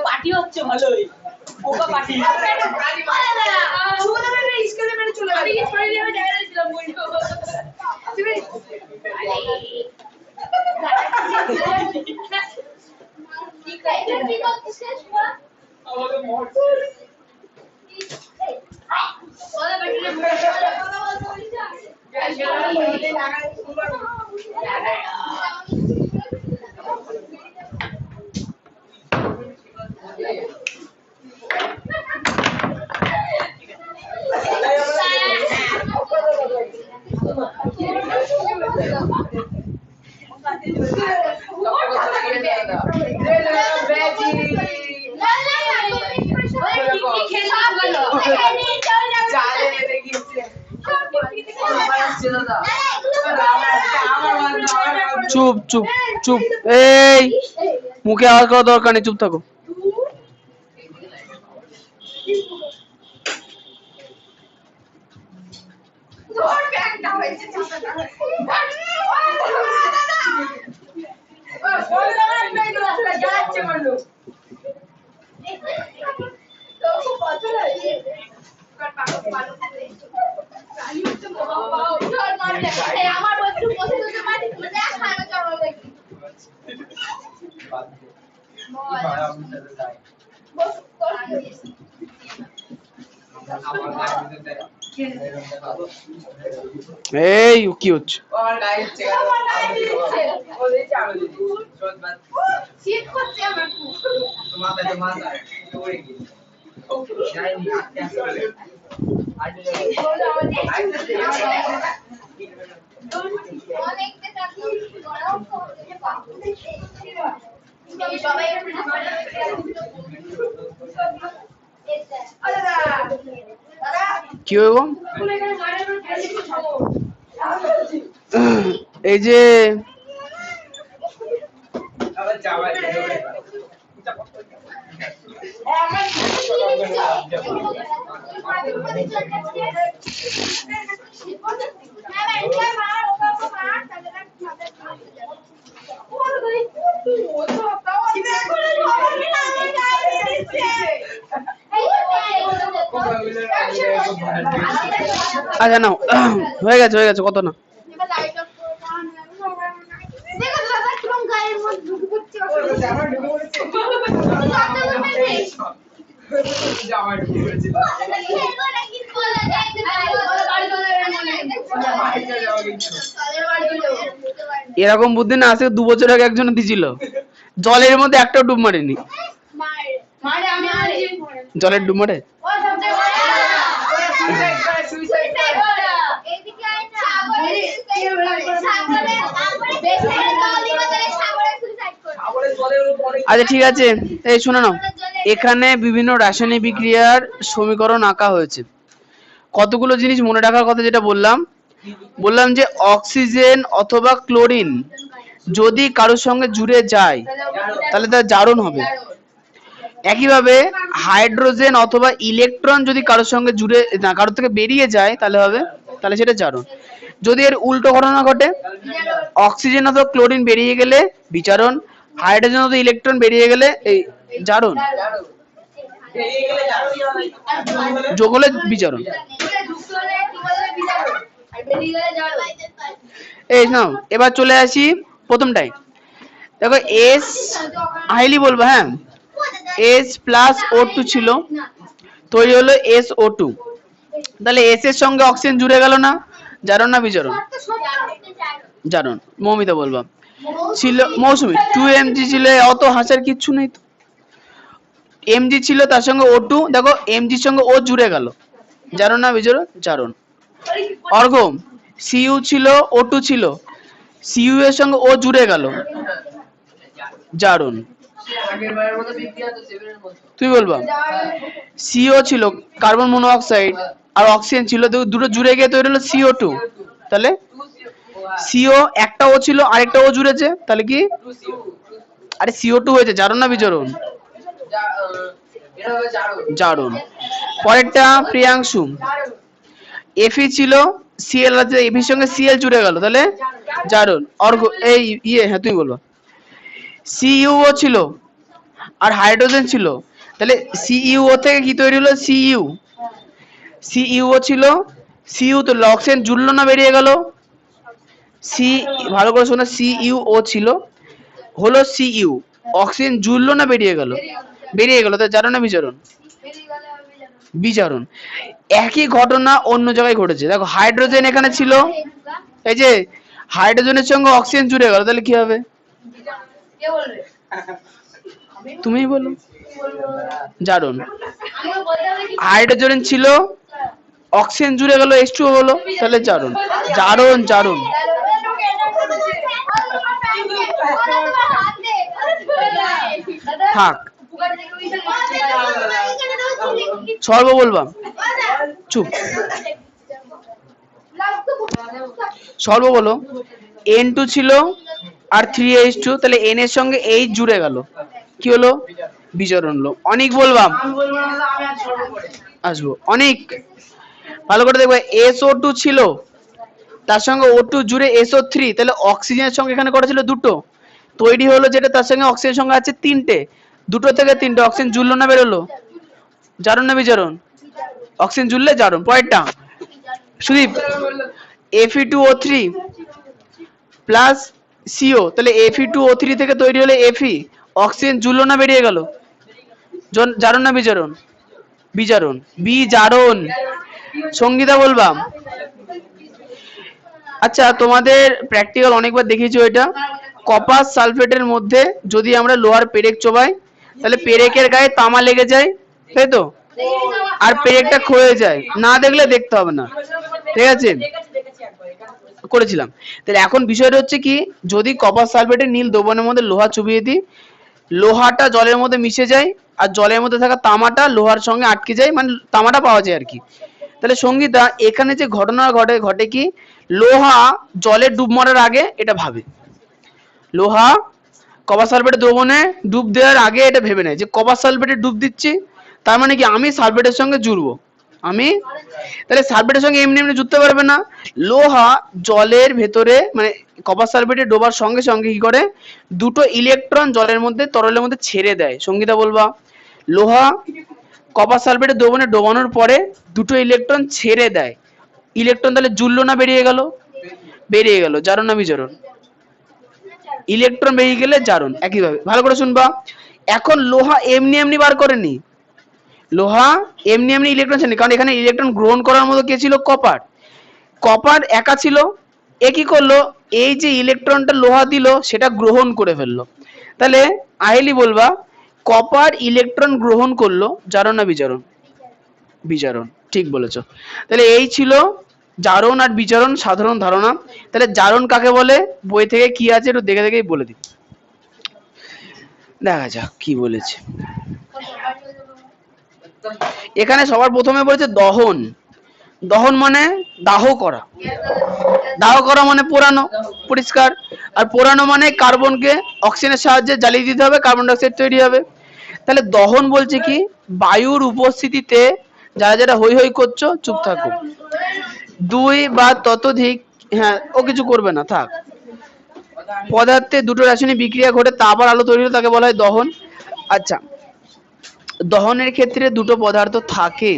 পার্টি হচ্ছে ভালোই, পোকা পার্টি। চুপ চুপ চুপ, এই মুখে আওয়াজ করার দরকার নেই, চুপ থাকো। আমার বস্তু পছন্দ তো মাটি তুমি দেখ খানা চলো দেখি এই কি হচ্ছে? শীত করছে আমার খুব অনেকটা টাকা গড়াও সবাই কি হইব? এই যে আচ্ছা নাও, হয়ে গেছে হয়ে গেছে, কত না। এরকম বুদ্ধি না আছে 2 বছর আগে একজন দিছিল, জলের মধ্যে একটা ডুব মারেনি। জলের ডুব মারে আচ্ছা ঠিক আছে, এই শুনে নাও, এখানে বিভিন্ন রাসায়নিক বিক্রিয়ার সমীকরণ আঁকা হয়েছে। কতগুলো জিনিস মনে রাখার কথা যেটা বললাম যে অক্সিজেন অথবা ক্লোরিন যদি কারোর সঙ্গে জুড়ে যায় তাহলে তার জারণ হবে। একইভাবে হাইড্রোজেন অথবা ইলেকট্রন যদি কারোর সঙ্গে জুড়ে না কারোর থেকে বেরিয়ে যায় তাহলে সেটা জারণ। যদি এর উল্টো ঘটনা ঘটে, অক্সিজেন অথবা ক্লোরিন বেরিয়ে গেলে বিজারণ, হাইড্রোজেন অথবা ইলেকট্রন বেরিয়ে গেলে এই জারণ, যোগ হলে বিজারণ। এই নাও, এবার চলে আসি প্রথমটাই। দেখো এস হাইলি বলবো, হ্যাঁ, এস প্লাস O2 ছিল, তৈরি হলো SO2। তাহলে এস এর সঙ্গে অক্সিজেন জুড়ে গেল না, জারণ না বিজারণ? জারণ। মৌমিতা বলবা ছিল, মৌসুমী 2mg ছিল, অত হাসার কিচ্ছু নেই তো। mg ছিল, তার সঙ্গে O2, দেখো mg এর সঙ্গে O জুড়ে গেল, জারণ না বিজারণ? জারণ। অর্ঘ Cu ছিল, O2 ছিল, Cu এর সঙ্গে O জুড়ে গেল, জারণ। তুই বলবা CO ছিল, কার্বন মনোঅক্সাইড, আর অক্সিজেন ছিল, দুটো জুড়ে গিয়ে তৈরি হলো CO2। তাহলে CO একটা O ছিল, আরেকটা O জুড়েছে, তাহলে কি? আরে CO2 হয়েছে, জারণ না বিজারণ? জারণ। পরেরটা প্রিয়াংশু, Fe ছিল, Cl আছে, Fe এর সঙ্গে Cl জুড়ে গেল, তাহলে জারণ। অর্ঘ এই হ্যাঁ তুমি বলবা CuO ছিল আর হাইড্রোজেন ছিল, তাহলে CuO থেকে কি তৈরি হলো? CuO ছিল, Cu তো অক্সিজেন জুড়লো না, বেরিয়ে গেল। ভালো করে শোনো, CuO ছিল, হলো Cu, অক্সিজেন জুড়লো না, বেরিয়ে গেল? বেরিয়ে গেল, তাহলে জারণ না বিজারণ? বিজারণ। একই ঘটনা অন্য জায়গায় ঘটেছে। দেখো হাইড্রোজেন এখানে ছিল, এই যে হাইড্রোজেনের সঙ্গে অক্সিজেন জুড়ে গেল, তাহলে কি হবে? তুমিই বলো। জারণ। হাইড্রোজেন ছিল, অক্সিজেন জুড়ে গেল, H2O হলো, তাহলে জারণ। জারণ জারণ। থাক, সর্ব বলবা, চুপ, সর্ব বলো। N2 ছিল আর 3H2, তাহলে N এর সঙ্গে H জুড়ে গেল, কি হলো? বিজারণ হলো। অনেক বলবা, আমি বলবো না দাদা, আমি আজ সর্ব পড়ে আসবো। অনেক ভালো করে দেখবে, SO2 ছিল তার সঙ্গে O2 জুড়ে SO3, তাহলে অক্সিজেনের সঙ্গে এখানে কটা ছিল? দুটো তৈরি হলো, যেটা তার সঙ্গে অক্সিজেনের সঙ্গে আছে তিনটে, দুটো থেকে তিনটে। অক্সিজেন জুড়লো না বেরোলো? জারণ না বিজারণ? অক্সিজেন জুড়লে জারণ। পরেরটা সুদীপ, Fe2O3 প্লাস CO, তাহলে Fe2O3 থেকে তৈরি হলে Fe, অক্সিজেন জুড়লো না বেরিয়ে গেল? জারণ না বিজারণ? বিজারণ, বিজারণ। সঙ্গীতা বলবা। আচ্ছা, তোমাদের প্র্যাকটিক্যাল অনেকবার দেখিয়েছো এটা। কপার সালফেটের মধ্যে যদি আমরা লোহার পেরেক চোবাই, তাহলে পেরেকের গায়ে তামা লেগে যায়, তাই তো? আর পেরেকটা ক্ষয়ে যায়। না দেখলে দেখতে হবে না, ঠিক আছে? করেছিলাম। তাহলে এখন বিষয়টা হচ্ছে কি, যদি কপার সালফেটের নীল দ্রবণের মধ্যে লোহা চুবিয়ে দিই, লোহাটা জলের মধ্যে মিশে যায়, আর জলের মধ্যে থাকা তামাটা লোহার সঙ্গে আটকে যায়, মানে তামাটা পাওয়া যায় আর কি। তাহলে সঙ্গীতা, এখানে যে ঘটনা ঘটে কি, লোহা জলে ডুব মারার আগে এটা ভাবে, লোহা কপার সালফেটের দ্রবণে ডুব দেওয়ার আগে এটা ভেবে নেয় যে কপার সালফেটে ডুব দিচ্ছি, তার মানে কি আমি সালফেটের সঙ্গে জুড়বো। আমি তাহলে সালফেটের সঙ্গে এমনি এমনি জুড়তে পারবে না। লোহা জলের ভেতরে, মানে কপার সালফেটে ডোবার সঙ্গে সঙ্গে কি করে, দুটো ইলেকট্রন জলের মধ্যে, তরলের মধ্যে ছেড়ে দেয়। সঙ্গীতা বলবা। লোহা কপার সালফেটের দ্রবণে ডোবানোর পরে দুটো ইলেকট্রন ছেড়ে দেয়। ইলেকট্রন তাহলে জুড়লো না বেরিয়ে গেল? বেরিয়ে গেল। জারণ না বিজারণ? ইলেকট্রন বেরিয়ে গেলে জারণ। একইভাবে ভালো করে শুনবা। এখন লোহা এমনি এমনি বার করেনি, লোহা এমনি এমনি ইলেকট্রন ছেড়েনি, কারণ এখানে ইলেকট্রন গ্রহণ করার মতো কে ছিল? কপার। কপার একা ছিল, এ কি করলো, এই যে ইলেকট্রনটা লোহা দিল সেটা গ্রহণ করে ফেললো। তাহলে আহেলি বলবা, কপার ইলেকট্রন গ্রহণ করলো, জারণ না বিজারণ? বিজারণ, ঠিক বলেছো। তাহলে এই ছিল জারণ আর বিজারণ সাধারণ ধারণা। তাহলে জারণ কাকে বলে, বই থেকে কি আছে একটু দেখে দেখেই বলে দিই, দেখা যাক কি বলেছে। এখানে সবার প্রথমে বলেছে দহন। দহন মানে দাহ করা, দাহ করা মানে পোড়ানো, পরিষ্কার। আর পোড়ানো মানে কার্বনকে অক্সিজেনের সাহায্যে জ্বালিয়ে দিতে হবে, কার্বন ডাই অক্সাইড তৈরি হবে। তাহলে দহন বলছে কি, বায়ুর উপস্থিতিতে, যারা যারা হই হই করছো চুপ থাকো, দুই বা ততোধিক, হ্যাঁ ও কিছু করবে না, থাক, পদার্থে দুটো রাসায়নিক বিক্রিয়া ঘটে তাপ আর আলো তৈরি হলে তাকে বলা হয় দহন। আচ্ছা, দহনের ক্ষেত্রে দুটো পদার্থ থাকে।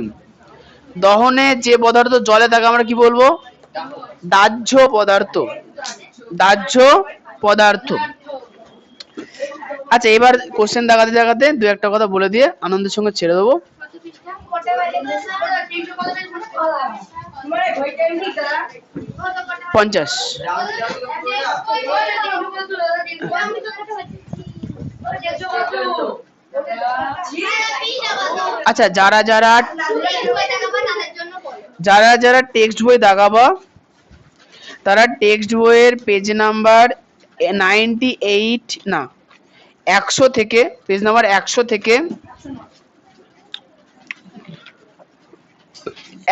দহনে যে পদার্থ জলে থাকে আমরা কি বলবো? দাহ্য পদার্থ, দাহ্য পদার্থ। আচ্ছা, এবার কোশ্চেন দেখাতে দেখাতে দু একটা কথা বলে দিয়ে আনন্দের সঙ্গে ছেড়ে দেবো। 50। আচ্ছা, যারা যারা টেক্সট বই দাগাবা, তারা টেক্সট বইয়ের পেজ নাম্বার 98 না 100 থেকে, পেজ নাম্বার 100 থেকে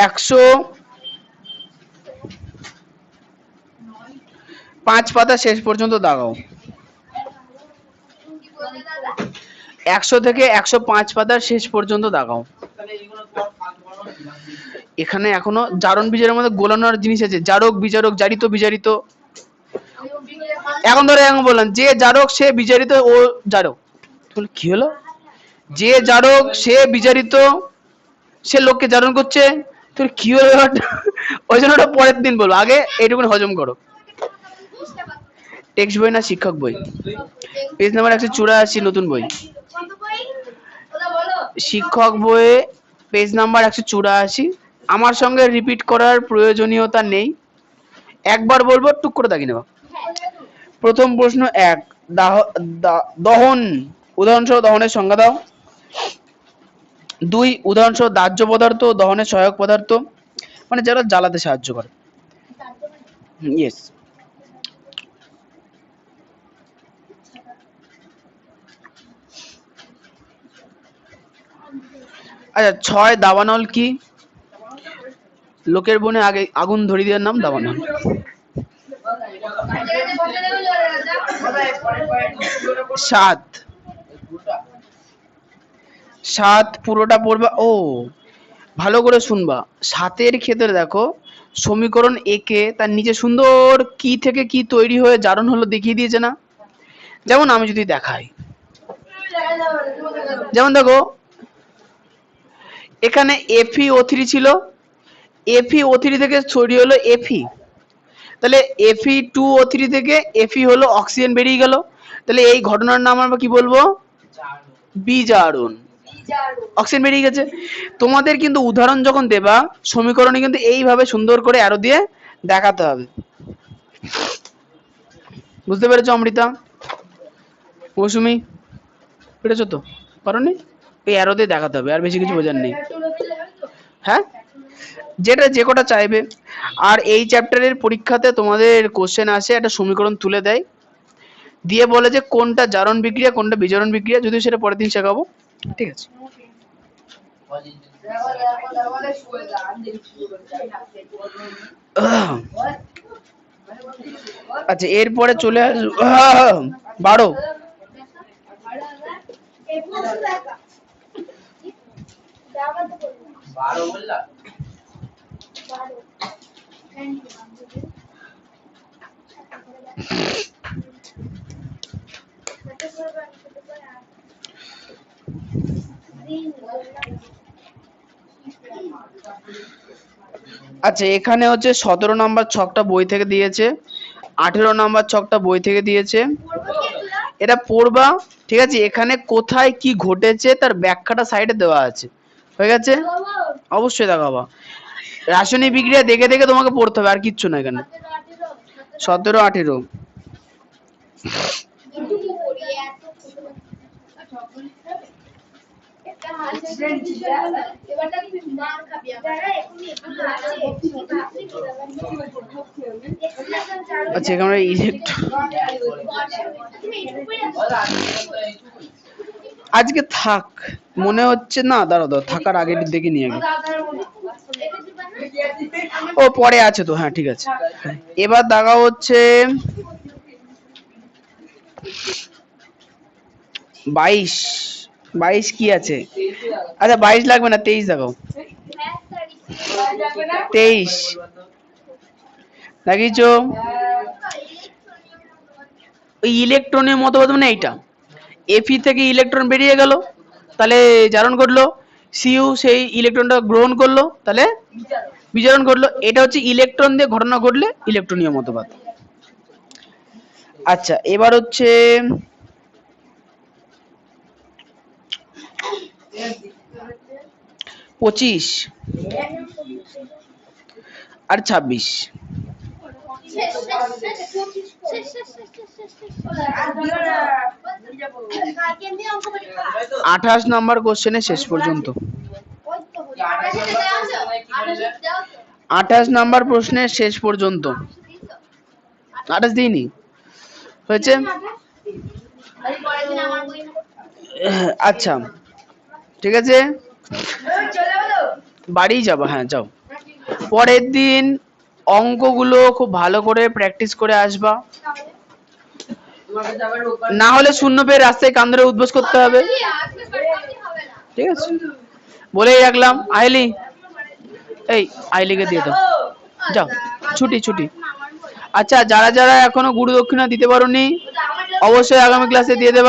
105 পাতা শেষ পর্যন্ত দাগাও। 100 থেকে 105 পাতার শেষ পর্যন্ত দাগাও। এখানে এখনো জারণ বিজারণের মধ্যে গোলানোর জিনিস আছে, জারক বিজারক, জারিত বিজারিত। এখন ধরে এখন বললাম, যে জারক সে বিজারিত, ও জারক, কি হলো? যে জারক সে বিজারিত, সে লোককে জারণ করছে, তোর কি হলো? ওই জন্য ওটা পরের দিন বলবো, আগে এইটুকুনি হজম করো। টেক্সট বই না শিক্ষক বই? পেজ নাম্বার 184, নতুন বই। শিক্ষক বইয়ে পেজ নাম্বার 184। আমার সঙ্গে রিপিট করার প্রয়োজনীয়তা নেই, একবার বলবো টুক করে দাগিয়ে নেবা। প্রথম প্রশ্ন 1, দহন, উদাহরণসহ দহনের সংজ্ঞা দাও। 2, উদাহরণসহ দাহ্য পদার্থ, দহনের সহায়ক পদার্থ, মানে যারা জ্বালাতে সাহায্য করে। ইয়েস। আচ্ছা 6 দাবানল কি? লোকের বনে আগে আগুন ধরিয়ে দেওয়ার নাম দাবানল। 7 7 পুরোটা পড়বা। ও ভালো করে শুনবা, 7-এর ক্ষেত্রে দেখো সমীকরণ একে তার নিচে সুন্দর কি থেকে কি তৈরি হয়ে জারণ হলো দেখিয়ে দিয়েছে না? যেমন আমি যদি দেখাই, যেমন দেখো এখানে FeO3 ছিল, FeO3 থেকে তৈরি হলো Fe, তাহলে Fe2O3 থেকে Fe হলো অক্সিজেন বেরিয়ে গেল, তাহলে এই ঘটনার নাম আমরা কি বলবো? বিজারণ। অক্সিজেন বেরিয়ে গেছে। তোমাদের কিন্তু উদাহরণ যখন দেবা সমীকরণে কিন্তু এইভাবে সুন্দর করে অ্যারো দিয়ে দেখাতে হবে। বুঝতে পেরেছো অমৃতা, মৌসুমি? পেরেছো তো? পারোনি? এই অ্যারো দিয়ে দেখাতে হবে, আর বেশি কিছু বোঝার নেই। হ্যাঁ, যেটা যে কটা চাইবে। আর এই চ্যাপ্টারের পরীক্ষাতে তোমাদের কোশ্চেন আসে, একটা সমীকরণ তুলে দেয়, দিয়ে বলে যে কোনটা জারণ বিক্রিয়া কোনটা বিজারণ বিক্রিয়া, যদিও সেটা পরের দিন শেখাবো, ঠিক আছে? আচ্ছা এরপরে চলে আসবো 12। আচ্ছা এখানে হচ্ছে 17 নম্বর ছকটা বই থেকে দিয়েছে, 18 নম্বর ছকটা বই থেকে দিয়েছে, এটা পড়বা, ঠিক আছে? এখানে কোথায় কি ঘটেছে তার ব্যাখ্যাটা সাইডে দেওয়া আছে, হয়ে গেছে? অবশ্যই দেখাবা। রাসায়নিক বিক্রিয়া দেখে দেখে তোমাকে পড়তে হবে, আর কিচ্ছু না এখানে। 17 18 আচ্ছা এখানে আজকে থাক মনে হচ্ছে না, দাঁড়াও দাঁড়াও, থাকার আগে দেখে নিয়ে আগে। ও পরে আছে তো, হ্যাঁ ঠিক আছে। এবার দেখা হচ্ছে 22 22 কি আছে? আচ্ছা 22 লাগবে না, 23 দেখাও। 23 লাগিয়েছো? ওই ইলেকট্রনের মতবাদ মানে এইটা, Fe থেকে ইলেকট্রন বেরিয়ে গেল, তাহলে জারণ ঘটলো, Cu সেই ইলেকট্রনটা গ্রহণ করলো, তাহলে বিজারণ ঘটলো। এটা হচ্ছে ইলেকট্রন দিয়ে ঘটনা ঘটলে ইলেকট্রনীয় মতবাদ। আচ্ছা এবার হচ্ছে 25 আর 26। 28 নাম্বার কোশ্চেনের শেষ পর্যন্ত, 28 নাম্বার প্রশ্নের শেষ পর্যন্ত। 28 দিইনি হয়েছে? আচ্ছা ঠিক আছে, বাড়ি যাবো, হ্যাঁ যাও। পরের দিন অঙ্কগুলো খুব ভালো করে প্র্যাকটিস করে আসবা, না হলে শূন্য পেয়ে রাস্তায় কান ধরে উদ্বোস করতে হবে, ঠিক আছে? বলেই রাখলাম। আইলি, এই আইলিকে দিয়ে দাও, যাও ছুটি ছুটি। আচ্ছা যারা যারা এখনো গুরু দক্ষিণা দিতে পারোনি অবশ্যই আগামী ক্লাসে দিয়ে দেবা।